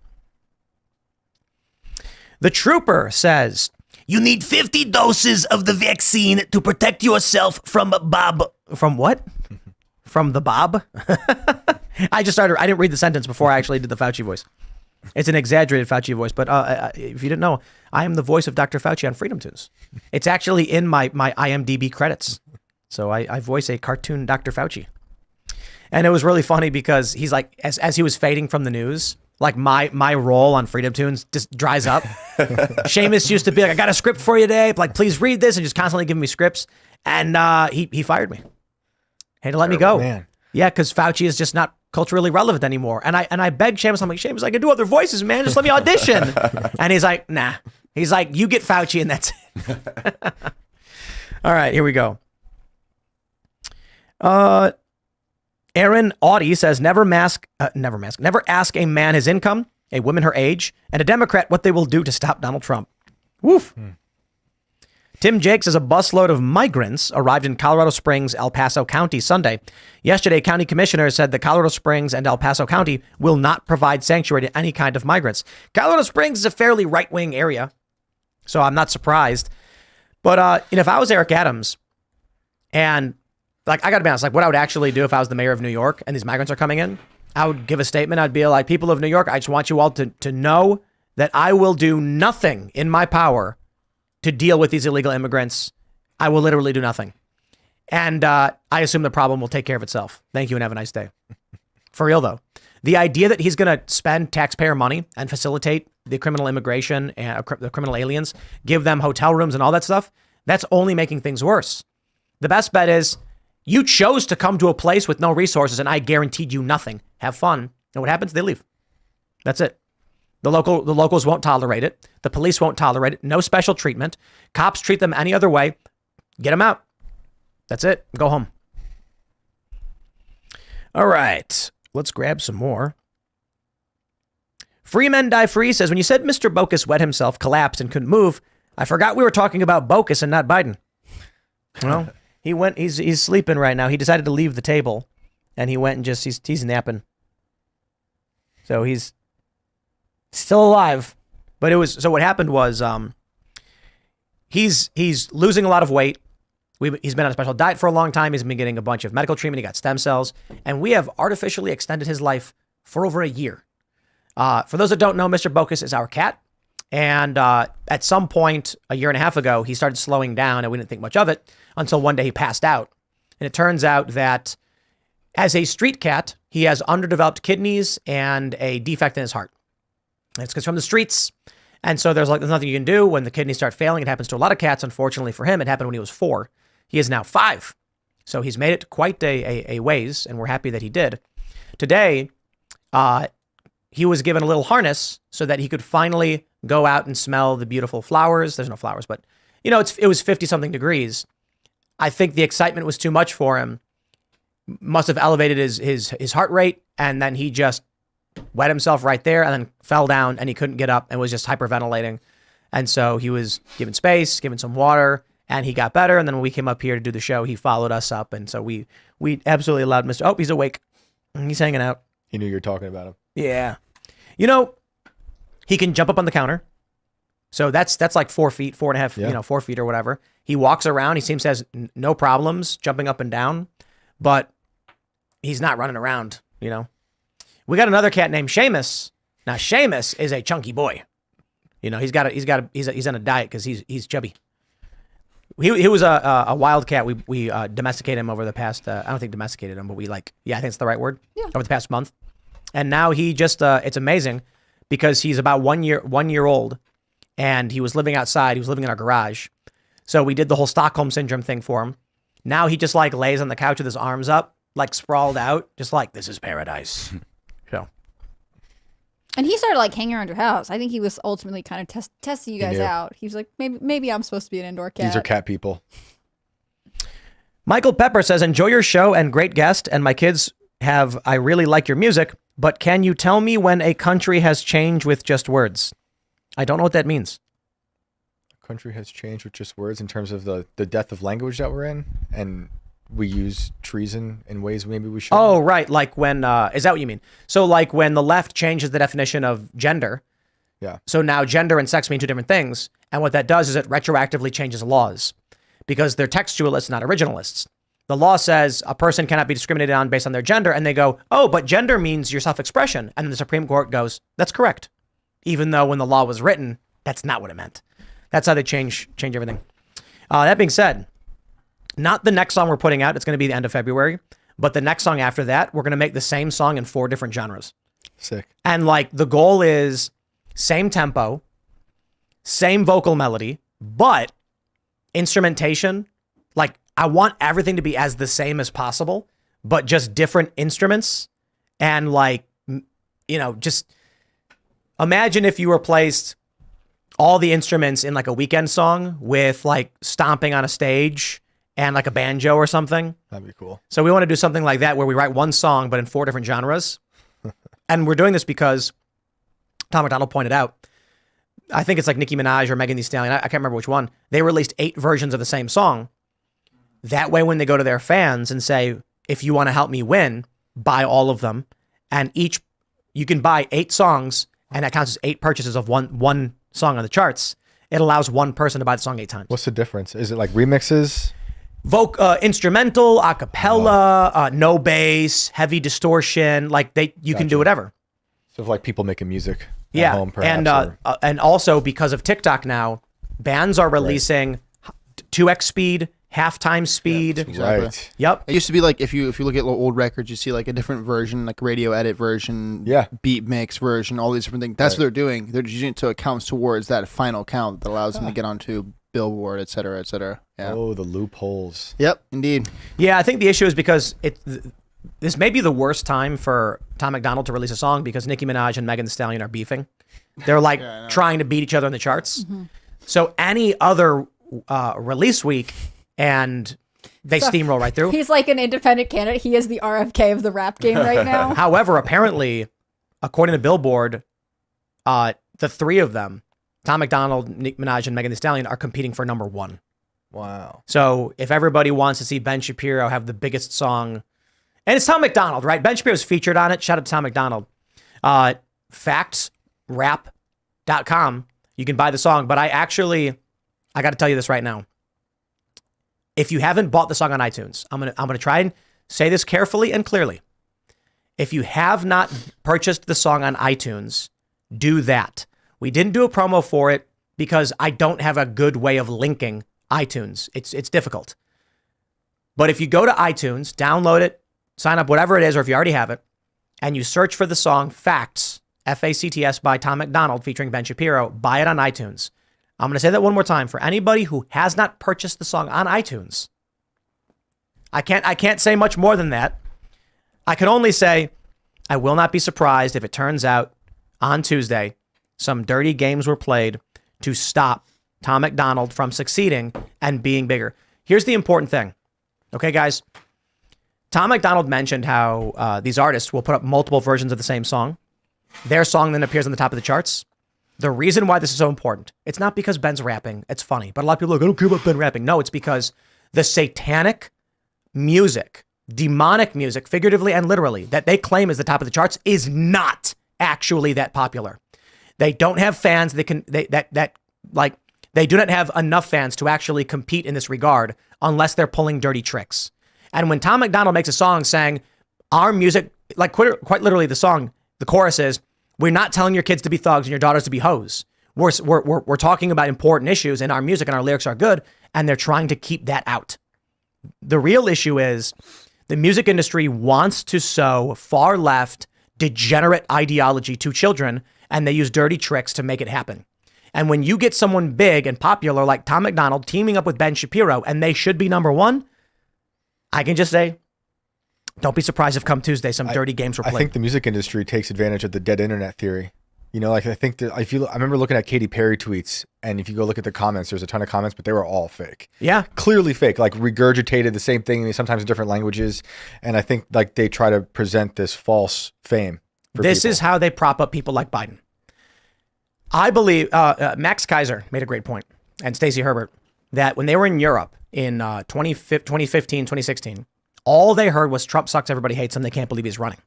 The Trooper says, you need 50 doses of the vaccine to protect yourself from Bob. From what? From the Bob? I didn't read the sentence before I actually did the Fauci voice. It's an exaggerated Fauci voice, but if you didn't know, I am the voice of Dr. Fauci on Freedom Tunes. It's actually in my IMDb credits. So I voice a cartoon Dr. Fauci. And it was really funny because he's like, as he was fading from the news, like my role on Freedom Tunes just dries up. Seamus used to be like, I got a script for you today. Like, please read this, and just constantly giving me scripts. And he fired me. Had to let me go. Man. Yeah, because Fauci is just not culturally relevant anymore. And I begged Seamus, I'm like, Seamus, I can do other voices, man. Just let me audition. And he's like, nah. He's like, you get Fauci and that's it. All right, here we go. Aaron Audie says, never ask a man his income, a woman her age, and a Democrat what they will do to stop Donald Trump. Woof. Tim Jake says a busload of migrants arrived in Colorado Springs, El Paso County Sunday. Yesterday, county commissioners said that Colorado Springs and El Paso County will not provide sanctuary to any kind of migrants. Colorado Springs is a fairly right-wing area, so I'm not surprised. But if I was Eric Adams, and like, I got to be honest, like what I would actually do if I was the mayor of New York and these migrants are coming in, I would give a statement. I'd be like, people of New York, I just want you all to know that I will do nothing in my power to deal with these illegal immigrants. I will literally do nothing. And I assume the problem will take care of itself. Thank you and have a nice day. For real, though. The idea that he's going to spend taxpayer money and facilitate the criminal immigration and the criminal aliens, give them hotel rooms and all that stuff, that's only making things worse. The best bet is you chose to come to a place with no resources and I guaranteed you nothing. Have fun. And what happens? They leave. That's it. The locals won't tolerate it. The police won't tolerate it. No special treatment. Cops treat them any other way. Get them out. That's it. Go home. All right. Let's grab some more. Free Men Die Free says, when you said Mr. Bokus wet himself, collapsed, and couldn't move, I forgot we were talking about Bokus and not Biden. Well, he's sleeping right now. He decided to leave the table, and he went and he's napping. So he's still alive. But so what happened was he's losing a lot of weight. He's been on a special diet for a long time. He's been getting a bunch of medical treatment. He got stem cells. And we have artificially extended his life for over a year. For those that don't know, Mr. Bokus is our cat. And at some point a year and a half ago, he started slowing down and we didn't think much of it until one day he passed out. And it turns out that as a street cat, he has underdeveloped kidneys and a defect in his heart. It's because from the streets. And so there's nothing you can do when the kidneys start failing. It happens to a lot of cats. Unfortunately for him, it happened when he was 4. He is now 5. So he's made it quite a ways, and we're happy that he did. Today, he was given a little harness so that he could finally go out and smell the beautiful flowers. There's no flowers, but it was 50-something degrees. I think the excitement was too much for him. Must have elevated his heart rate, and then he just wet himself right there and then fell down and he couldn't get up and was just hyperventilating. And so he was given space, given some water, and he got better. And then when we came up here to do the show, he followed us up. And so we absolutely allowed Mr. Oh, he's awake. He's hanging out. He knew you were talking about him. Yeah. He can jump up on the counter, So that's like 4 feet, 4.5, 4 feet or whatever. He walks around. He seems to has no problems jumping up and down, but he's not running around, We got another cat named Seamus. Now, Seamus is a chunky boy. He's on a diet because he's chubby. He was a wild cat. We domesticated him over the past, I don't think domesticated him, but I think it's the right word. Yeah. Over the past month. And now he just, it's amazing because he's about 1 year old and he was living outside. He was living in our garage. So we did the whole Stockholm syndrome thing for him. Now he just like lays on the couch with his arms up, like sprawled out, just like, this is paradise. So. And he started like hanging around your house. I think he was ultimately kind of testing you guys out. He was like, maybe I'm supposed to be an indoor cat. These are cat people. Michael Pepper says, enjoy your show and great guest. And my kids I really like your music, but can you tell me when a country has changed with just words? I don't know what that means. Country has changed with just words in terms of the death of language that we're in, and we use treason in ways maybe we shouldn't. Oh, right. Like when, is that what you mean? So like when the left changes the definition of gender. Yeah. So now gender and sex mean two different things. And what that does is it retroactively changes laws because they're textualists, not originalists. The law says a person cannot be discriminated on based on their gender. And they go, oh, but gender means your self-expression. And then the Supreme Court goes, that's correct. Even though when the law was written, that's not what it meant. That's how they change everything. That being said, not the next song we're putting out. It's going to be the end of February. But the next song after that, we're going to make the same song in 4 different genres. Sick. And like the goal is same tempo, same vocal melody, but instrumentation. Like I want everything to be as the same as possible, but just different instruments. And like, just imagine if you replaced all the instruments in like a Weekend song with like stomping on a stage and like a banjo or something. That'd be cool. So we want to do something like that where we write one song, but in 4 different genres. And we're doing this because Tom McDonald pointed out, I think it's like Nicki Minaj or Megan Thee Stallion. I can't remember which one. They released 8 versions of the same song. That way, when they go to their fans and say, if you want to help me win, buy all of them. And you can buy 8 songs and that counts as 8 purchases of one song on the charts. It allows one person to buy the song 8 times. What's the difference? Is it like remixes? Instrumental, a cappella, no bass, heavy distortion. Like you can do whatever. So like people making music at home, perhaps. And also because of TikTok now, bands are releasing 2x speed, halftime speed. Yeah, exactly. Right. Yep. It used to be like if you look at old records, you see like a different version, like radio edit version, beat mix version, all these different things. That's what they're doing. They're using it so it counts towards that final count that allows them to get onto Billboard, et cetera, et cetera. Yeah. Oh, the loopholes. Yep, indeed. Yeah, I think the issue is because this may be the worst time for Tom McDonald to release a song because Nicki Minaj and Megan Thee Stallion are beefing. They're like trying to beat each other in the charts. Mm-hmm. So any other release week and they steamroll right through. He's like an independent candidate. He is the RFK of the rap game right now. However, apparently, according to Billboard, the 3 of them, Tom McDonald, Nicki Minaj, and Megan Thee Stallion, are competing for number 1. Wow. So if everybody wants to see Ben Shapiro have the biggest song, and it's Tom McDonald, right? Ben Shapiro's featured on it. Shout out to Tom McDonald. Factsrap.com. You can buy the song, but I got to tell you this right now. If you haven't bought the song on iTunes, I'm gonna try and say this carefully and clearly. If you have not purchased the song on iTunes, do that. We didn't do a promo for it because I don't have a good way of linking iTunes. It's difficult. But if you go to iTunes, download it, sign up, whatever it is, or if you already have it, and you search for the song Facts, F-A-C-T-S by Tom McDonald featuring Ben Shapiro, buy it on iTunes. I'm going to say that one more time for anybody who has not purchased the song on iTunes. I can't say much more than that. I can only say I will not be surprised if it turns out on Tuesday some dirty games were played to stop Tom McDonald from succeeding and being bigger. Here's the important thing. Okay, guys. Tom McDonald mentioned how these artists will put up multiple versions of the same song. Their song then appears on the top of the charts. The reason why this is so important, it's not because Ben's rapping. It's funny. But a lot of people are like, I don't care about Ben rapping. No, it's because the satanic music, demonic music, figuratively and literally, that they claim is the top of the charts is not actually that popular. They don't have fans that like, they do not have enough fans to actually compete in this regard unless they're pulling dirty tricks. And when Tom McDonald makes a song saying our music, like quite literally the song, the chorus is, we're not telling your kids to be thugs and your daughters to be hoes. We're talking about important issues and our music and our lyrics are good. And they're trying to keep that out. The real issue is the music industry wants to sow far left, degenerate ideology to children, and they use dirty tricks to make it happen. And when you get someone big and popular like Tom McDonald teaming up with Ben Shapiro, and they should be number one, I can just say, don't be surprised if come Tuesday some dirty games were played. I think the music industry takes advantage of the dead internet theory. You know, like I think that I remember looking at Katy Perry tweets, and if you go look at the comments, there's a ton of comments, but they were all fake. Yeah. Clearly fake, like regurgitated the same thing, sometimes in different languages. And I think like they try to present this false fame. This is how they prop up people like Biden. I believe Max Kaiser made a great point, and Stacey Herbert, that when they were in Europe in 2015, 2016, all they heard was Trump sucks, everybody hates him, they can't believe he's running.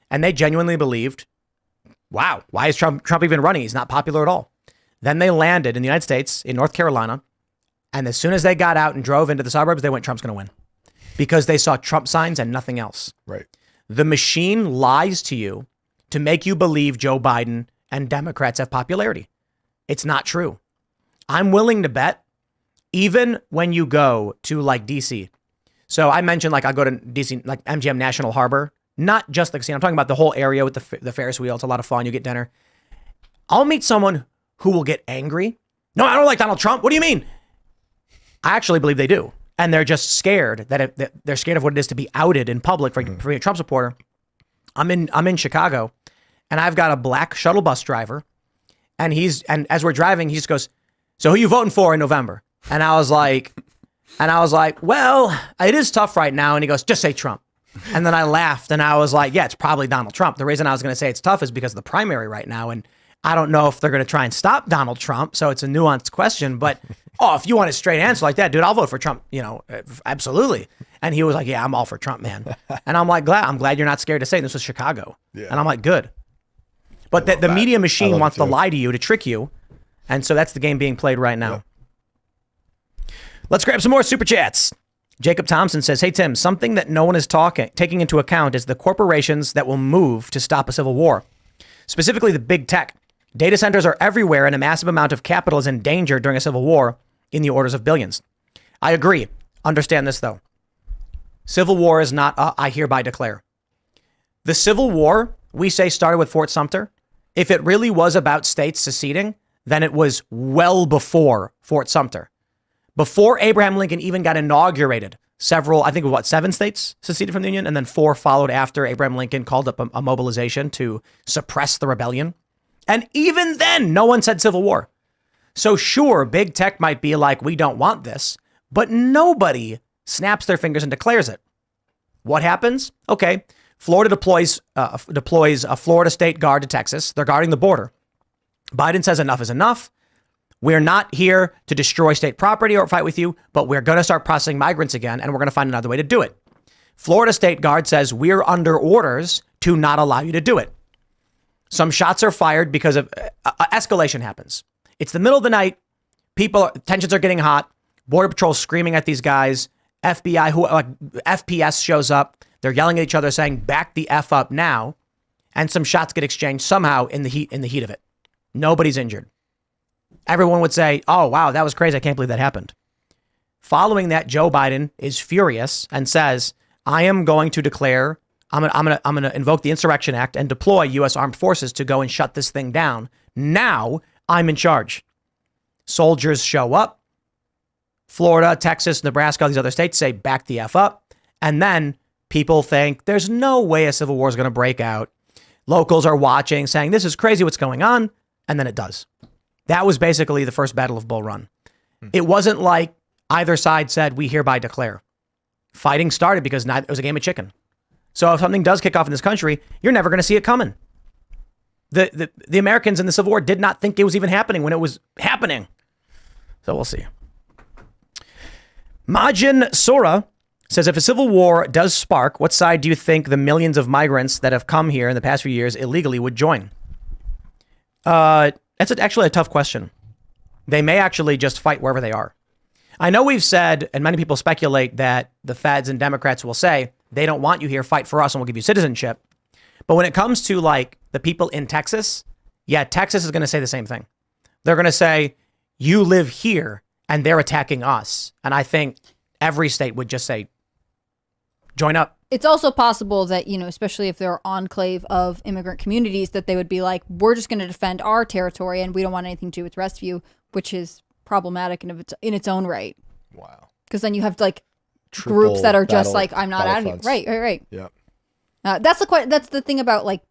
And they genuinely believed, wow, why is Trump even running? He's not popular at all. Then they landed in the United States, in North Carolina, and as soon as they got out and drove into the suburbs, they went, Trump's going to win. Because they saw Trump signs and nothing else. Right. The machine lies to you to make you believe Joe Biden and Democrats have popularity. It's not true. I'm willing to bet, even when you go to like DC. So I mentioned like I go to DC, like MGM National Harbor, not just the casino. I'm talking about the whole area with the Ferris wheel. It's a lot of fun. You get dinner. I'll meet someone who will get angry. No, I don't like Donald Trump. What do you mean? I actually believe they do. And they're just scared that they're scared of what it is to be outed in public for being a Trump supporter. I'm in Chicago, and I've got a black shuttle bus driver, and as we're driving, he just goes, "So who you voting for in November?" And I was like, well, it is tough right now. And he goes, "Just say Trump." And then I laughed, and I was like, yeah, it's probably Donald Trump. The reason I was going to say it's tough is because of the primary right now, and I don't know if they're going to try and stop Donald Trump. So it's a nuanced question, but if you want a straight answer like that, dude, I'll vote for Trump, absolutely. And he was like, yeah, I'm all for Trump, man. And I'm like, I'm glad you're not scared to say this was Chicago. Yeah. And I'm like, good. But the media machine wants to lie to you, to trick you. And so that's the game being played right now. Yeah. Let's grab some more super chats. Jacob Thompson says, hey, Tim, something that no one is taking into account is the corporations that will move to stop a civil war. Specifically, the big tech. Data centers are everywhere, and a massive amount of capital is in danger during a civil war in the orders of billions. I agree. Understand this, though. Civil war is not I hereby declare. The Civil War, we say, started with Fort Sumter. If it really was about states seceding, then it was well before Fort Sumter. Before Abraham Lincoln even got inaugurated, I think 7 states seceded from the Union, and then 4 followed after Abraham Lincoln called up a mobilization to suppress the rebellion. And even then, no one said civil war. So sure, big tech might be like, we don't want this, but nobody snaps their fingers and declares it. What happens? Okay, Florida deploys a Florida State Guard to Texas. They're guarding the border. Biden says enough is enough. We're not here to destroy state property or fight with you, but we're going to start processing migrants again, and we're going to find another way to do it. Florida State Guard says we're under orders to not allow you to do it. Some shots are fired because of escalation happens. It's the middle of the night. Tensions are getting hot. Border Patrol screaming at these guys. FPS shows up. They're yelling at each other saying, back the F up now. And some shots get exchanged somehow in the heat of it. Nobody's injured. Everyone would say, oh, wow, that was crazy. I can't believe that happened. Following that, Joe Biden is furious and says, I am going to declare, I'm going to invoke the Insurrection Act and deploy U.S. armed forces to go and shut this thing down. Now I'm in charge. Soldiers show up. Florida, Texas, Nebraska, all these other states say back the F up. And then people think there's no way a civil war is going to break out. Locals are watching saying this is crazy what's going on. And then it does. That was basically the first Battle of Bull Run. It wasn't like either side said, we hereby declare. Fighting started because it was a game of chicken. So if something does kick off in this country, you're never going to see it coming. The Americans in the Civil War did not think it was even happening when it was happening. So we'll see. Majin Sora says, if a civil war does spark, what side do you think the millions of migrants that have come here in the past few years illegally would join? That's actually a tough question. They may actually just fight wherever they are. I know we've said, and many people speculate, that the feds and Democrats will say, they don't want you here, fight for us and we'll give you citizenship. But when it comes to like the people in Texas, yeah, Texas is going to say the same thing. They're going to say, you live here and they're attacking us. And I think every state would just say, join up. It's also possible that, especially if they're enclave of immigrant communities, that they would be like, we're just going to defend our territory and we don't want anything to do with the rest of you, which is problematic in its own right. Wow. Because then you have like groups that are just like, I'm not out of here. Right. Yeah. That's the thing about like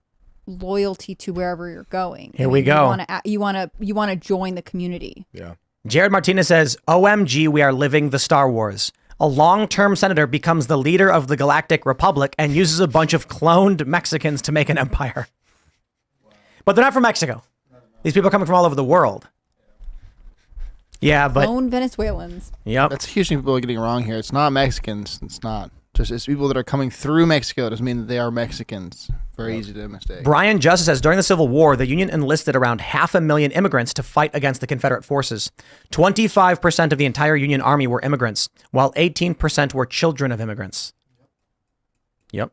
loyalty to wherever you're going. Here we go. You want to join the community. Yeah. Jared Martinez says, OMG, we are living the Star Wars. A long-term senator becomes the leader of the Galactic Republic and uses a bunch of cloned Mexicans to make an empire. But they're not from Mexico. These people are coming from all over the world. Yeah, but... Clone Venezuelans. Yep. That's a huge thing people are getting wrong here. It's not Mexicans. It's not. Just it's people that are coming through Mexico. It doesn't mean that they are Mexicans. Very easy to mistake. Brian Justice says, during the Civil War, the Union enlisted around 500,000 immigrants to fight against the Confederate forces. 25% of the entire Union Army were immigrants, while 18% were children of immigrants. Yep.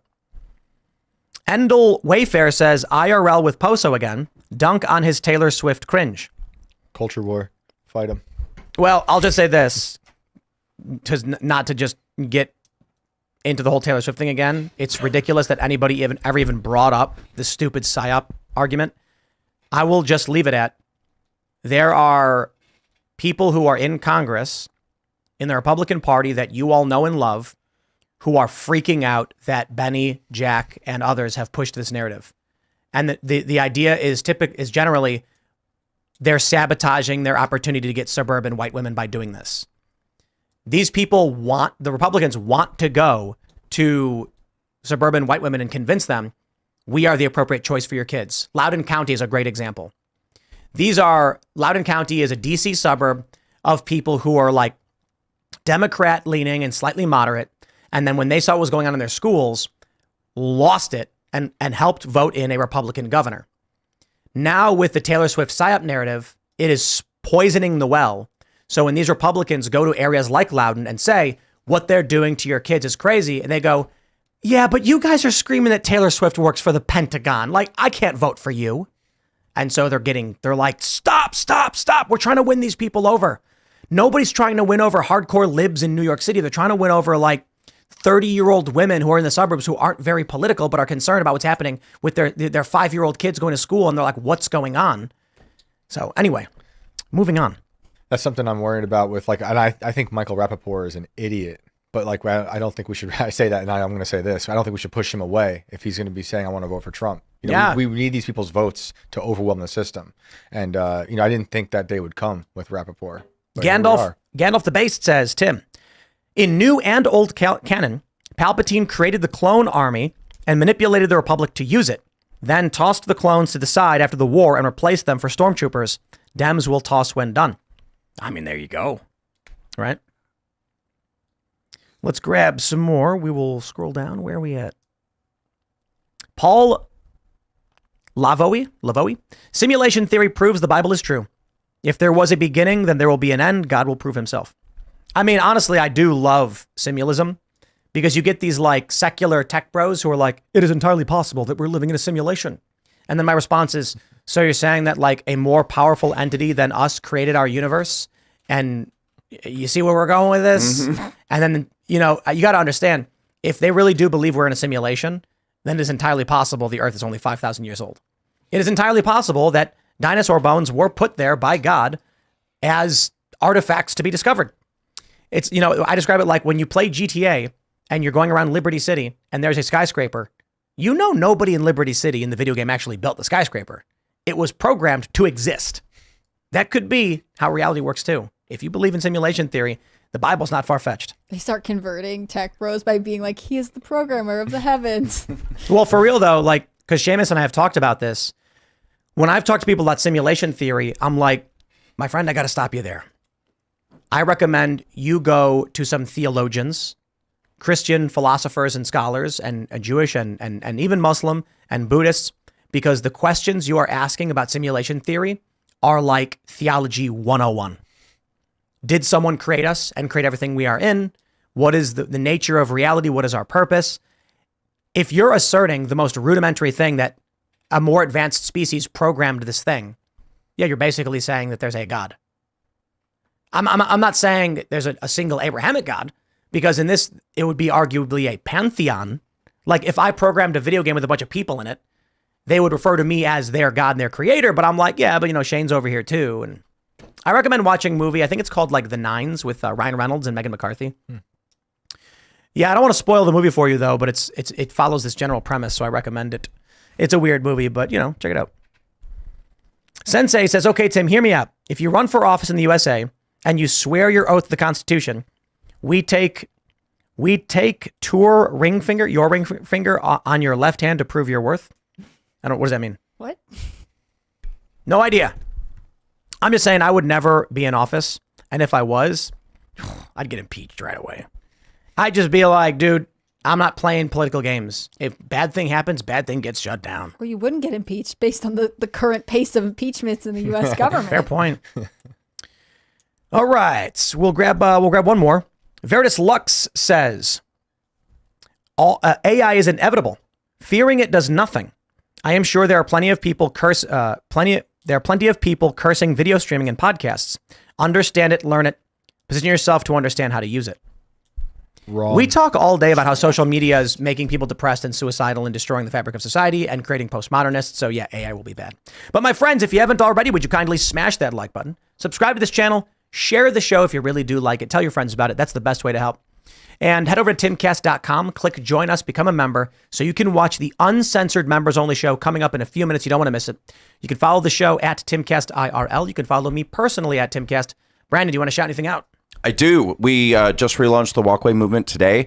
Endel Wayfair says, IRL with Poso again. Dunk on his Taylor Swift cringe. Culture war. Fight him. Well, I'll just say this, not to just get into the whole Taylor Swift thing again. It's ridiculous that anybody ever even brought up the stupid PSYOP argument. I will just leave it at, there are people who are in Congress, in the Republican Party that you all know and love, who are freaking out that Benny, Jack, and others have pushed this narrative. And the idea is generally they're sabotaging their opportunity to get suburban white women by doing this. These people the Republicans want to go to suburban white women and convince them we are the appropriate choice for your kids. Loudoun County is a great example. Loudoun County is a DC suburb of people who are like Democrat leaning and slightly moderate. And then when they saw what was going on in their schools, lost it and helped vote in a Republican governor. Now with the Taylor Swift PSYOP narrative, it is poisoning the well. So when these Republicans go to areas like Loudoun and say, what they're doing to your kids is crazy, and they go, yeah, but you guys are screaming that Taylor Swift works for the Pentagon. Like, I can't vote for you. And so they're like, stop. We're trying to win these people over. Nobody's trying to win over hardcore libs in New York City. They're trying to win over like 30-year-old women who are in the suburbs who aren't very political, but are concerned about what's happening with their 5-year-old kids going to school. And they're like, what's going on? So anyway, moving on. That's something I'm worried about with and I think Michael Rappaport is an idiot, but like, I don't think we should, I say that and I'm going to say this, I don't think we should push him away if he's going to be saying, I want to vote for Trump. We need these people's votes to overwhelm the system. And, I didn't think that day would come with Rappaport. Gandalf the Based says, Tim, in new and old canon, Palpatine created the clone army and manipulated the Republic to use it, then tossed the clones to the side after the war and replaced them for stormtroopers. Dems will toss when done. I mean, there you go. Right? Let's grab some more. We will scroll down. Where are we at? Paul Lavoie. Simulation theory proves the Bible is true. If there was a beginning, then there will be an end. God will prove himself. I mean, honestly, I do love simulism because you get these like secular tech bros who are like, it is entirely possible that we're living in a simulation. And then my response is, so you're saying that like a more powerful entity than us created our universe? And you see where we're going with this? Mm-hmm. And then, you got to understand, if they really do believe we're in a simulation, then it is entirely possible the Earth is only 5,000 years old. It is entirely possible that dinosaur bones were put there by God as artifacts to be discovered. It's, I describe it like when you play GTA and you're going around Liberty City and there's a skyscraper, nobody in Liberty City in the video game actually built the skyscraper. It was programmed to exist. That could be how reality works too. If you believe in simulation theory, the Bible's not far-fetched. They start converting tech bros by being like, he is the programmer of the heavens. Well, for real though, like, because Seamus and I have talked about this. When I've talked to people about simulation theory, I'm like, my friend, I got to stop you there. I recommend you go to some theologians, Christian philosophers and scholars, and Jewish and even Muslim and Buddhists, because the questions you are asking about simulation theory are like Theology 101. Did someone create us and create everything we are in? What is the nature of reality? What is our purpose? If you're asserting the most rudimentary thing that a more advanced species programmed this thing, yeah, you're basically saying that there's a God. I'm not saying that there's a single Abrahamic God, because in this, it would be arguably a pantheon. Like if I programmed a video game with a bunch of people in it, they would refer to me as their God and their creator, but I'm like, yeah, but Shane's over here too. And I recommend watching a movie. I think it's called like The Nines with Ryan Reynolds and Megan McCarthy. Yeah, I don't want to spoil the movie for you though, but it follows this general premise, so I recommend it. It's a weird movie, but check it out. Sensei says, okay, Tim, hear me out. If you run for office in the USA and you swear your oath to the Constitution, we take your ring finger on your left hand to prove your worth. What does that mean? What? No idea. I'm just saying I would never be in office. And if I was, I'd get impeached right away. I'd just be like, dude, I'm not playing political games. If bad thing happens, bad thing gets shut down. Or you wouldn't get impeached based on the current pace of impeachments in the U.S. government. Fair point. All right. We'll grab one more. Veritas Lux says, AI is inevitable. Fearing it does nothing. I am sure there are plenty of people cursing video streaming and podcasts. Understand it, learn it, position yourself to understand how to use it. Wrong. We talk all day about how social media is making people depressed and suicidal and destroying the fabric of society and creating postmodernists. So yeah, AI will be bad. But my friends, if you haven't already, would you kindly smash that like button? Subscribe to this channel. Share the show if you really do like it. Tell your friends about it. That's the best way to help. And head over to timcast.com, click join us, become a member so you can watch the uncensored members only show coming up in a few minutes. You don't want to miss it. You can follow the show at Timcast IRL. You can follow me personally at Timcast. Brandon, do you want to shout anything out? I do. We just relaunched the Walkway Movement today.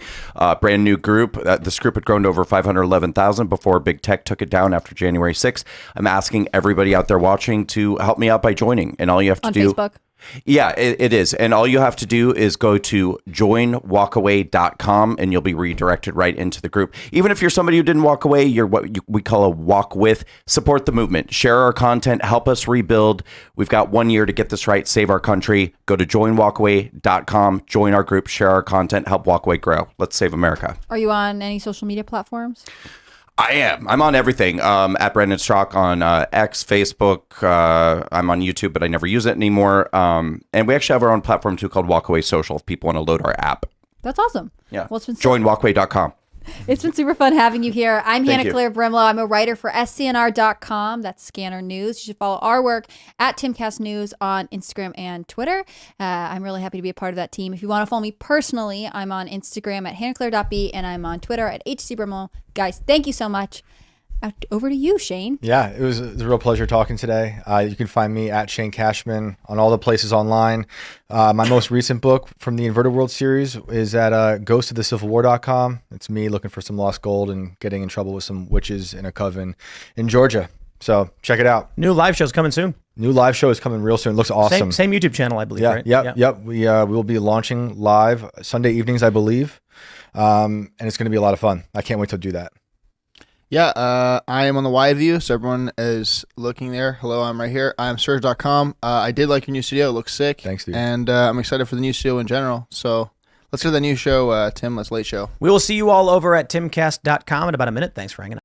Brand new group. This group had grown to over 511,000 before Big Tech took it down after January 6th. I'm asking everybody out there watching to help me out by joining. And all you have to do... Facebook? Yeah, it is. And all you have to do is go to joinwalkaway.com and you'll be redirected right into the group. Even if you're somebody who didn't walk away, you're what we call a walk with. Support the movement. Share our content. Help us rebuild. We've got 1 year to get this right. Save our country. Go to joinwalkaway.com. Join our group. Share our content. Help Walkway grow. Let's save America. Are you on any social media platforms? I am. I'm on everything. At Brandon Straka on X, Facebook. I'm on YouTube, but I never use it anymore. And we actually have our own platform too called Walkaway Social if people want to load our app. That's awesome. Yeah. Well, Joinwalkway.com. It's been super fun having you here. I'm Thank Hannah you. Claire Brimlow. I'm a writer for scnr.com. That's Scanner News. You should follow our work at Timcast News on Instagram and Twitter. I'm really happy to be a part of that team. If you want to follow me personally, I'm on Instagram at hannahclaire.b and I'm on Twitter at hcbrimlow. Guys, thank you so much. Over to you, Shane. Yeah, it was a real pleasure talking today. You can find me at Shane Cashman on all the places online. My most recent book from the Inverted World series is at ghostofthecivilwar.com. It's me looking for some lost gold and getting in trouble with some witches in a coven in Georgia. So check it out. New live show's coming soon. New live show is coming real soon. Looks awesome. Same YouTube channel, I believe, Yeah, right? Yep. We will be launching live Sunday evenings, I believe. And it's going to be a lot of fun. I can't wait to do that. Yeah, I am on the Y View, so everyone is looking there. Hello, I'm right here. I'm Serge.com. I did like your new studio. It looks sick. Thanks, dude. And I'm excited for the new studio in general. So let's go to the new show, Tim. Let's Late Show. We will see you all over at timcast.com in about a minute. Thanks for hanging out.